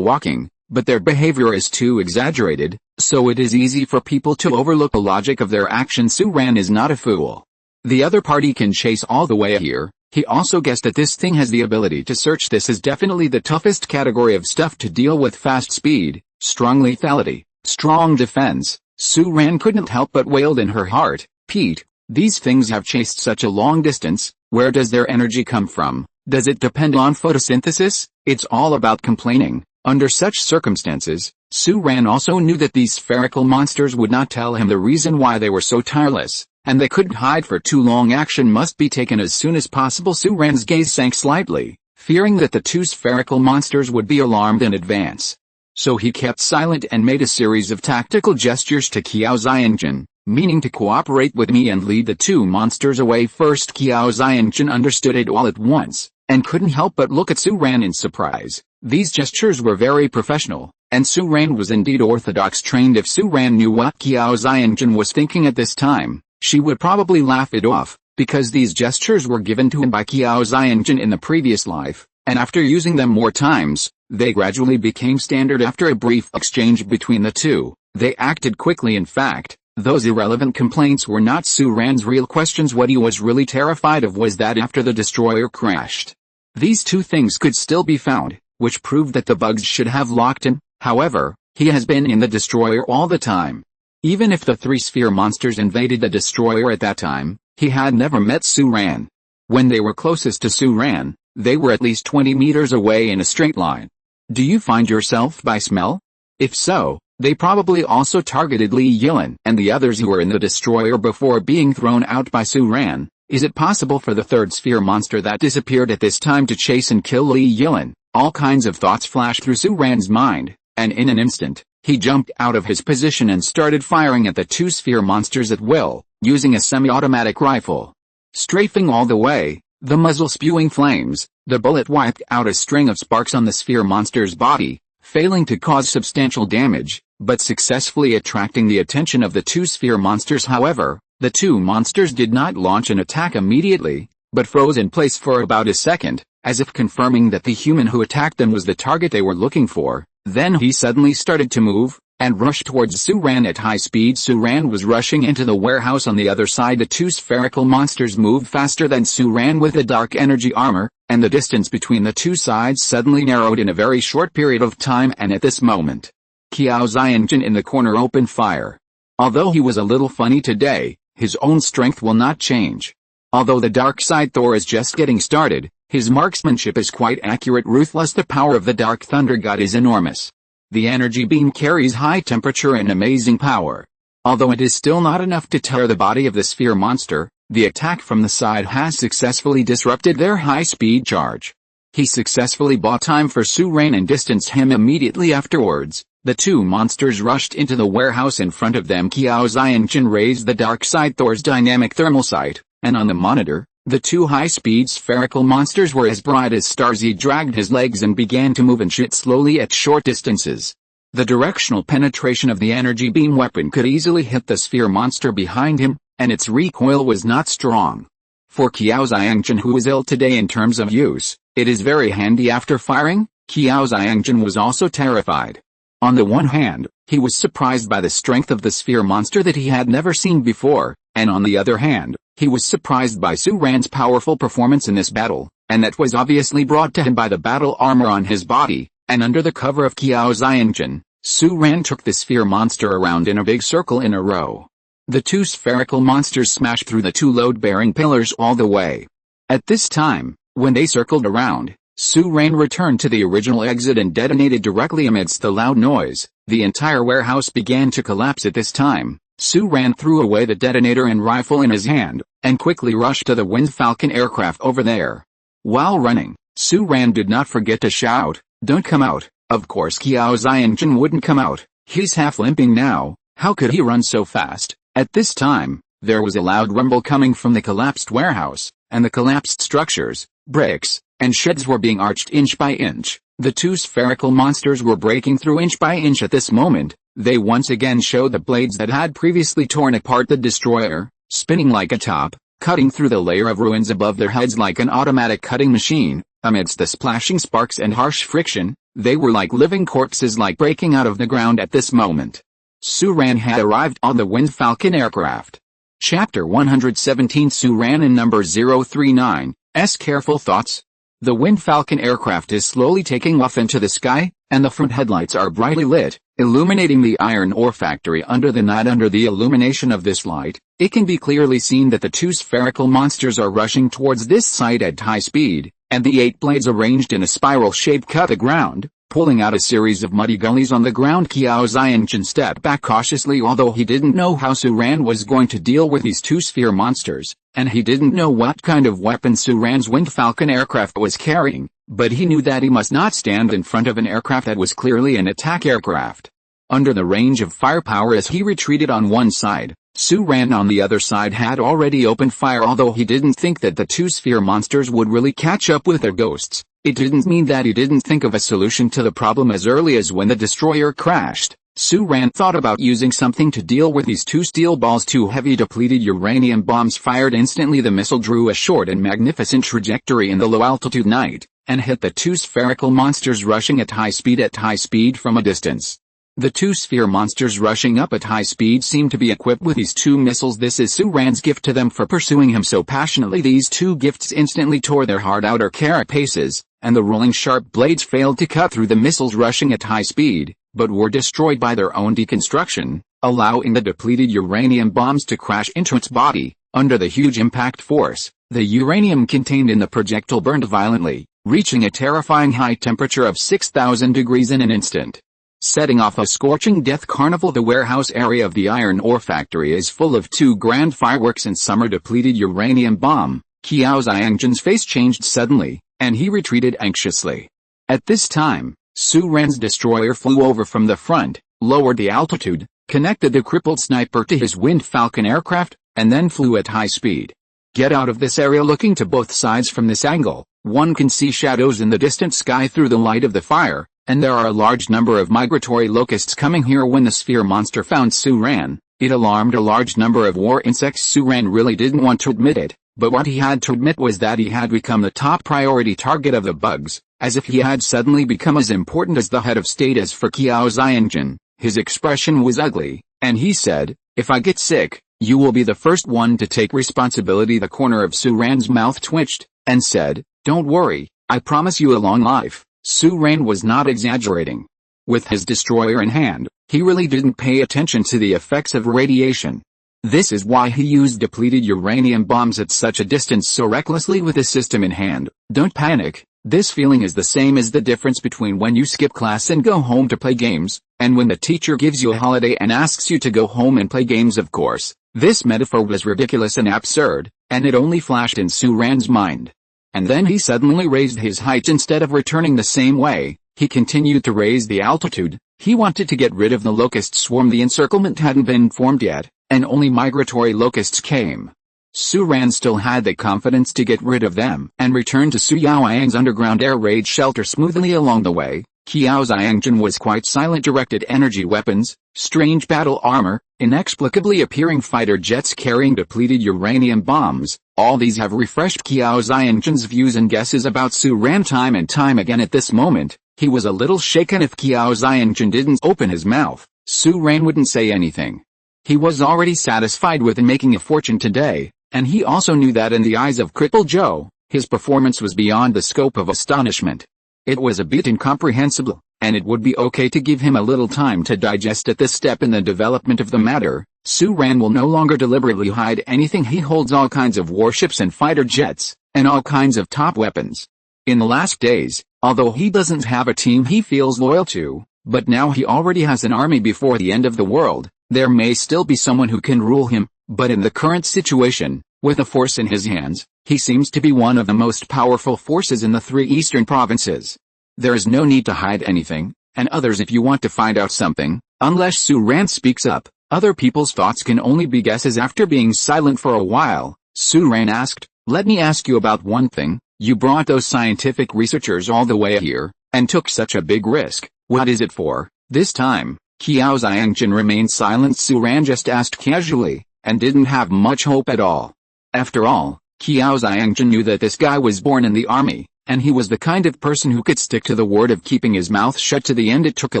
walking, but their behavior is too exaggerated, so it is easy for people to overlook the logic of their actions. Su Ran is not a fool. The other party can chase all the way here. He also guessed that this thing has the ability to search. This is definitely the toughest category of stuff to deal with: fast speed, strong lethality, strong defense. Su Ran couldn't help but wailed in her heart, "Pete, these things have chased such a long distance. Where does their energy come from? Does it depend on photosynthesis?" It's all about complaining. Under such circumstances, Su Ran also knew that these spherical monsters would not tell him the reason why they were so tireless, and they couldn't hide for too long. Action must be taken as soon as possible. Su-Ran's gaze sank slightly, fearing that the two spherical monsters would be alarmed in advance. So he kept silent and made a series of tactical gestures to Qiao Xiangjun, meaning to cooperate with me and lead the two monsters away first. Qiao Xiangjun understood it all at once, and couldn't help but look at Su-Ran in surprise. These gestures were very professional, and Su-Ran was indeed orthodox trained. If Su-Ran knew what Qiao Xiangjun was thinking at this time, she would probably laugh it off, because these gestures were given to him by Qiao Xiangjun in the previous life, and after using them more times, they gradually became standard. After a brief exchange between the two, they acted quickly. In fact, those irrelevant complaints were not Su-Ran's real questions. What he was really terrified of was that after the destroyer crashed, these two things could still be found, which proved that the bugs should have locked in. However, he has been in the destroyer all the time. Even if the three sphere monsters invaded the destroyer at that time, he had never met Su-Ran. When they were closest to Su-Ran, they were at least 20 meters away in a straight line. Do you find yourself by smell? If so, they probably also targeted Li Yilin and the others who were in the destroyer before being thrown out by Su-Ran. Is it possible for the third sphere monster that disappeared at this time to chase and kill Li Yilin? All kinds of thoughts flashed through Su-Ran's mind, and in an instant, he jumped out of his position and started firing at the two sphere monsters at will, using a semi-automatic rifle. Strafing all the way, the muzzle spewing flames, the bullet wiped out a string of sparks on the sphere monster's body, failing to cause substantial damage, but successfully attracting the attention of the two sphere monsters. However, the two monsters did not launch an attack immediately, but froze in place for about a second, as if confirming that the human who attacked them was the target they were looking for. Then he suddenly started to move, and rushed towards Su-Ran at high speed. Su-Ran was rushing into the warehouse on the other side. The two spherical monsters moved faster than Su-Ran with the dark energy armor, and the distance between the two sides suddenly narrowed in a very short period of time. And at this moment, Qiao Xiangjun in the corner opened fire. Although he was a little funny today, his own strength will not change. Although the dark side Thor is just getting started, his marksmanship is quite accurate, ruthless. The power of the Dark Thunder God is enormous. The energy beam carries high temperature and amazing power. Although it is still not enough to tear the body of the sphere monster, the attack from the side has successfully disrupted their high-speed charge. He successfully bought time for Su-Ran and distanced him immediately afterwards. The two monsters rushed into the warehouse in front of them. Qiao Xiangjun raised the dark side Thor's dynamic thermal sight, and on the monitor, the two high-speed spherical monsters were as bright as stars. He dragged his legs and began to move and shoot slowly at short distances. The directional penetration of the energy beam weapon could easily hit the sphere monster behind him, and its recoil was not strong. For Qiao Xiangjun, who is ill today in terms of use, it is very handy. After firing, Qiao Xiangjun was also terrified. On the one hand, he was surprised by the strength of the sphere monster that he had never seen before, and on the other hand, he was surprised by Su-Ran's powerful performance in this battle, and that was obviously brought to him by the battle armor on his body. And under the cover of Qiao Xiangjun, Su-Ran took the sphere monster around in a big circle in a row. The two spherical monsters smashed through the two load-bearing pillars all the way. At this time, when they circled around, Su-Ran returned to the original exit and detonated directly amidst the loud noise. The entire warehouse began to collapse at this time. Su-Ran threw away the detonator and rifle in his hand, and quickly rushed to the Wind Falcon aircraft over there. While running, Su-Ran did not forget to shout, "Don't come out." Of course Qiao Xiangjun wouldn't come out. He's half limping now. How could he run so fast? At this time, there was a loud rumble coming from the collapsed warehouse, and the collapsed structures, bricks, and sheds were being arched inch by inch. The two spherical monsters were breaking through inch by inch. At this moment, they once again showed the blades that had previously torn apart the destroyer, spinning like a top, cutting through the layer of ruins above their heads like an automatic cutting machine. Amidst the splashing sparks and harsh friction, they were like living corpses, like breaking out of the ground. At this moment, Su-Ran had arrived on the Wind Falcon aircraft. Chapter 117. Su-Ran and number 039, Careful Thoughts. The Wind Falcon aircraft is slowly taking off into the sky, and the front headlights are brightly lit, illuminating the iron ore factory under the night. Under the illumination of this light, it can be clearly seen that the two spherical monsters are rushing towards this site at high speed, and the 8 blades arranged in a spiral shape cut the ground, Pulling out a series of muddy gullies on the ground, Qiao Xiangjun stepped back cautiously, although he didn't know how Su Ran was going to deal with these two sphere monsters, and he didn't know what kind of weapon Su Ran's Wind Falcon aircraft was carrying, but he knew that he must not stand in front of an aircraft that was clearly an attack aircraft. Under the range of firepower as he retreated on one side, Su Ran on the other side had already opened fire. Although he didn't think that the two sphere monsters would really catch up with their ghosts, it didn't mean that he didn't think of a solution to the problem as early as when the destroyer crashed. Su Ran thought about using something to deal with these two steel balls. Two heavy depleted uranium bombs fired instantly. The missile drew a short and magnificent trajectory in the low-altitude night, and hit the two spherical monsters rushing at high speed from a distance. The two sphere monsters rushing up at high speed seemed to be equipped with these two missiles. This is Su Ran's gift to them for pursuing him so passionately. These two gifts instantly tore their hard outer carapaces, and the rolling sharp blades failed to cut through the missiles rushing at high speed, but were destroyed by their own deconstruction, allowing the depleted uranium bombs to crash into its body. Under the huge impact force, the uranium contained in the projectile burned violently, reaching a terrifying high temperature of 6,000 degrees in an instant, setting off a scorching death carnival. The warehouse area of the iron ore factory is full of two grand fireworks and some are depleted uranium bomb. Qiao Xiangjun's face changed suddenly, and he retreated anxiously. At this time, Su Ran's destroyer flew over from the front, lowered the altitude, connected the crippled sniper to his Wind Falcon aircraft, and then flew at high speed. Get out of this area. Looking to both sides from this angle, one can see shadows in the distant sky through the light of the fire, and there are a large number of migratory locusts coming here. When the sphere monster found Su Ran, it alarmed a large number of war insects. Su Ran really didn't want to admit it, but what he had to admit was that he had become the top priority target of the bugs, as if he had suddenly become as important as the head of state. As for Qiao Xiangjun, his expression was ugly, and he said, "If I get sick, you will be the first one to take responsibility." The corner of Su Ran's mouth twitched, and said, "Don't worry, I promise you a long life." Su Ran was not exaggerating. With his destroyer in hand, he really didn't pay attention to the effects of radiation. This is why he used depleted uranium bombs at such a distance so recklessly with his system in hand. Don't panic. This feeling is the same as the difference between when you skip class and go home to play games, and when the teacher gives you a holiday and asks you to go home and play games. Of course, this metaphor was ridiculous and absurd, and it only flashed in Su Ran's mind. And then he suddenly raised his height. Instead of returning the same way, he continued to raise the altitude. He wanted to get rid of the locust swarm. The encirclement hadn't been formed yet, and only migratory locusts came. Su Ran still had the confidence to get rid of them and return to Su Yaoyang's underground air raid shelter smoothly. Along the way, Qiao Xiangjun was quite silent. Directed energy weapons, strange battle armor, inexplicably appearing fighter jets carrying depleted uranium bombs, all these have refreshed Qiao Xiangjun's views and guesses about Su Ran time and time again. At this moment, he was a little shaken. If Qiao Xiangjun didn't open his mouth, Su Ran wouldn't say anything. He was already satisfied with making a fortune today, and he also knew that in the eyes of Cripple Joe, his performance was beyond the scope of astonishment. It was a bit incomprehensible, and it would be okay to give him a little time to digest. At this step in the development of the matter, Su Ran will no longer deliberately hide anything. He holds all kinds of warships and fighter jets, and all kinds of top weapons. In the last days, although he doesn't have a team he feels loyal to, but now he already has an army. Before the end of the world, there may still be someone who can rule him, but in the current situation, with a force in his hands, he seems to be one of the most powerful forces in the three eastern provinces. There is no need to hide anything, and others if you want to find out something, unless Su Ran speaks up, other people's thoughts can only be guesses. After being silent for a while, Su Ran asked, "Let me ask you about one thing. You brought those scientific researchers all the way here, and took such a big risk. What is it for?" This time, Qiao Xiangjun remained silent. Su Ran just asked casually, and didn't have much hope at all. After all, Qiao Xiangjun knew that this guy was born in the army, and he was the kind of person who could stick to the word of keeping his mouth shut to the end. It took a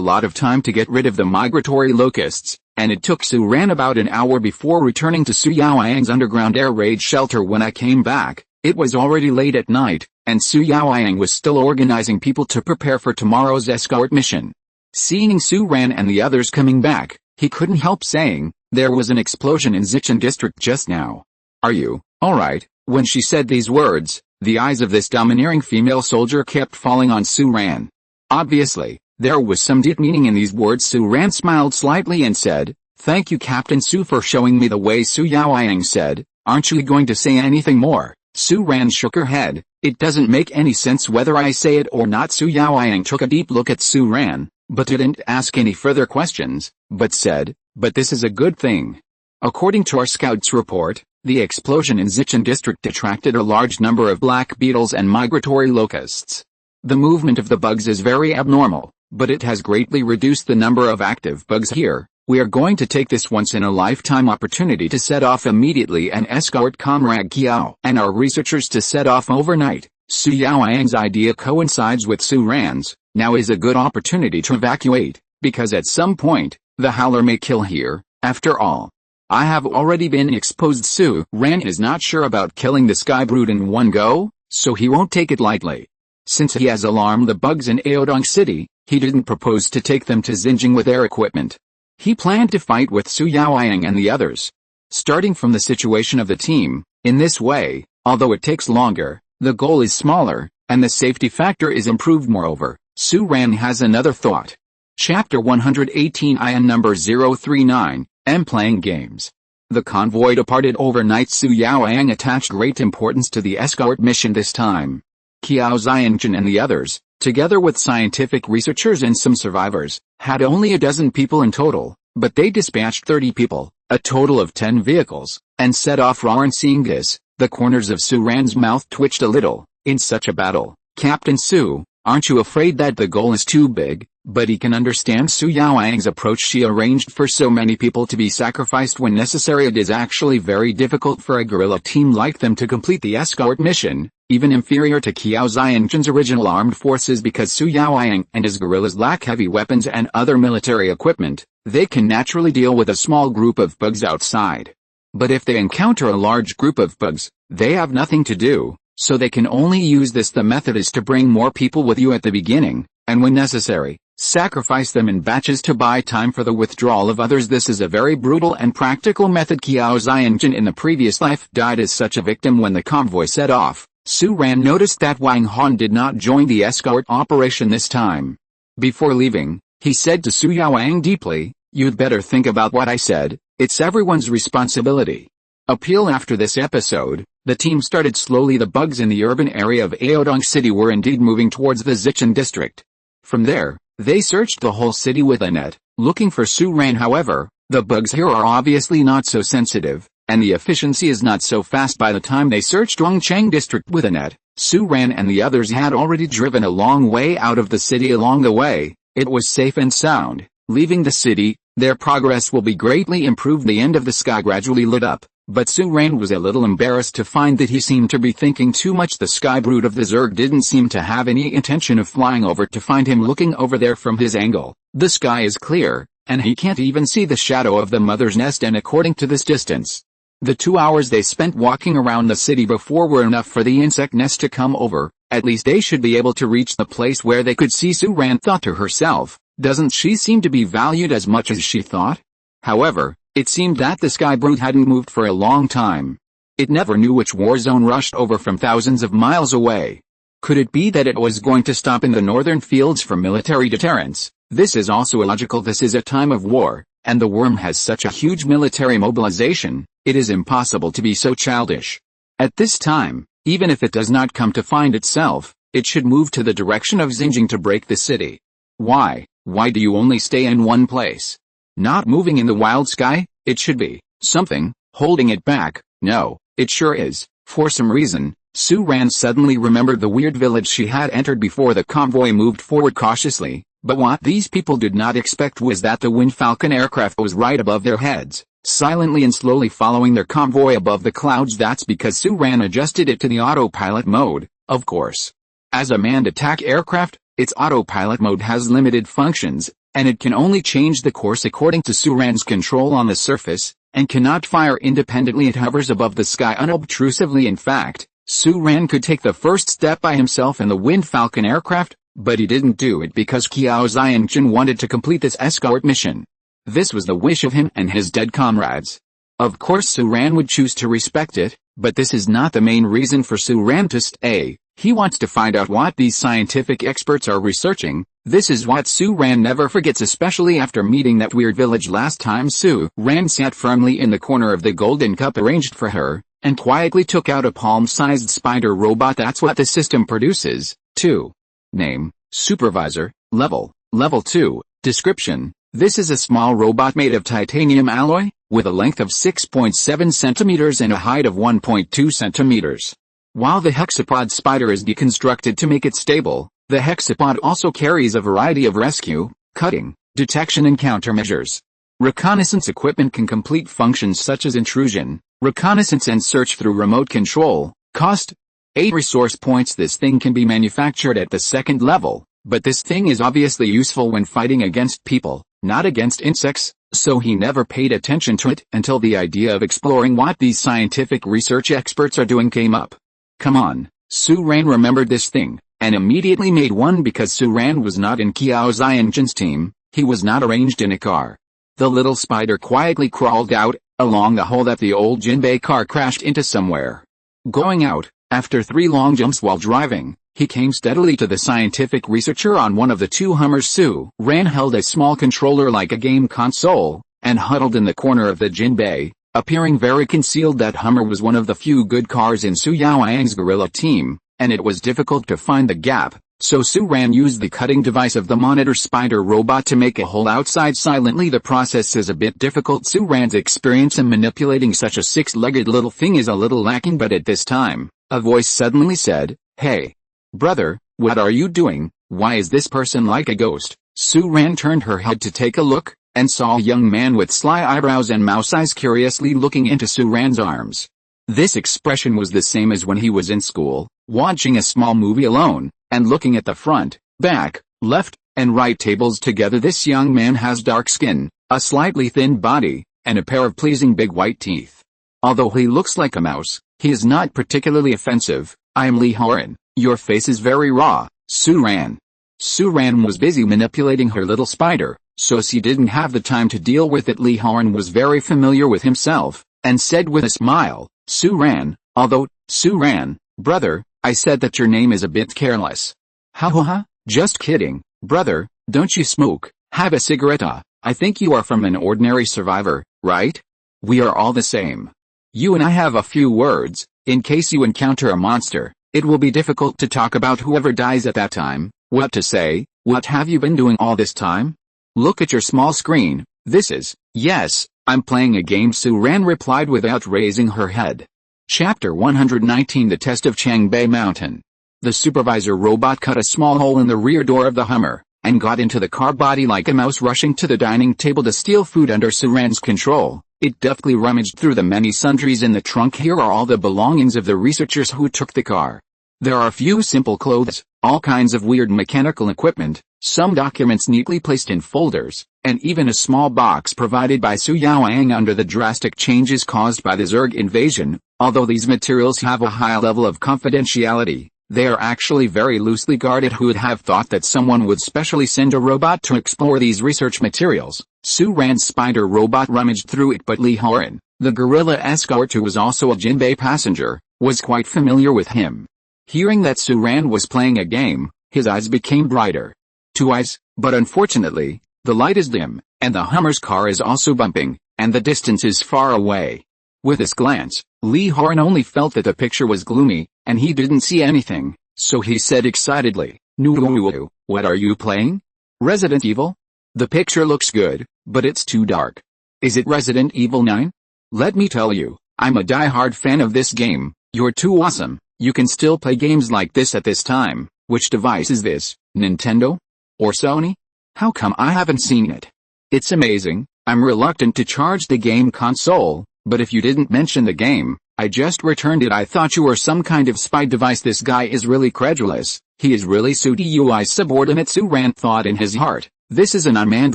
lot of time to get rid of the migratory locusts, and it took Su Ran about an hour before returning to Su Yaoyang's underground air raid shelter. When I came back, it was already late at night, and Su Yaoyang was still organizing people to prepare for tomorrow's escort mission. Seeing Su Ran and the others coming back, he couldn't help saying, "There was an explosion in Zicheng district just now. Are you alright?" When she said these words, the eyes of this domineering female soldier kept falling on Su Ran. Obviously, there was some deep meaning in these words. Su Ran smiled slightly and said, "Thank you Captain Su for showing me the way." Su Yaoyang said, "Aren't you going to say anything more?" Su Ran shook her head. "It doesn't make any sense whether I say it or not." Su Yaoyang took a deep look at Su Ran, but didn't ask any further questions, but said, "But this is a good thing." According to our scouts report, the explosion in Zichan district attracted a large number of black beetles and migratory locusts. The movement of the bugs is very abnormal, but it has greatly reduced the number of active bugs here. We are going to take this once-in-a-lifetime opportunity to set off immediately and escort Comrade Kiao and our researchers to set off overnight. Su Yaoyang's idea coincides with Su Ran's. Now is a good opportunity to evacuate, because at some point, the Howler may kill here. After all, I have already been exposed. Su Ran is not sure about killing the Sky Brood in one go, so he won't take it lightly. Since he has alarmed the bugs in Aodong City, he didn't propose to take them to Xinjiang with their equipment. He planned to fight with Su Yaoyang and the others. Starting from the situation of the team, in this way, although it takes longer, the goal is smaller, and the safety factor is improved. Moreover, Su Ran has another thought. Chapter 118 IN number 039, playing games. The convoy departed overnight. Su Yaoyang attached great importance to the escort mission this time. Qiao Xianjun and the others, together with scientific researchers and some survivors, had only a dozen people in total, but they dispatched 30 people, a total of 10 vehicles, and set off. Rawr. Seeing this, the corners of Su Ran's mouth twitched a little. In such a battle, Captain Su, aren't you afraid that the goal is too big? But he can understand Su Yaoyang's approach. She arranged for so many people to be sacrificed when necessary. It is actually very difficult for a guerrilla team like them to complete the escort mission, even inferior to Qiao Xianjun's original armed forces, because Su Yaoyang and his guerrillas lack heavy weapons and other military equipment. They can naturally deal with a small group of bugs outside. But if they encounter a large group of bugs, they have nothing to do, so they can only use this. The method is to bring more people with you at the beginning, and when necessary, sacrifice them in batches to buy time for the withdrawal of others. This is a very brutal and practical method. Qiao Xianjun in the previous life died as such a victim when the convoy set off. Su Ran noticed that Wang Han did not join the escort operation this time. Before leaving, he said to Su Yaoyang deeply, "You'd better think about what I said. It's everyone's responsibility." Appeal. After this episode, the team started slowly. The bugs in the urban area of Aodong City were indeed moving towards the Zichan district. From there, they searched the whole city with a net, looking for Su Ran. However, the bugs here are obviously not so sensitive, and the efficiency is not so fast. By the time they searched Dongcheng district with a net, Su Ran and the others had already driven a long way out of the city. Along the way, it was safe and sound. Leaving the city, their progress will be greatly improved. The end of the sky gradually lit up, but Su Ran was a little embarrassed to find that he seemed to be thinking too much. The Sky Brood of the Zerg didn't seem to have any intention of flying over to find him looking over there from his angle. The sky is clear, and he can't even see the shadow of the mother's nest, and according to this distance, the 2 hours they spent walking around the city before were enough for the insect nest to come over. At least they should be able to reach the place where they could see. Su Ran thought to herself, doesn't she seem to be valued as much as she thought? However, it seemed that the Sky Brood hadn't moved for a long time. It never knew which war zone rushed over from thousands of miles away. Could it be that it was going to stop in the northern fields for military deterrence? This is also illogical. This is a time of war, and the worm has such a huge military mobilization. It is impossible to be so childish. At this time, even if it does not come to find itself, it should move to the direction of Xinjiang to break the city. Why do you only stay in one place? Not moving in the wild sky? It should be something holding it back. No, it sure is. For some reason, Su Ran suddenly remembered the weird village she had entered before the convoy moved forward cautiously, but what these people did not expect was that the Wind Falcon aircraft was right above their heads, silently and slowly following their convoy above the clouds. That's because Su Ran adjusted it to the autopilot mode, of course. As a manned attack aircraft, its autopilot mode has limited functions, and it can only change the course according to Su Ran's control on the surface, and cannot fire independently. It hovers above the sky unobtrusively. In fact, Su Ran could take the first step by himself in the Wind Falcon aircraft, but he didn't do it because Qiao Xianjun wanted to complete this escort mission. This was the wish of him and his dead comrades. Of course Su Ran would choose to respect it, but this is not the main reason for Su Ran to stay. He wants to find out what these scientific experts are researching. This is what Su Ran never forgets, especially after meeting that weird village last time. Su Ran sat firmly in the corner of the golden cup arranged for her, and quietly took out a palm-sized spider robot. That's what the system produces. 2. Name, Supervisor, Level 2. Description: this is a small robot made of titanium alloy, with a length of 6.7 centimeters and a height of 1.2 centimeters. While the hexapod spider is deconstructed to make it stable, the hexapod also carries a variety of rescue, cutting, detection and countermeasures. Reconnaissance equipment can complete functions such as intrusion, reconnaissance and search through remote control. Cost: 8 resource points. This thing can be manufactured at the 2nd level, but this thing is obviously useful when fighting against people, not against insects, so he never paid attention to it until the idea of exploring what these scientific research experts are doing came up. Come on, Su Ran remembered this thing, and immediately made one. Because Su Ran was not in Qiao Xianjin's team, he was not arranged in a car. The little spider quietly crawled out, along the hole that the old Jinbei car crashed into somewhere. Going out, after 3 long jumps while driving, he came steadily to the scientific researcher on one of the 2 Hummers. Su Ran held a small controller like a game console, and huddled in the corner of the Jinbei, appearing very concealed. That Hummer was one of the few good cars in Su Yaoyang's guerrilla team, and it was difficult to find the gap, so Su Ran used the cutting device of the monitor spider robot to make a hole outside silently. The process is a bit difficult. Su Ran's experience in manipulating such a 6-legged little thing is a little lacking, but at this time, a voice suddenly said, "Hey, brother, what are you doing? Why is this person like a ghost?" Su Ran turned her head to take a look, and saw a young man with sly eyebrows and mouse eyes curiously looking into Su Ran's arms. This expression was the same as when he was in school, watching a small movie alone, and looking at the front, back, left, and right tables together. This young man has dark skin, a slightly thin body, and a pair of pleasing big white teeth. Although he looks like a mouse, he is not particularly offensive. "I am Li Horan. Your face is very raw, Su Ran." Su Ran was busy manipulating her little spider, so she didn't have the time to deal with it. Li Horan was very familiar with himself, and said with a smile, "Su Ran, although, Su Ran, brother, I said that your name is a bit careless." "Ha ha ha, just kidding, brother, don't you smoke? Have a cigarette? I think you are from an ordinary survivor, right? We are all the same. You and I have a few words. In case you encounter a monster, it will be difficult to talk about whoever dies at that time, what to say. What have you been doing all this time? Look at your small screen. This is..." "Yes, I'm playing a game," Su Ran replied without raising her head. Chapter 119: The Test of Changbei Mountain. The supervisor robot cut a small hole in the rear door of the Hummer, and got into the car body like a mouse rushing to the dining table to steal food under Su Ran's control. It deftly rummaged through the many sundries in the trunk. Here are all the belongings of the researchers who took the car. There are a few simple clothes, all kinds of weird mechanical equipment, some documents neatly placed in folders, and even a small box provided by Su Yaoyang under the drastic changes caused by the Zerg invasion. Although these materials have a high level of confidentiality, they are actually very loosely guarded. Who would have thought that someone would specially send a robot to explore these research materials? Su Ran's spider robot rummaged through it, but Li Horan, the guerrilla escort who was also a Jinbei passenger, was quite familiar with him. Hearing that Su Ran was playing a game, his eyes became brighter. "Two eyes, but unfortunately, the light is dim, and the Hummer's car is also bumping, and the distance is far away." With his glance, Li Horan only felt that the picture was gloomy, and he didn't see anything, so he said excitedly, "Nuwu, what are you playing? Resident Evil? The picture looks good, but it's too dark. Is it Resident Evil 9? Let me tell you, I'm a die-hard fan of this game. You're too awesome. You can still play games like this at this time. Which device is this, Nintendo? Or Sony? How come I haven't seen it? It's amazing. I'm reluctant to charge the game console, but if you didn't mention the game, I just returned it. I thought you were some kind of spy device." This guy is really credulous. He is really Su Yui's subordinate, Su Ran thought in his heart. This is an unmanned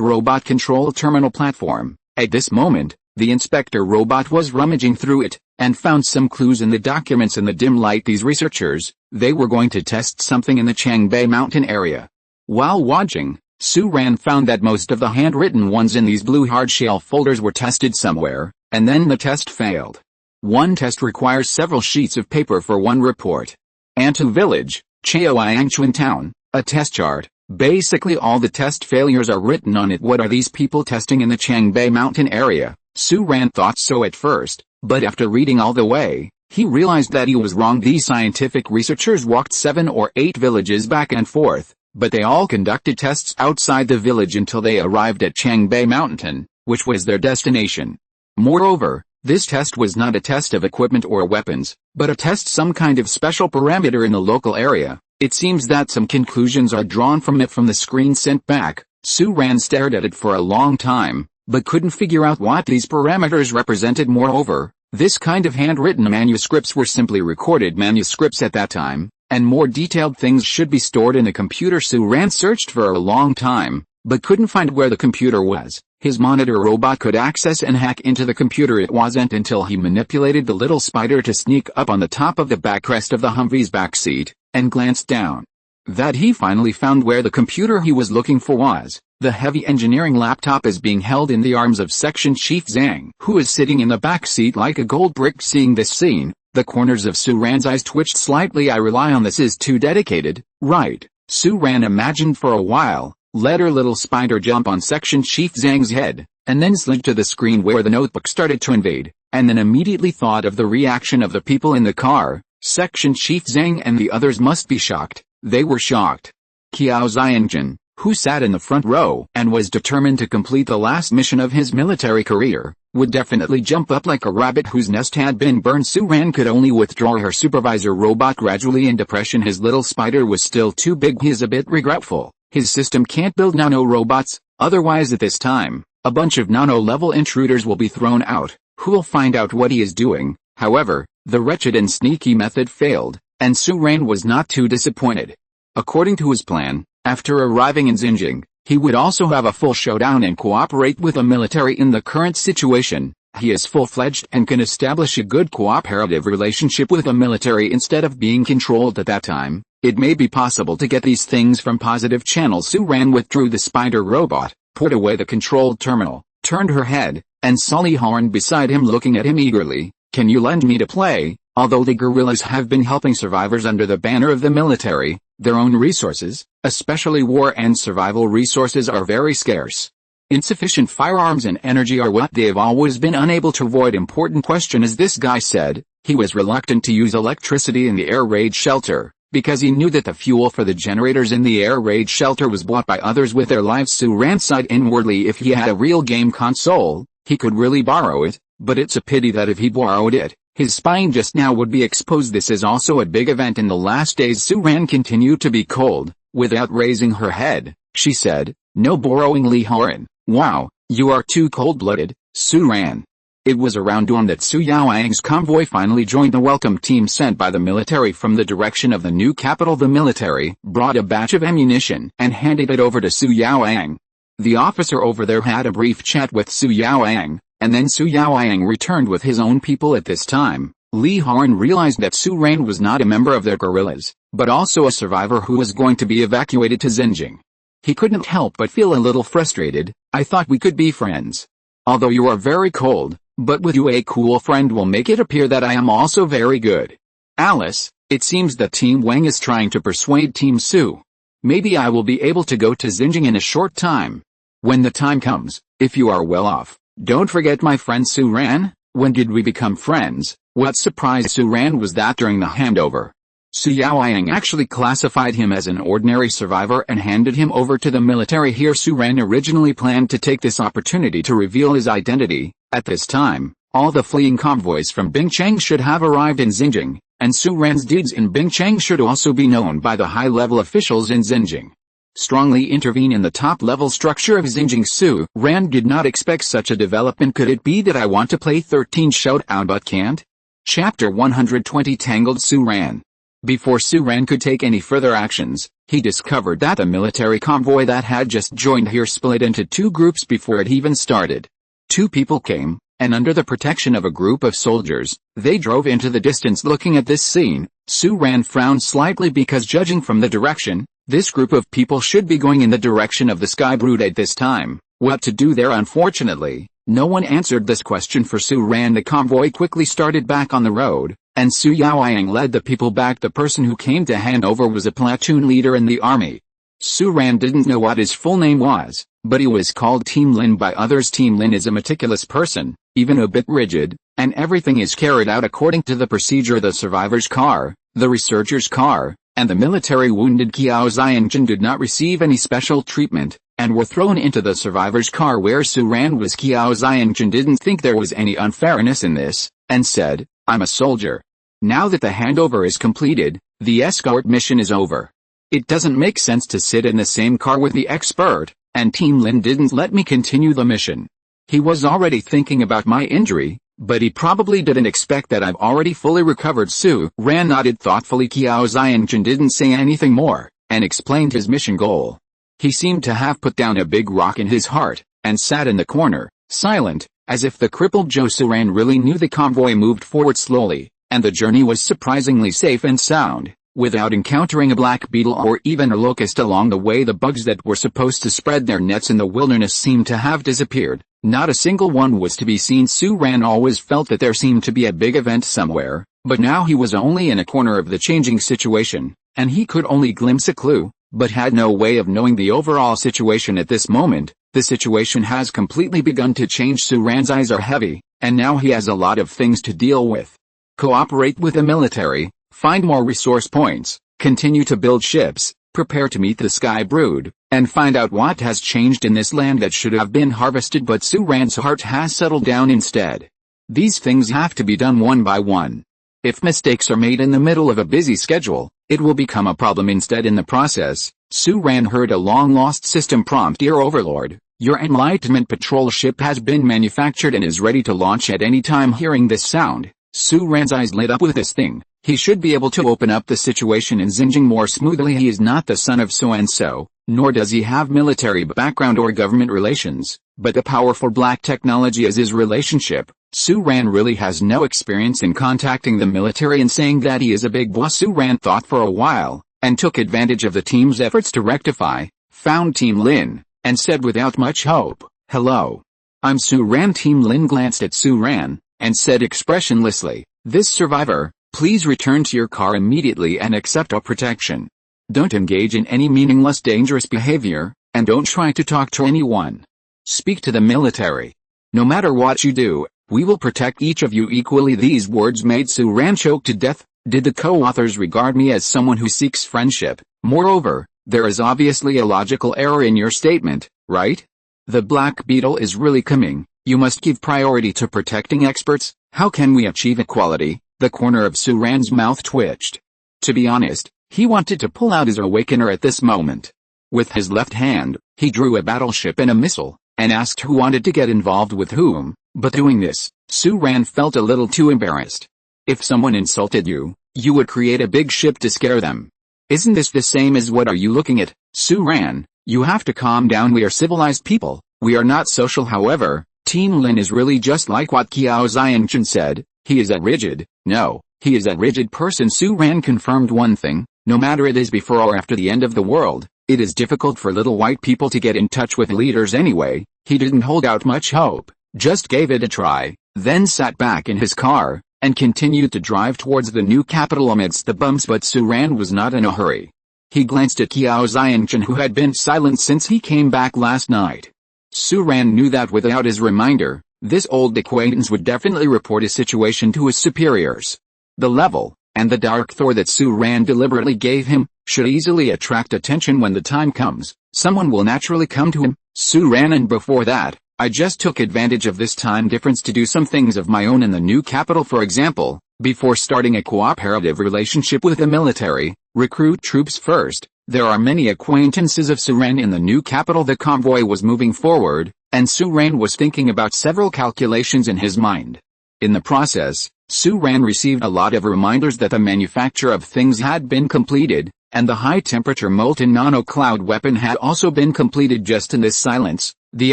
robot control terminal platform. At this moment, the inspector robot was rummaging through it, and found some clues in the documents in the dim light. These researchers, they were going to test something in the Changbei Mountain area. While watching, Su Ran found that most of the handwritten ones in these blue hardshell folders were tested somewhere, and then the test failed. One test requires several sheets of paper for one report. Antu Village, Chaoyangchuan Town, a test chart, Basically all the test failures are written on it. What are these people testing in the Changbei mountain area? Su Ran thought so at first, but after reading all the way, he realized that he was wrong. These scientific researchers walked 7 or 8 villages back and forth, but they all conducted tests outside the village until they arrived at Changbei Mountain, which was their destination. Moreover, this test was not a test of equipment or weapons, but a test some kind of special parameter in the local area. It seems that some conclusions are drawn from it from the screen sent back. Su Ran stared at it for a long time, but couldn't figure out what these parameters represented. Moreover, this kind of handwritten manuscripts were simply recorded manuscripts at that time, and more detailed things should be stored in the computer. Su Ran searched for a long time, but couldn't find where the computer was. His monitor robot could access and hack into the computer. It wasn't until he manipulated the little spider to sneak up on the top of the backrest of the Humvee's backseat, and glanced down, that he finally found where the computer he was looking for was. The heavy engineering laptop is being held in the arms of Section Chief Zhang, who is sitting in the back seat like a gold brick. Seeing this scene, the corners of Su Ran's eyes twitched slightly. I rely on this is too dedicated, right? Su Ran imagined for a while, let her little spider jump on Section Chief Zhang's head, and then slid to the screen where the notebook started to invade, and then immediately thought of the reaction of the people in the car. Section Chief Zhang and the others must be shocked. They were shocked. Qiao Xiangjun, who sat in the front row and was determined to complete the last mission of his military career, would definitely jump up like a rabbit whose nest had been burned. Su Ran could only withdraw her supervisor robot gradually. In depression, his little spider was still too big. He is a bit regretful. His system can't build nano-robots, otherwise at this time, a bunch of nano-level intruders will be thrown out, who will find out what he is doing. However, the wretched and sneaky method failed, and Su Ran was not too disappointed. According to his plan, after arriving in Xinjiang, he would also have a full showdown and cooperate with the military. In the current situation, he is full-fledged and can establish a good cooperative relationship with the military instead of being controlled at that time. It may be possible to get these things from positive channels. Su Ran withdrew the spider robot, put away the control terminal, turned her head, and saw Li Horn beside him looking at him eagerly. Can you lend me to play? Although the guerrillas have been helping survivors under the banner of the military, their own resources, especially war and survival resources, are very scarce. Insufficient firearms and energy are what they've always been unable to avoid. Important question, as this guy said. He was reluctant to use electricity in the air raid shelter, because he knew that the fuel for the generators in the air raid shelter was bought by others with their lives. Su Ran sighed inwardly. If he had a real game console, he could really borrow it, but it's a pity that if he borrowed it, his spine just now would be exposed. This is also a big event in the last days. Su Ran continued to be cold. Without raising her head, she said, no borrowing. Li Horn, wow, you are too cold-blooded, Su Ran. It was around dawn that Su Yaoang's convoy finally joined the welcome team sent by the military from the direction of the new capital. The military brought a batch of ammunition and handed it over to Su Yaoang. The officer over there had a brief chat with Su Yaoang, and then Su Yaoang returned with his own people. At this time, Li Horn realized that Su Ran was not a member of their guerrillas, but also a survivor who was going to be evacuated to Xinjiang. He couldn't help but feel a little frustrated. I thought we could be friends. Although you are very cold, but with you a cool friend will make it appear that I am also very good. Alice, it seems that Team Wang is trying to persuade Team Su. Maybe I will be able to go to Xinjiang in a short time. When the time comes, if you are well off, don't forget my friend Su Ran. When did we become friends? What surprised Su Ran was that during the handover, Su Yaoang actually classified him as an ordinary survivor and handed him over to the military. Here Su Ran originally planned to take this opportunity to reveal his identity. At this time, all the fleeing convoys from Bingcheng should have arrived in Xinjiang, and Su Ran's deeds in Bingcheng should also be known by the high-level officials in Xinjiang. Strongly intervene in the top-level structure of Xinjiang. Su Ran did not expect such a development. Could it be that I want to play 13 showdown but can't? Chapter 120 Tangled Su Ran. Before Su Ran could take any further actions, he discovered that the military convoy that had just joined here split into 2 groups before it even started. 2 people came, and under the protection of a group of soldiers, they drove into the distance. Looking at this scene, Su Ran frowned slightly because judging from the direction, this group of people should be going in the direction of the Sky Brood at this time. What to do there? Unfortunately, no one answered this question for Su Ran. The convoy quickly started back on the road, and Su Yaoang led the people back. The person who came to hand over was a platoon leader in the army. Su-ran didn't know what his full name was, but he was called Team Lin by others. Team Lin is a meticulous person, even a bit rigid, and everything is carried out according to the procedure. The survivor's car, the researcher's car, and the military wounded Qiao Xianjun did not receive any special treatment, and were thrown into the survivor's car where Su-ran was. Qiao Xianjun didn't think there was any unfairness in this, and said, "I'm a soldier. Now that the handover is completed, the escort mission is over. It doesn't make sense to sit in the same car with the expert, and Team Lin didn't let me continue the mission. He was already thinking about my injury, but he probably didn't expect that I've already fully recovered." Su-ran nodded thoughtfully. Qiao Xianjun didn't say anything more, and explained his mission goal. He seemed to have put down a big rock in his heart, and sat in the corner, silent, as if the crippled Zhou Su-ran really knew. The convoy moved forward slowly, and the journey was surprisingly safe and sound, without encountering a black beetle or even a locust along the way. The bugs that were supposed to spread their nets in the wilderness seemed to have disappeared. Not a single one was to be seen. Su-ran always felt that there seemed to be a big event somewhere, but now he was only in a corner of the changing situation, and he could only glimpse a clue, but had no way of knowing the overall situation at this moment. The situation has completely begun to change. Su-ran's eyes are heavy, and now he has a lot of things to deal with. Cooperate with the military, find more resource points, continue to build ships, prepare to meet the Sky Brood, and find out what has changed in this land that should have been harvested. But Su-ran's heart has settled down instead. These things have to be done one by one. If mistakes are made in the middle of a busy schedule, it will become a problem instead. In the process, Su-ran heard a long-lost system prompt. "Dear Overlord, your Enlightenment patrol ship has been manufactured and is ready to launch at any time." Hearing this sound, Su-ran's eyes lit up with this thing. He should be able to open up the situation in Xinjiang more smoothly. He is not the son of so-and-so, nor does he have military background or government relations, but the powerful black technology is his relationship. Su-ran really has no experience in contacting the military and saying that he is a big boss. Su-ran thought for a while, and took advantage of the team's efforts to rectify, found Team Lin, and said without much hope, "Hello. I'm Su-ran." Team Lin glanced at Su-ran, and said expressionlessly, "This survivor, please return to your car immediately and accept our protection. Don't engage in any meaningless dangerous behavior, and don't try to talk to anyone. Speak to the military. No matter what you do, we will protect each of you equally." These words made Su-ran choke to death. Did the co-authors regard me as someone who seeks friendship? Moreover, there is obviously a logical error in your statement, right? The Black Beetle is really coming. You must give priority to protecting experts. How can we achieve equality? The corner of Su-ran's mouth twitched. To be honest, he wanted to pull out his awakener at this moment. With his left hand, he drew a battleship and a missile, and asked who wanted to get involved with whom, but doing this, Su-ran felt a little too embarrassed. If someone insulted you, you would create a big ship to scare them. Isn't this the same as what are you looking at? Su-ran, you have to calm down. We are civilized people, we are not social. However, Team Lin is really just like what Qiao Xianjun said, he is a rigid, no, he is a rigid person. Su-ran confirmed one thing, no matter it is before or after the end of the world, it is difficult for little white people to get in touch with leaders anyway. He didn't hold out much hope, just gave it a try, then sat back in his car, and continued to drive towards the new capital amidst the bumps. But Su-ran was not in a hurry. He glanced at Qiao Xianjun, who had been silent since he came back last night. Su-ran knew that without his reminder, this old acquaintance would definitely report his situation to his superiors. The level, and the dark thought that Su-ran deliberately gave him, should easily attract attention. When the time comes, someone will naturally come to him. Su-ran, and before that, I just took advantage of this time difference to do some things of my own in the new capital. For example, before starting a cooperative relationship with the military, recruit troops first. There are many acquaintances of Su-ran in the new capital. The convoy was moving forward, and Su-ran was thinking about several calculations in his mind. In the process, Su-ran received a lot of reminders that the manufacture of things had been completed, and the high-temperature molten nano-cloud weapon had also been completed. Just in this silence, the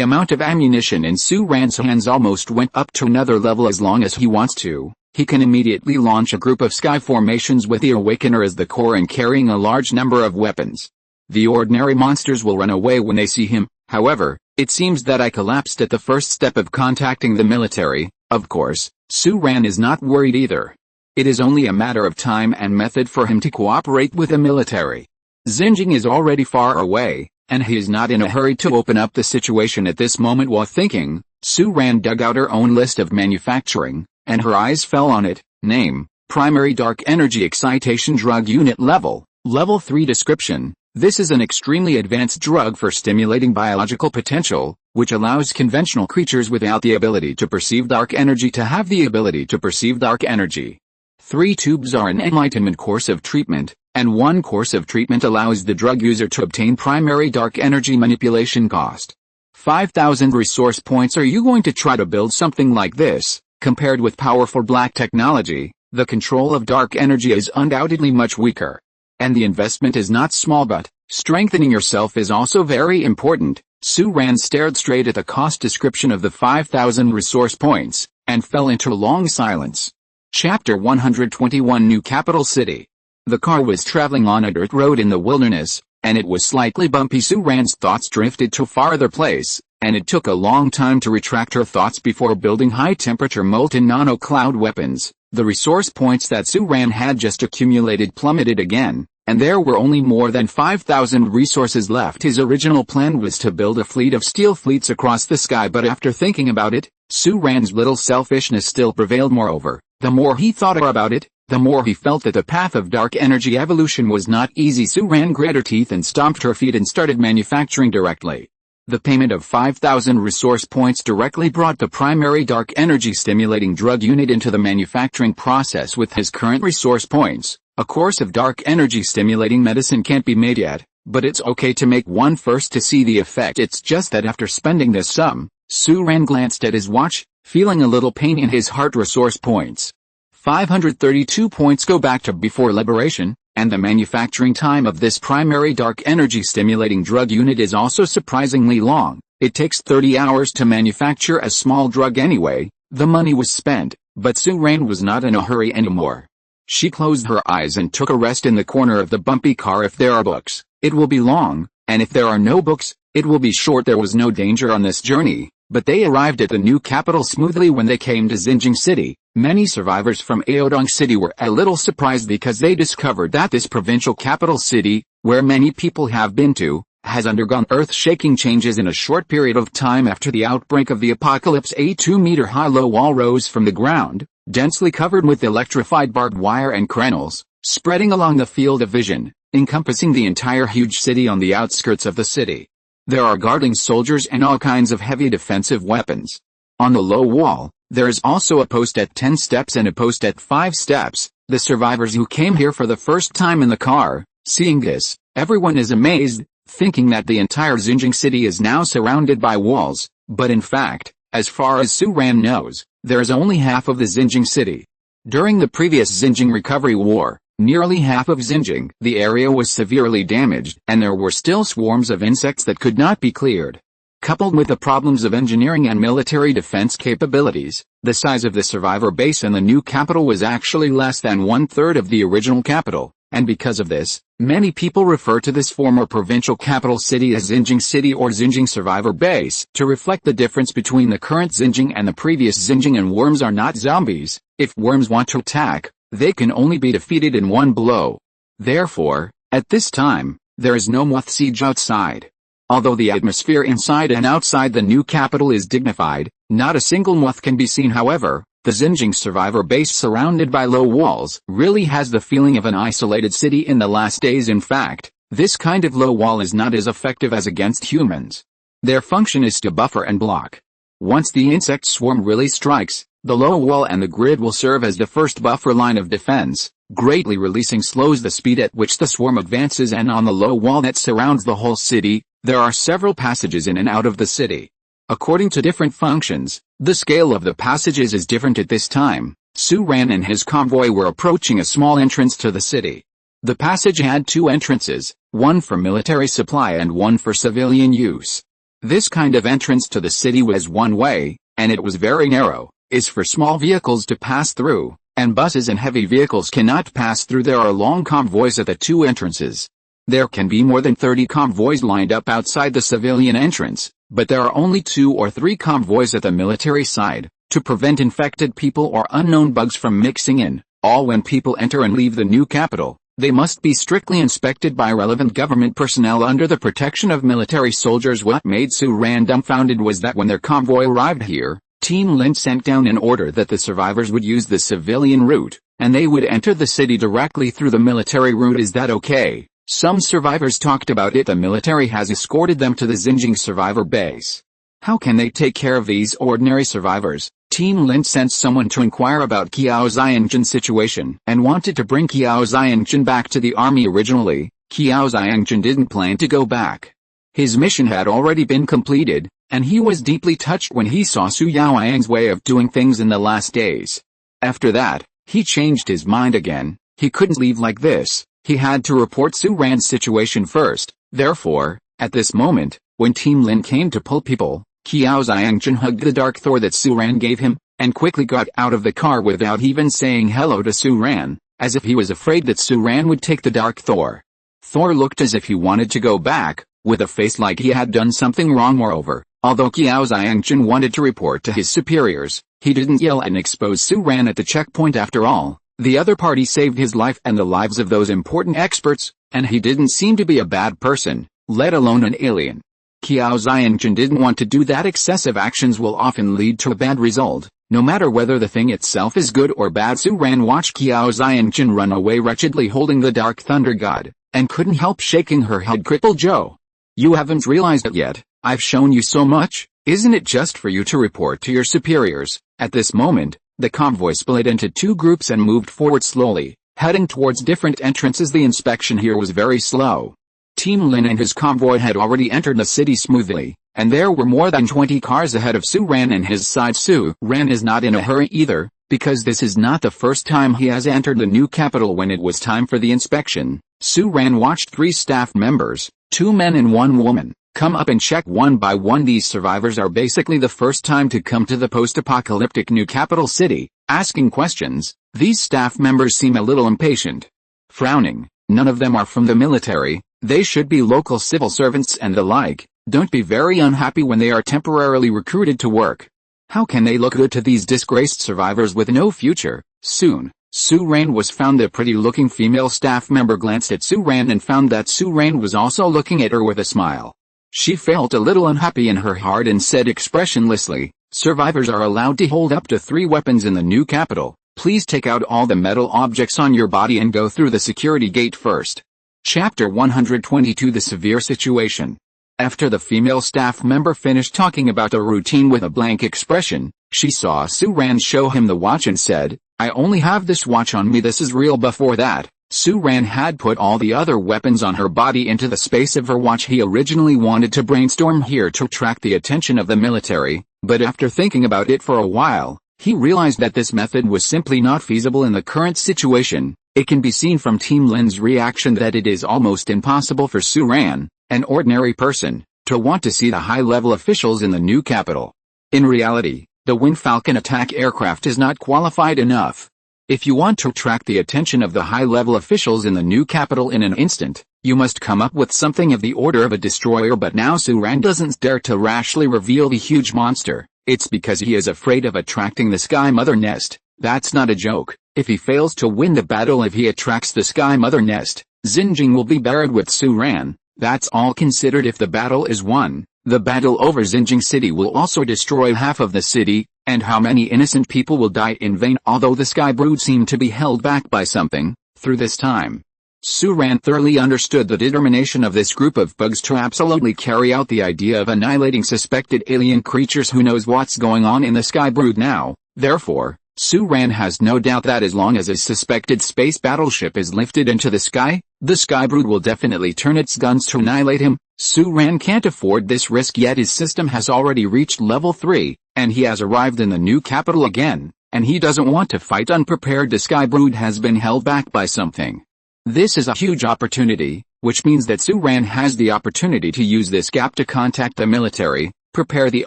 amount of ammunition in Su-ran's hands almost went up to another level. As long as he wants to, he can immediately launch a group of sky formations with the Awakener as the core and carrying a large number of weapons. The ordinary monsters will run away when they see him. However, it seems that I collapsed at the first step of contacting the military. Of course, Su-ran is not worried either. It is only a matter of time and method for him to cooperate with the military. Xinjiang is already far away, and he is not in a hurry to open up the situation at this moment. While thinking, Su Ran dug out her own list of manufacturing, and her eyes fell on it. Name: Primary Dark Energy Excitation Drug Unit Level 3 Description: This is an extremely advanced drug for stimulating biological potential, which allows conventional creatures without the ability to perceive dark energy to have the ability to perceive dark energy. 3 tubes are an enlightenment course of treatment, and 1 course of treatment allows the drug user to obtain primary dark energy manipulation. Cost: 5,000 resource points. Are you going to try to build something like this? Compared with powerful black technology, the control of dark energy is undoubtedly much weaker. And the investment is not small, but strengthening yourself is also very important. Su Ran stared straight at the cost description of the 5,000 resource points, and fell into a long silence. Chapter 121 New Capital City. The car was traveling on a dirt road in the wilderness, and it was slightly bumpy. Su Ran's thoughts drifted to a farther place, and it took a long time to retract her thoughts before building high-temperature molten nano-cloud weapons. The resource points that Su Ran had just accumulated plummeted again, and there were only more than 5,000 resources left. His original plan was to build a fleet of steel fleets across the sky, but after thinking about it, Su Ran's little selfishness still prevailed. Moreover, the more he thought about it, the more he felt that the path of dark energy evolution was not easy. Su Ran grit her teeth and stomped her feet and started manufacturing directly. The payment of 5,000 resource points directly brought the primary dark energy stimulating drug unit into the manufacturing process. With his current resource points, a course of dark energy stimulating medicine can't be made yet, but it's okay to make one first to see the effect. It's just that after spending this sum, Su Ran glanced at his watch, feeling a little pain in his heart. Resource points: 532 points go back to before liberation, and the manufacturing time of this primary dark energy stimulating drug unit is also surprisingly long. It takes 30 hours to manufacture a small drug anyway. The money was spent, but Su Ran was not in a hurry anymore. She closed her eyes and took a rest in the corner of the bumpy car. If there are books, it will be long, and if there are no books, it will be short. There was no danger on this journey, but they arrived at the new capital smoothly. When they came to Xinjiang City, many survivors from Aodong City were a little surprised because they discovered that this provincial capital city, where many people have been to, has undergone earth-shaking changes in a short period of time. After the outbreak of the apocalypse, a 2-meter-high low wall rose from the ground, densely covered with electrified barbed wire and crenels, spreading along the field of vision, encompassing the entire huge city on the outskirts of the city. There are guarding soldiers and all kinds of heavy defensive weapons. On the low wall, there is also a post at 10 steps and a post at 5 steps. The survivors who came here for the first time in the car, seeing this, everyone is amazed, thinking that the entire Xinjiang city is now surrounded by walls, but in fact, as far as Su Ran knows, there is only half of the Xinjiang city. During the previous Xinjiang Recovery War, nearly half of Xinjiang, the area was severely damaged, and there were still swarms of insects that could not be cleared. Coupled with the problems of engineering and military defense capabilities, the size of the survivor base in the new capital was actually less than 1/3 of the original capital, and because of this, many people refer to this former provincial capital city as Xinjiang City or Xinjiang Survivor Base, to reflect the difference between the current Xinjiang and the previous Xinjiang. And worms are not zombies. If worms want to attack, they can only be defeated in one blow. Therefore, at this time, there is no moth siege outside. Although the atmosphere inside and outside the new capital is dignified, not a single moth can be seen. However, the Xinjiang survivor base surrounded by low walls really has the feeling of an isolated city in the last days. In fact, this kind of low wall is not as effective as against humans. Their function is to buffer and block. Once the insect swarm really strikes, the low wall and the grid will serve as the first buffer line of defense, greatly releasing slows the speed at which the swarm advances. And on the low wall that surrounds the whole city, there are several passages in and out of the city. According to different functions, the scale of the passages is different at this time. Su Ran and his convoy were approaching a small entrance to the city. The passage had 2 entrances, one for military supply and one for civilian use. This kind of entrance to the city was one way, and it was very narrow, is for small vehicles to pass through, and buses and heavy vehicles cannot pass through. There are long convoys at the 2 entrances. There can be more than 30 convoys lined up outside the civilian entrance, but there are only 2 or 3 convoys at the military side, to prevent infected people or unknown bugs from mixing in. All when people enter and leave the new capital, They must be strictly inspected by relevant government personnel under the protection of military soldiers. What made Su Ran dumbfounded was that when their convoy arrived here, Team Lin sent down an order that the survivors would use the civilian route, and they would enter the city directly through the military route. Is that okay? Some survivors talked about it. The military has escorted them to the Xinjiang survivor base. How can they take care of these ordinary survivors? Team Lin sent someone to inquire about Qiao Xiangjin's situation and wanted to bring Qiao Xiangjin back to the army. Originally, Qiao Xiangjin didn't plan to go back. His mission had already been completed, and he was deeply touched when he saw Su Yaoyang's way of doing things in the last days. After that, he changed his mind again. He couldn't leave like this. He had to report Su Ran's situation first. Therefore, at this moment, when Team Lin came to pull people, Qiao Xiangjin hugged the dark Thor that Su Ran gave him, and quickly got out of the car without even saying hello to Su Ran, as if he was afraid that Su Ran would take the dark Thor. Thor looked as if he wanted to go back, with a face like he had done something wrong. Moreover, although Qiao Xiangjin wanted to report to his superiors, he didn't yell and expose Su Ran at the checkpoint. After all, the other party saved his life and the lives of those important experts, and he didn't seem to be a bad person, let alone an alien. Qiao Xiangjin didn't want to do that. Excessive actions will often lead to a bad result, no matter whether the thing itself is good or bad. Su Ran watched Qiao Xiangjin run away wretchedly holding the Dark Thunder God, and couldn't help shaking her head. Cripple Joe. You haven't realized it yet. I've shown you so much. Isn't it just for you to report to your superiors? At this moment, the convoy split into two groups and moved forward slowly, heading towards different entrances. The inspection here was very slow. Team Lin and his convoy had already entered the city smoothly, and there were more than 20 cars ahead of Su Ran and his side. Su Ran is not in a hurry either, because this is not the first time he has entered the new capital. When it was time for the inspection, Su Ran watched 3 staff members, 2 men and 1 woman, come up and check one by one. These survivors are basically the first time to come to the post-apocalyptic new capital city, asking questions. These staff members seem a little impatient. Frowning, none of them are from the military. They should be local civil servants and the like. Don't be very unhappy when they are temporarily recruited to work. How can they look good to these disgraced survivors with no future? Soon, Su Ran was found. The pretty-looking female staff member glanced at Su Ran and found that Su Ran was also looking at her with a smile. She felt a little unhappy in her heart and said expressionlessly, "Survivors are allowed to hold up to 3 weapons in the new capital. Please take out all the metal objects on your body and go through the security gate first." Chapter 122. The severe situation. After the female staff member finished talking about the routine with a blank expression, she saw Su Ran show him the watch and said, "I only have this watch on me. This is real." Before that, Su Ran had put all the other weapons on her body into the space of her watch. He originally wanted to brainstorm here to attract the attention of the military, but after thinking about it for a while, he realized that this method was simply not feasible in the current situation. It can be seen from Team Lin's reaction that it is almost impossible for Su Ran, an ordinary person, to want to see the high-level officials in the new capital. In reality, the Wind Falcon attack aircraft is not qualified enough. If you want to attract the attention of the high-level officials in the new capital in an instant, you must come up with something of the order of a destroyer. But now Su Ran doesn't dare to rashly reveal the huge monster. It's because he is afraid of attracting the Sky Mother Nest. That's not a joke. If he fails to win the battle, if he attracts the Sky Mother Nest, Xinjiang will be buried with Su Ran. That's all considered. If the battle is won, the battle over Xinjiang city will also destroy half of the city, and how many innocent people will die in vain. Although the Sky Brood seemed to be held back by something, through this time, Su Ran thoroughly understood the determination of this group of bugs to absolutely carry out the idea of annihilating suspected alien creatures. Who knows what's going on in the Sky Brood now? Therefore, Su Ran has no doubt that as long as a suspected space battleship is lifted into the sky, the Sky Brood will definitely turn its guns to annihilate him. Su Ran can't afford this risk yet. His system has already reached level 3, and he has arrived in the new capital again, and he doesn't want to fight unprepared. The Sky Brood has been held back by something. This is a huge opportunity, which means that Su Ran has the opportunity to use this gap to contact the military, prepare the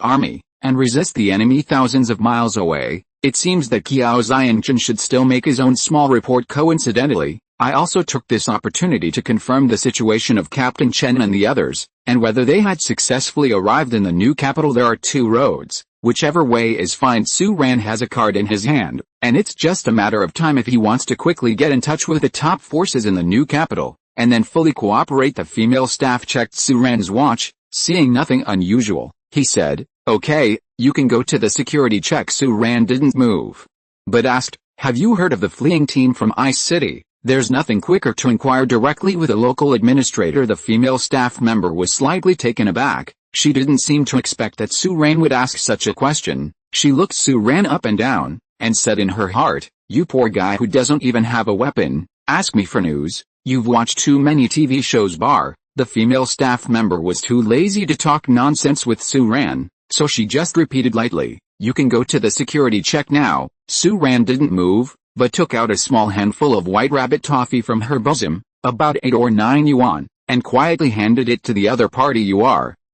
army, and resist the enemy thousands of miles away. It seems that Qiao Xiangjin should still make his own small report. Coincidentally, I also took this opportunity to confirm the situation of Captain Chen and the others, and whether they had successfully arrived in the new capital. There are 2 roads. Whichever way is fine. Su Ran has a card in his hand, and it's just a matter of time if he wants to quickly get in touch with the top forces in the new capital, and then fully cooperate. The female staff checked Suran's watch, seeing nothing unusual. He said, "Okay, you can go to the security check." Suran didn't move, but asked, "Have you heard of the fleeing team from Ice City?" There's nothing quicker to inquire directly with a local administrator. The female staff member was slightly taken aback. She didn't seem to expect that Suran would ask such a question. She looked Suran up and down, and said in her heart, "You poor guy who doesn't even have a weapon, ask me for news. You've watched too many TV shows." The female staff member was too lazy to talk nonsense with Suran, so she just repeated lightly, "You can go to the security check now." Suran didn't move, but took out a small handful of white rabbit toffee from her bosom, about 8 or 9 yuan, and quietly handed it to the other party.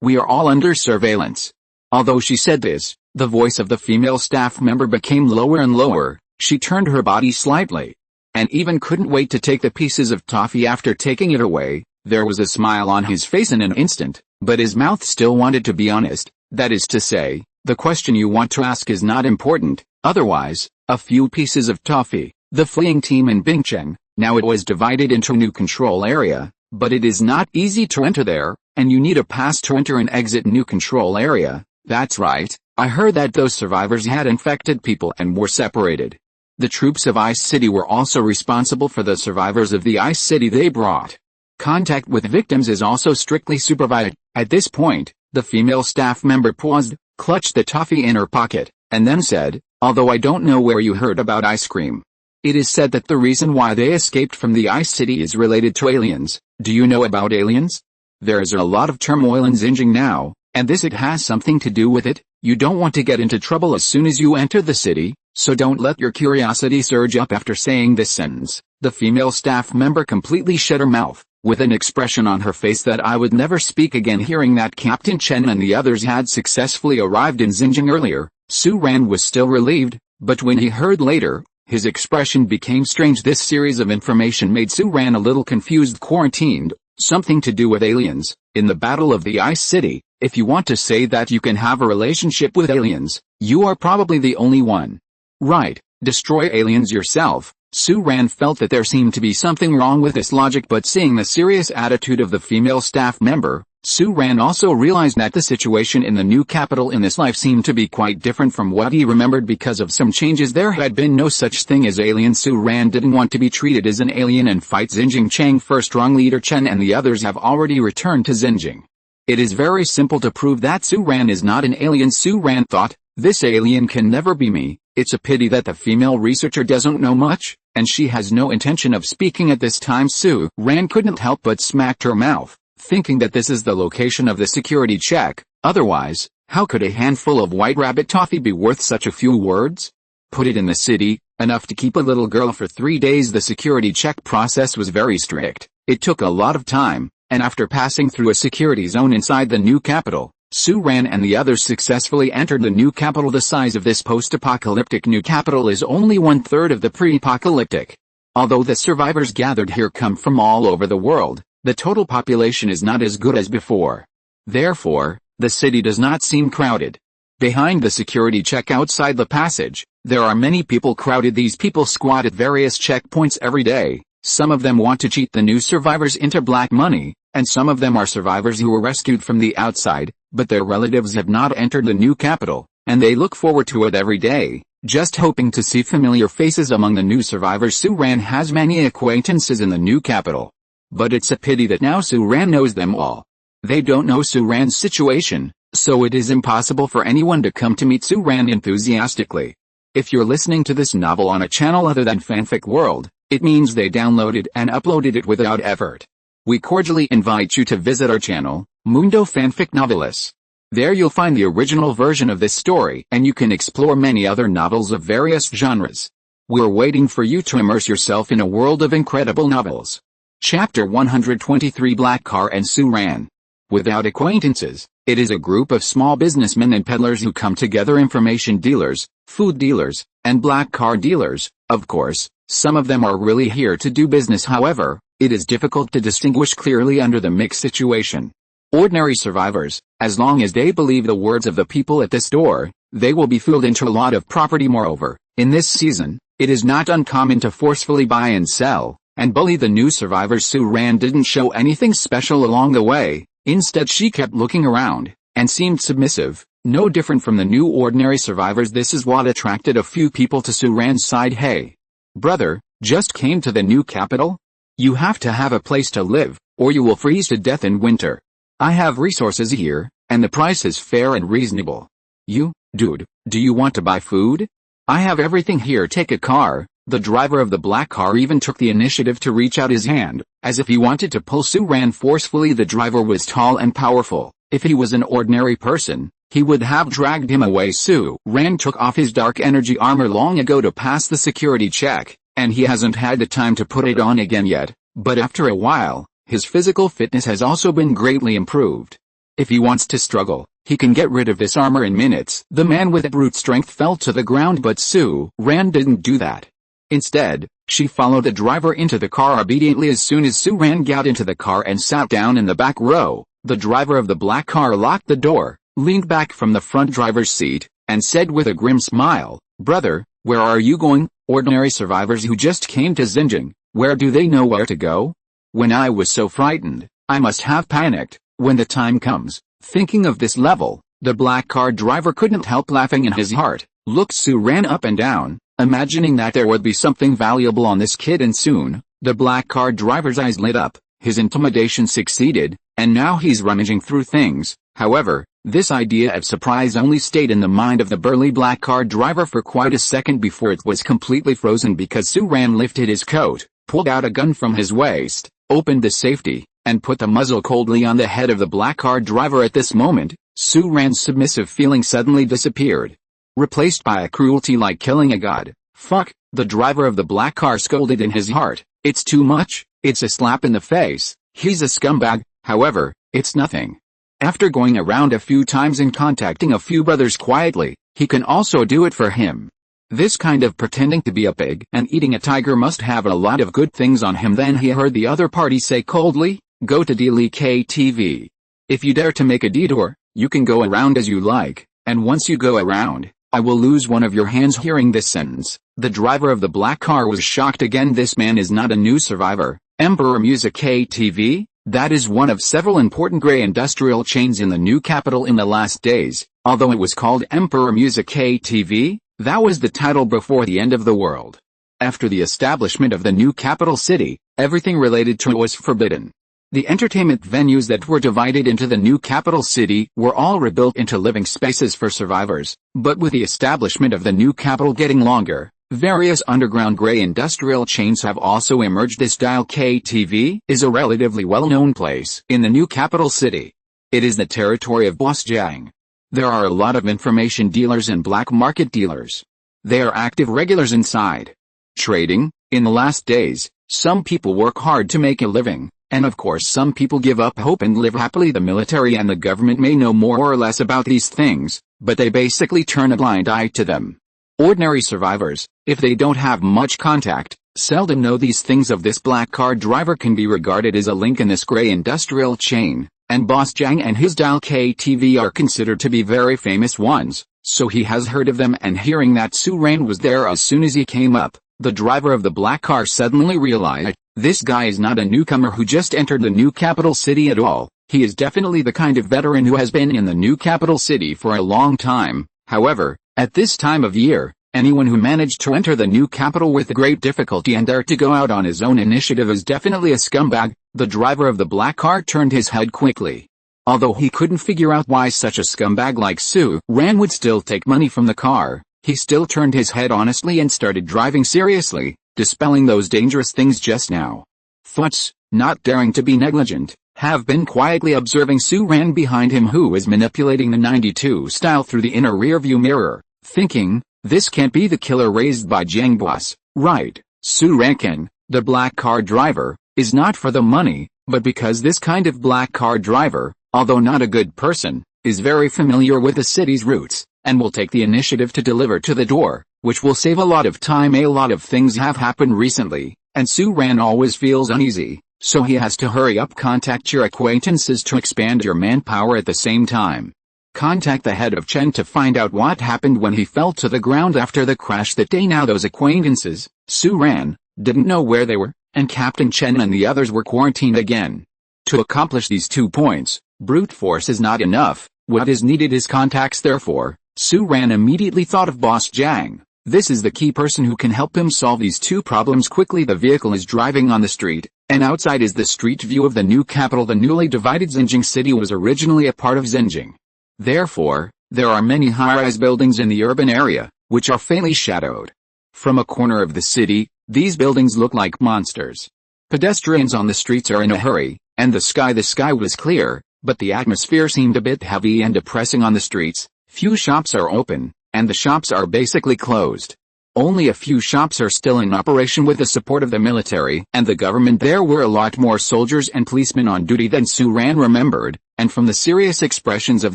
We are all under surveillance." Although she said this, the voice of the female staff member became lower and lower. She turned her body slightly, and even couldn't wait to take the pieces of toffee. After taking it away, there was a smile on his face in an instant, but his mouth still wanted to be honest. "That is to say, the question you want to ask is not important, otherwise, a few pieces of toffee." The fleeing team in Bingcheng, now it was divided into a new control area, but it is not easy to enter there, and you need a pass to enter and exit new control area. That's right, I heard that those survivors had infected people and were separated. The troops of Ice City were also responsible for the survivors of the Ice City they brought. Contact with victims is also strictly supervised. At this point, the female staff member paused, clutched the toffee in her pocket, and then said, "Although I don't know where you heard about ice cream. It is said that the reason why they escaped from the Ice City is related to aliens. Do you know about aliens? There is a lot of turmoil in Xinjiang now, and it has something to do with it. You don't want to get into trouble as soon as you enter the city, so don't let your curiosity surge up." After saying this sentence, the female staff member completely shut her mouth, with an expression on her face that I would never speak again. Hearing that Captain Chen and the others had successfully arrived in Xinjiang earlier, Suran was still relieved, but when he heard later, his expression became strange. This series of information made Suran a little confused. Quarantined, something to do with aliens, in the Battle of the Ice City. If you want to say that you can have a relationship with aliens, you are probably the only one. Right, destroy aliens yourself. Suran felt that there seemed to be something wrong with this logic, but seeing the serious attitude of the female staff member, Suran also realized that the situation in the new capital in this life seemed to be quite different from what he remembered. Because of some changes, there had been no such thing as aliens. Suran didn't want to be treated as an alien and fight Xinjiang. Chang First Strong Leader Chen and the others have already returned to Xinjiang. It is very simple to prove that Suran is not an alien. Suran thought, "This alien can never be me." It's a pity that the female researcher doesn't know much, and she has no intention of speaking at this time. Suran couldn't help but smacked her mouth, thinking that this is the location of the security check. Otherwise, how could a handful of white rabbit toffee be worth such a few words? Put it in the city, enough to keep a little girl for 3 days. The security check process was very strict. It took a lot of time, and after passing through a security zone inside the new capital, Suran and the others successfully entered the new capital. The size of this post-apocalyptic new capital is only 1/3 of the pre-apocalyptic. Although the survivors gathered here come from all over the world, the total population is not as good as before. Therefore, the city does not seem crowded. Behind the security check outside the passage, there are many people crowded. These people squat at various checkpoints every day. Some of them want to cheat the new survivors into black money, and some of them are survivors who were rescued from the outside, but their relatives have not entered the new capital, and they look forward to it every day, just hoping to see familiar faces among the new survivors. Suran has many acquaintances in the new capital, but it's a pity that now Suran knows them all. They don't know Suran's situation, so it is impossible for anyone to come to meet Suran enthusiastically. If you're listening to this novel on a channel other than Fanfic World, it means they downloaded and uploaded it without effort. We cordially invite you to visit our channel, Mundo Fanfic Novelis. There you'll find the original version of this story, and you can explore many other novels of various genres. We're waiting for you to immerse yourself in a world of incredible novels. Chapter 123: Black Car and Suran. Without acquaintances, it is a group of small businessmen and peddlers who come together: information dealers, food dealers, and black car dealers. Of course, some of them are really here to do business. However, it is difficult to distinguish clearly under the mixed situation. Ordinary survivors, as long as they believe the words of the people at this door, they will be fooled into a lot of property. Moreover, In this season, it is not uncommon to forcefully buy and sell, and bully the new survivors. Su-ran didn't show anything special along the way. Instead, she kept looking around, and seemed submissive, no different from the new ordinary survivors. This is what attracted a few people to Su-ran's side. Hey, brother, just came to the new capital? You have to have a place to live, or you will freeze to death in winter. I have resources here, and the price is fair and reasonable. You, dude, do you want to buy food? I have everything here. Take a car. The driver of the black car even took the initiative to reach out his hand, as if he wanted to pull Su-ran forcefully. The driver was tall and powerful. If he was an ordinary person, he would have dragged him away. Su-ran took off his dark energy armor long ago to pass the security check, and he hasn't had the time to put it on again yet, but after a while, his physical fitness has also been greatly improved. If he wants to struggle, he can get rid of this armor in minutes. The man with brute strength fell to the ground, but Su-ran didn't do that. Instead, she followed the driver into the car obediently. As soon as Su-ran got into the car and sat down in the back row, the driver of the black car locked the door, leaned back from the front driver's seat, and said with a grim smile, "Brother, where are you going?" Ordinary survivors who just came to Xinjiang, where do they know where to go? When I was so frightened, I must have panicked. When the time comes, thinking of this level, the black car driver couldn't help laughing in his heart. Looked Su-ran up and down, imagining that there would be something valuable on this kid, and soon, the black car driver's eyes lit up. His intimidation succeeded, and now he's rummaging through things. However, this idea of surprise only stayed in the mind of the burly black car driver for quite a second before it was completely frozen, because Su-ran lifted his coat, pulled out a gun from his waist, opened the safety, and put the muzzle coldly on the head of the black car driver. At this moment, Su-ran's submissive feeling suddenly disappeared, replaced by a cruelty like killing a god. Fuck, the driver of the black car scolded in his heart. It's too much, it's a slap in the face, he's a scumbag. However, it's nothing. After going around a few times and contacting a few brothers quietly, he can also do it for him. This kind of pretending to be a pig and eating a tiger must have a lot of good things on him. Then he heard the other party say coldly, "Go to DLK-TV. If you dare to make a detour, you can go around as you like, and once you go around, I will lose one of your hands." Hearing this sentence, the driver of the black car was shocked again. This man is not a new survivor. Emperor Music KTV? That is one of several important grey industrial chains in the new capital in the last days. Although it was called Emperor Music KTV, that was the title before the end of the world. After the establishment of the new capital city, everything related to it was forbidden. The entertainment venues that were divided into the new capital city were all rebuilt into living spaces for survivors. But with the establishment of the new capital getting longer, various underground grey industrial chains have also emerged. This Dial KTV is a relatively well-known place in the new capital city. It is the territory of Boss Jiang. There are a lot of information dealers and black market dealers. They are active regulars inside. Trading, in the last days, some people work hard to make a living, and of course some people give up hope and live happily. The military and the government may know more or less about these things, but they basically turn a blind eye to them. Ordinary survivors, if they don't have much contact, seldom know these things. Of this black car driver can be regarded as a link in this grey industrial chain, and Boss Jiang and his Dial KTV are considered to be very famous ones, so he has heard of them. And hearing that Su-ran was there as soon as he came up, the driver of the black car suddenly realized, this guy is not a newcomer who just entered the new capital city at all. He is definitely the kind of veteran who has been in the new capital city for a long time. However, at this time of year, anyone who managed to enter the new capital with great difficulty and dare to go out on his own initiative is definitely a scumbag. The driver of the black car turned his head quickly. Although he couldn't figure out why such a scumbag like Su-ran would still take money from the car, he still turned his head honestly and started driving seriously, dispelling those dangerous things just now. Thoughts, not daring to be negligent, have been quietly observing Su-ran behind him, who is manipulating the 92 style through the inner rearview mirror, thinking, this can't be the killer raised by Jiang Boss, right? Su-ran, the black car driver, is not for the money, but because this kind of black car driver, although not a good person, is very familiar with the city's routes, and will take the initiative to deliver to the door, which will save a lot of time. A lot of things have happened recently, and Su-ran always feels uneasy, so he has to hurry up. Contact your acquaintances to expand your manpower at the same time. Contact the head of Chen to find out what happened when he fell to the ground after the crash that day. Now those acquaintances, Su Ran, didn't know where they were, and Captain Chen and the others were quarantined again. To accomplish these 2 points, brute force is not enough. What is needed is contacts. Therefore, Su Ran immediately thought of Boss Jiang. This is the key person who can help him solve these 2 problems quickly. The vehicle is driving on the street, and outside is the street view of the new capital. The newly divided Xinjiang city was originally a part of Xinjiang. Therefore, there are many high-rise buildings in the urban area, which are faintly shadowed. From a corner of the city, these buildings look like monsters. Pedestrians on the streets are in a hurry, and the sky was clear, but the atmosphere seemed a bit heavy and depressing on the streets. Few shops are open, and the shops are basically closed. Only a few shops are still in operation with the support of the military and the government. There were a lot more soldiers and policemen on duty than Su Ran remembered, and from the serious expressions of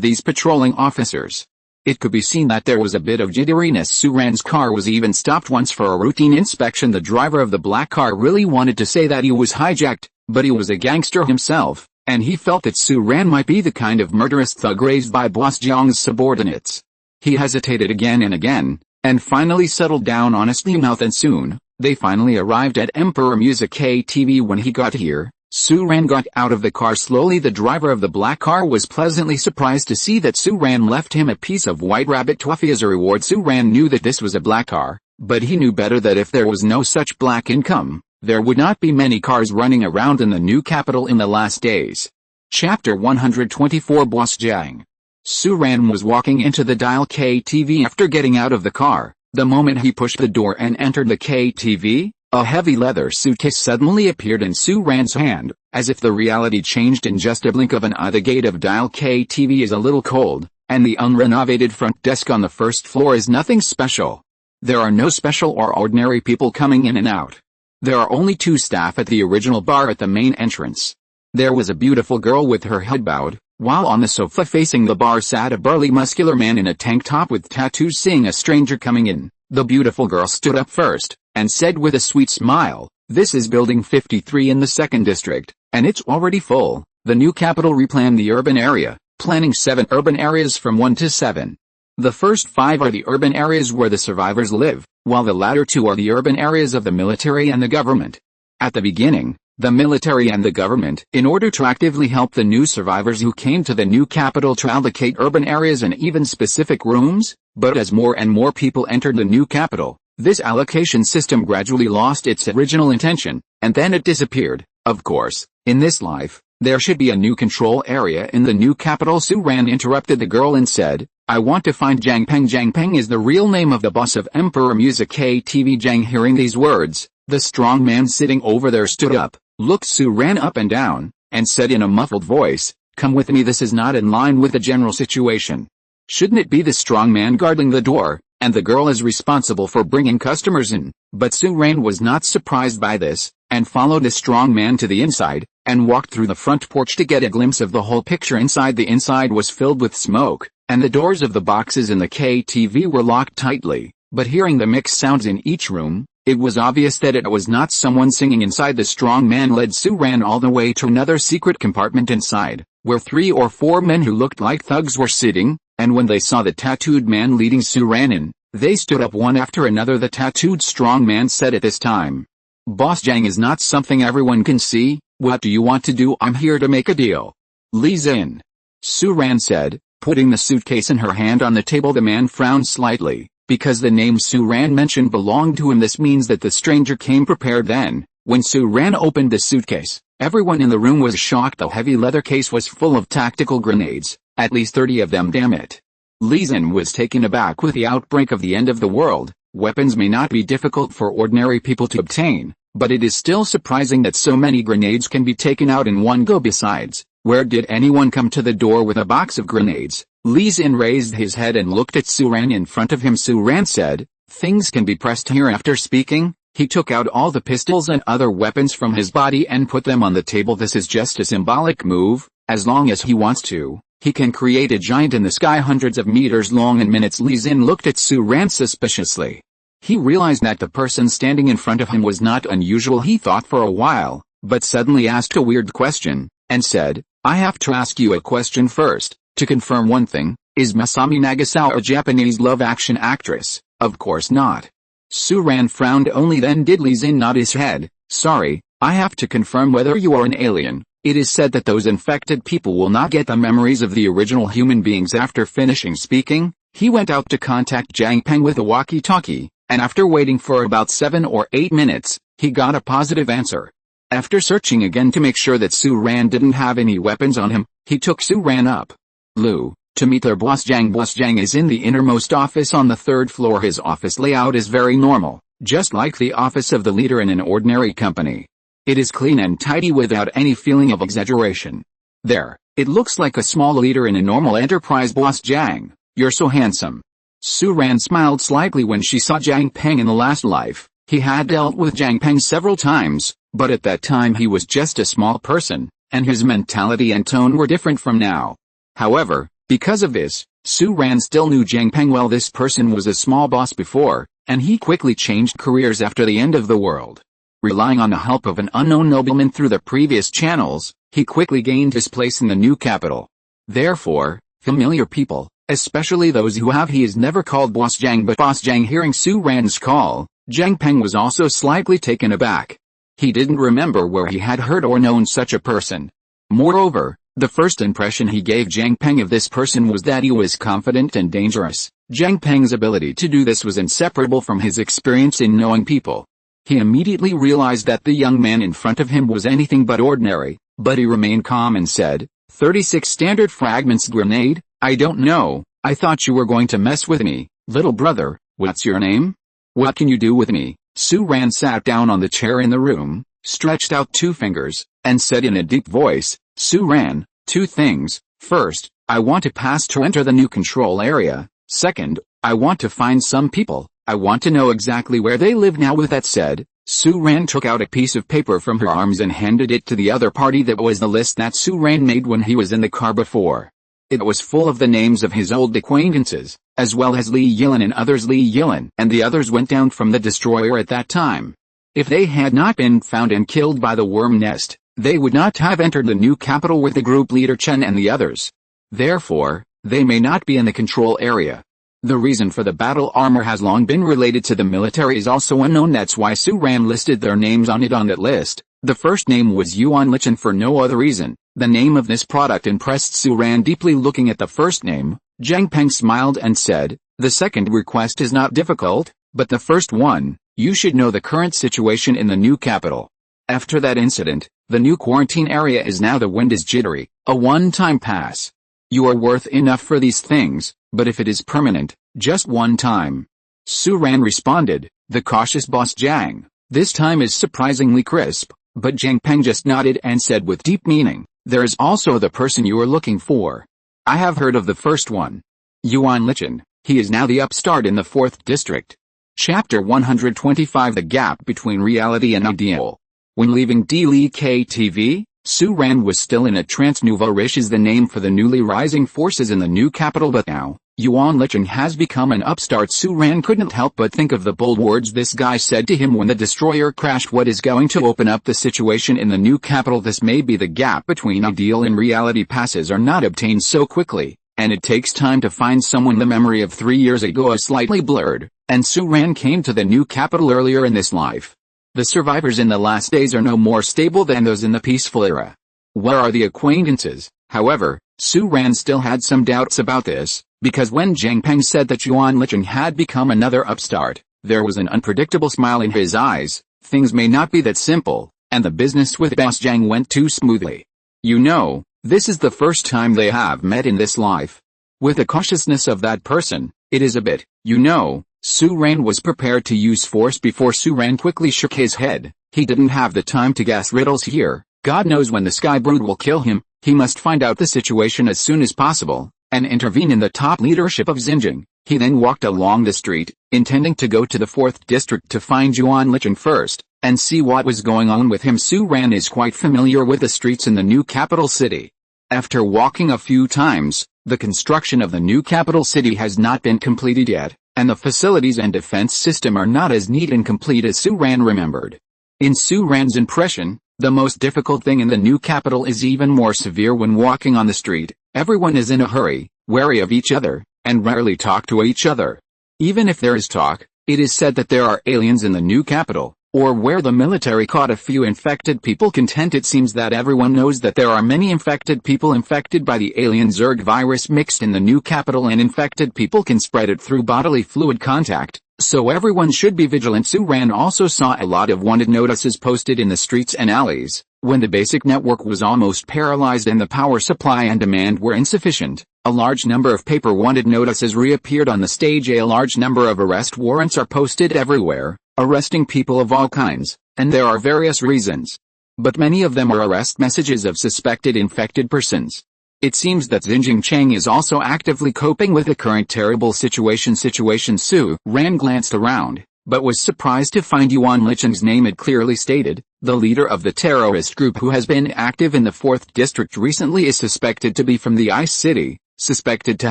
these patrolling officers, it could be seen that there was a bit of jitteriness. Su Ran's car was even stopped once for a routine inspection. The driver of the black car really wanted to say that he was hijacked, but he was a gangster himself, and he felt that Su Ran might be the kind of murderous thug raised by Boss Jiang's subordinates. He hesitated again and again, and finally settled down honestly enough, and soon, they finally arrived at Emperor Music KTV. When he got here, Su Ran got out of the car slowly. The driver of the black car was pleasantly surprised to see that Su Ran left him a piece of white rabbit toffee as a reward. Su Ran knew that this was a black car, but he knew better that if there was no such black income, there would not be many cars running around in the new capital in the last days. Chapter 124 Boss Jiang. Su Ran was walking into the Dial KTV after getting out of the car. The moment he pushed the door and entered the KTV, a heavy leather suitcase suddenly appeared in Su Ran's hand, as if the reality changed in just a blink of an eye. The gate of Dial KTV is a little cold, and the unrenovated front desk on the first floor is nothing special. There are no special or ordinary people coming in and out. There are only 2 staff at the original bar at the main entrance. There was a beautiful girl with her head bowed, while on the sofa facing the bar sat a burly muscular man in a tank top with tattoos. Seeing a stranger coming in, the beautiful girl stood up first, and said with a sweet smile, "This is building 53 in the 2nd district, and it's already full." The new capital replanned the urban area, planning 7 urban areas from 1 to 7. The first 5 are the urban areas where the survivors live, while the latter 2 are the urban areas of the military and the government. At the beginning, the military and the government, in order to actively help the new survivors who came to the new capital, to allocate urban areas and even specific rooms, but as more and more people entered the new capital, this allocation system gradually lost its original intention, and then it disappeared. Of course, in this life, there should be a new control area in the new capital. Su Ran interrupted the girl and said, "I want to find Jiang Peng." Jiang Peng is the real name of the boss of Emperor Music KTV. Jiang. Hearing these words, the strong man sitting over there stood up, looked Su Ran up and down, and said in a muffled voice, "Come with me. This is not in line with the general situation. Shouldn't it be the strong man guarding the door, and the girl is responsible for bringing customers in?" But Su Ran was not surprised by this, and followed the strong man to the inside, and walked through the front porch to get a glimpse of the whole picture inside. The inside was filled with smoke, and the doors of the boxes in the KTV were locked tightly, but hearing the mixed sounds in each room, it was obvious that it was not someone singing inside. The strong man led Su Ran all the way to another secret compartment inside, where 3 or 4 men who looked like thugs were sitting, and when they saw the tattooed man leading Su Ran in, they stood up one after another. The tattooed strong man said at this time, "Boss Jiang is not something everyone can see. What do you want to do?" "I'm here to make a deal." "Lee's in," Su Ran said, putting the suitcase in her hand on the table. The man frowned slightly, because the name Su Ran mentioned belonged to him. This means that the stranger came prepared. Then, when Su Ran opened the suitcase, everyone in the room was shocked. The heavy leather case was full of tactical grenades, at least 30 of them. Damn it. Li Zin was taken aback with the outbreak of the end of the world. Weapons may not be difficult for ordinary people to obtain, but it is still surprising that so many grenades can be taken out in one go. Besides, where did anyone come to the door with a box of grenades? Li Zin raised his head and looked at Su Ran in front of him. Su Ran said, "Things can be pressed here." After speaking, he took out all the pistols and other weapons from his body and put them on the table. This is just a symbolic move. As long as he wants to, he can create a giant in the sky hundreds of meters long in minutes. Li Zin looked at Su Ran suspiciously. He realized that the person standing in front of him was not unusual. He thought for a while, but suddenly asked a weird question, and said, "I have to ask you a question first. To confirm one thing, Is Masami Nagasawa a Japanese love-action actress? Of course not. Su-ran frowned, only then did Lee Zin nod his head. Sorry, I have to confirm whether you are an alien. It is said that those infected people will not get the memories of the original human beings. After finishing speaking, he went out to contact Jiang Peng with a walkie-talkie, and after waiting for about 7 or 8 minutes, he got a positive answer. After searching again to make sure that Su-ran didn't have any weapons on him, he took Su-ran up Lu to meet their boss Jiang. Boss Jiang is in the innermost office on the 3rd floor. His office layout is very normal, just like the office of the leader in an ordinary company. It is clean and tidy without any feeling of exaggeration. There, it looks like a small leader in a normal enterprise. Boss Jiang, you're so handsome. Su-ran smiled slightly when she saw Jiang Peng in the last life. He had dealt with Jiang Peng several times, but at that time he was just a small person, and his mentality and tone were different from now. However, because of this, Su-ran still knew Jiang Peng well. This person was a small boss before, and he quickly changed careers after the end of the world. Relying on the help of an unknown nobleman through the previous channels, he quickly gained his place in the new capital. Therefore, familiar people, especially those who have he is never called Boss Jiang but Boss Jiang. Hearing Su-ran's call, Jiang Peng was also slightly taken aback. He didn't remember where he had heard or known such a person. Moreover, the first impression he gave Jiang Peng of this person was that he was confident and dangerous. Jiang Peng's ability to do this was inseparable from his experience in knowing people. He immediately realized that the young man in front of him was anything but ordinary, but he remained calm and said, 36 standard fragments grenade? I don't know, I thought you were going to mess with me, little brother. What's your name? What can you do with me? Su-ran sat down on the chair in the room, stretched out 2 fingers, and said in a deep voice, Su-ran, 2 things. First, I want to pass to enter the new control area. Second, I want to find some people. I want to know exactly where they live now. With that said, Su-ran took out a piece of paper from her arms and handed it to the other party. That was the list that Su-ran made when he was in the car before. It was full of the names of his old acquaintances, as well as Li Yilin and others. Li Yilin and the others went down from the destroyer at that time. If they had not been found and killed by the worm nest, they would not have entered the new capital with the group leader Chen and the others. Therefore, they may not be in the control area. The reason for the battle armor has long been related to the military is also unknown. That's why Su-ran listed their names on it on that list. The first name was Yuan Lichen for no other reason. The name of this product impressed Su-ran deeply. Looking at the first name, Jiang Peng smiled and said, the second request is not difficult, but the first one, you should know the current situation in the new capital. After that incident, the new quarantine area is now the wind is jittery, a one-time pass. You are worth enough for these things, but if it is permanent, just one time. Su-ran responded, the cautious Boss Jiang, this time is surprisingly crisp, but Jiang Peng just nodded and said with deep meaning, there is also the person you are looking for. I have heard of the first one. Yuan Lichen, he is now the upstart in the 4th district. Chapter 125 The Gap Between Reality and Ideal. When leaving DLK-TV, Su-ran was still in a trance. Nouveau Riche is the name for the newly rising forces in the new capital, but now, Yuan Lichen has become an upstart. Su-ran couldn't help but think of the bold words this guy said to him when the destroyer crashed. What is going to open up the situation in the new capital? This may be the gap between ideal and reality. Passes are not obtained so quickly, and it takes time to find someone. The memory of 3 years ago is slightly blurred, and Su-ran came to the new capital earlier in this life. The survivors in the last days are no more stable than those in the peaceful era. Where are the acquaintances? However, Su-ran still had some doubts about this, because when Jiang Peng said that Yuan Lichen had become another upstart, there was an unpredictable smile in his eyes. Things may not be that simple, and the business with Boss Jiang went too smoothly. You know, this is the first time they have met in this life. With the cautiousness of that person, it is a bit, you know. Su-ran was prepared to use force before. Su-ran quickly shook his head. He didn't have the time to guess riddles here. God knows when the Sky Brood will kill him. He must find out the situation as soon as possible, and intervene in the top leadership of Xinjiang. He then walked along the street, intending to go to the 4th district to find Yuan Lichen first, and see what was going on with him. Su-ran is quite familiar with the streets in the new capital city. After walking a few times, the construction of the new capital city has not been completed yet, and the facilities and defense system are not as neat and complete as Su-ran remembered. In Su-ran's impression, the most difficult thing in the new capital is even more severe when walking on the street. Everyone is in a hurry, wary of each other, and rarely talk to each other. Even if there is talk, it is said that there are aliens in the new capital, or where the military caught a few infected people. It seems that everyone knows that there are many infected people infected by the alien Zerg virus mixed in the new capital, and infected people can spread it through bodily fluid contact, so everyone should be vigilant. Su-Ran also saw a lot of wanted notices posted in the streets and alleys, when the basic network was almost paralyzed and the power supply and demand were insufficient. A large number of paper wanted notices reappeared on the stage. A large number of arrest warrants are posted everywhere, arresting people of all kinds, and there are various reasons. But many of them are arrest messages of suspected infected persons. It seems that Xinjiang Cheng is also actively coping with the current terrible situation. Su-Ran glanced around, but was surprised to find Yuan Licheng's name. It clearly stated, the leader of the terrorist group who has been active in the 4th district recently is suspected to be from the Ice City, suspected to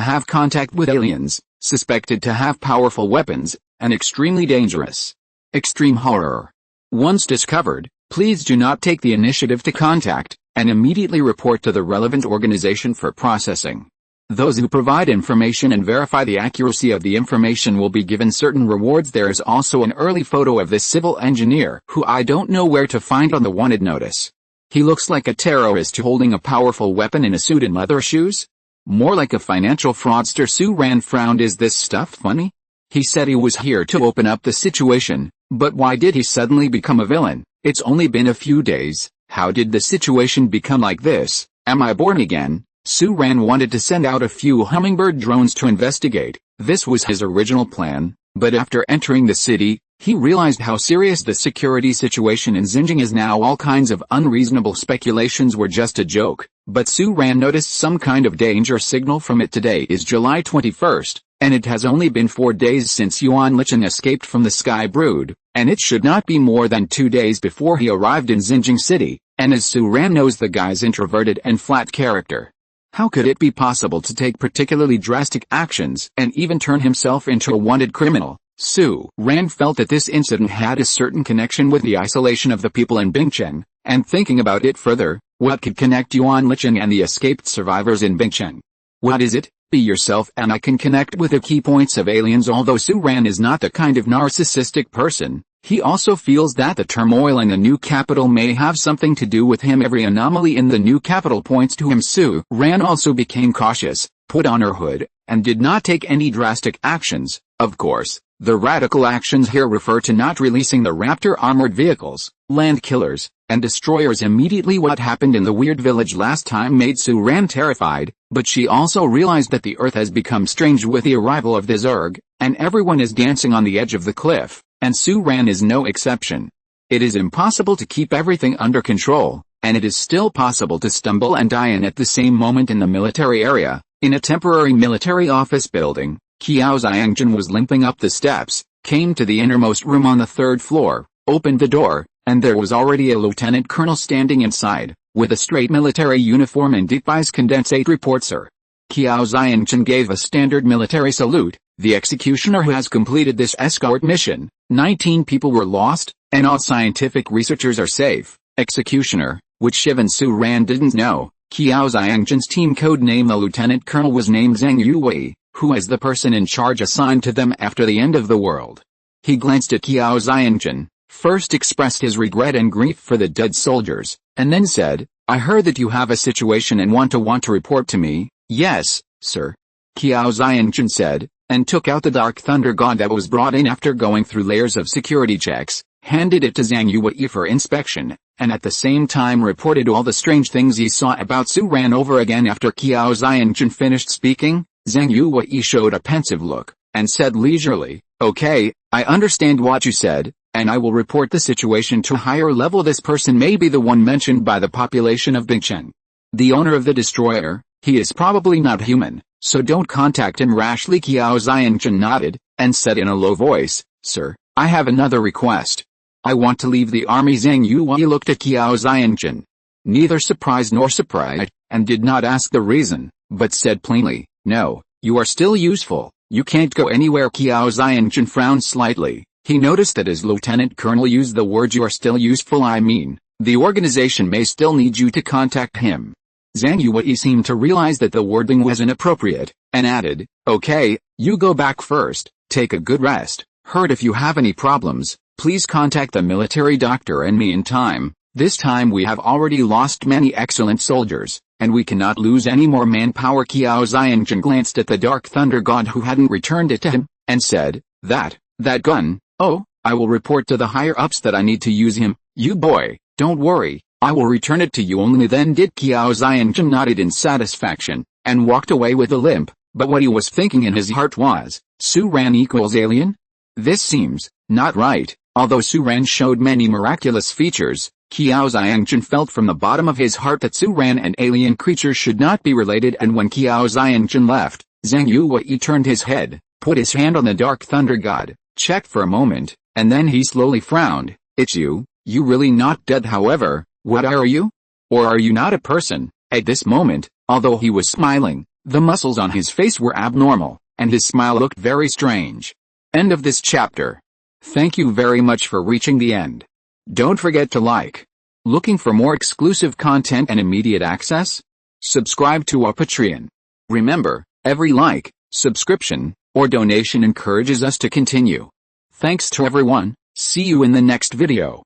have contact with aliens, suspected to have powerful weapons, and extremely dangerous. Extreme horror. Once discovered, please do not take the initiative to contact, and immediately report to the relevant organization for processing. Those who provide information and verify the accuracy of the information will be given certain rewards. There is also an early photo of this civil engineer who I don't know where to find on the wanted notice. He looks like a terrorist holding a powerful weapon in a suit and leather shoes. More like a financial fraudster. Su-Ran frowned. Is this stuff funny? He said he was here to open up the situation, but why did he suddenly become a villain? It's only been a few days. How did the situation become like this? Am I born again? Su-Ran wanted to send out a few hummingbird drones to investigate. This was his original plan, but after entering the city, he realized how serious the security situation in Xinjiang is now. All kinds of unreasonable speculations were just a joke, but Su-Ran noticed some kind of danger signal from it. Today is July 21st, and it has only been 4 days since Yuan Licheng escaped from the Sky Brood, and it should not be more than 2 days before he arrived in Xinjiang City, and as Su-Ran knows the guy's introverted and flat character, how could it be possible to take particularly drastic actions and even turn himself into a wanted criminal? Su-Ran felt that this incident had a certain connection with the isolation of the people in Bingcheng, and thinking about it further, what could connect Yuan Licheng and the escaped survivors in Bingcheng? What is it? Be yourself and I can connect with the key points of aliens. Although Su-Ran is not the kind of narcissistic person, he also feels that the turmoil in the new capital may have something to do with him. Every anomaly in the new capital points to him. Su-Ran also became cautious, put on her hood, and did not take any drastic actions. Of course, the radical actions here refer to not releasing the Raptor armored vehicles, land killers, and destroyers immediately. What happened in the weird village last time made Su-Ran terrified, but she also realized that the earth has become strange with the arrival of the Zerg, and everyone is dancing on the edge of the cliff, and Su-Ran is no exception. It is impossible to keep everything under control, and it is still possible to stumble and die. And at the same moment in the military area, in a temporary military office building, Qiao Xiangjun was limping up the steps, came to the innermost room on the 3rd floor, opened the door, and there was already a lieutenant colonel standing inside, with a straight military uniform and defies. Condensate report, sir. Qiao Xiangjun gave a standard military salute. The executioner has completed this escort mission. 19 people were lost, and all scientific researchers are safe. Executioner, which Shiv and Su-Ran didn't know. Qiao Xiangjun's team code name. The lieutenant colonel was named Zhang Yuwei, who is the person in charge assigned to them after the end of the world. He glanced at Qiao Xiangjun, first expressed his regret and grief for the dead soldiers, and then said, I heard that you have a situation and want to report to me. Yes, sir. Qiao Xiangjun said, and took out the Dark Thunder God that was brought in after going through layers of security checks, handed it to Zhang Yuwei for inspection, and at the same time reported all the strange things he saw about Su-Ran over again. After Qiao Xiangjun finished speaking, Zhang Yuwei showed a pensive look, and said leisurely, okay, I understand what you said, and I will report the situation to a higher level. This person may be the one mentioned by the population of Bingcheng. The owner of the destroyer. He is probably not human, so don't contact him rashly. Qiao Xiangjun nodded, and said in a low voice, Sir, I have another request. I want to leave the army. Zhang Yuwei looked at Qiao Xiangjun, neither surprised nor surprised, and did not ask the reason, but said plainly, no, you are still useful, you can't go anywhere. Qiao Xiangjun frowned slightly. He noticed that his lieutenant colonel used the words you are still useful. I mean, the organization may still need you to contact him. Zhang Yuwei seemed to realize that the wording was inappropriate, and added, "Okay, you go back first, take a good rest. Heard if you have any problems, please contact the military doctor and me in time. This time we have already lost many excellent soldiers, and we cannot lose any more manpower." Qiao Xiangjun glanced at the Dark Thunder God who hadn't returned it to him, and said, That gun, oh, I will report to the higher-ups that I need to use him. You boy, don't worry, I will return it to you only then." Did Qiao Xiangjun nodded in satisfaction, and walked away with a limp, but what he was thinking in his heart was, Su Ran equals alien? This seems not right. Although Su Ran showed many miraculous features, Qiao Xiangjun felt from the bottom of his heart that Su Ran and alien creatures should not be related, and when Qiao Xiangjun left, Zhang Yuwei turned his head, put his hand on the Dark Thunder God, checked for a moment, and then he slowly frowned. "It's you really not dead however, what are you? Or are you not a person?" At this moment, although he was smiling, the muscles on his face were abnormal, and his smile looked very strange. End of this chapter. Thank you very much for reaching the end. Don't forget to like. Looking for more exclusive content and immediate access? Subscribe to our Patreon. Remember, every like, subscription, or donation encourages us to continue. Thanks to everyone, see you in the next video.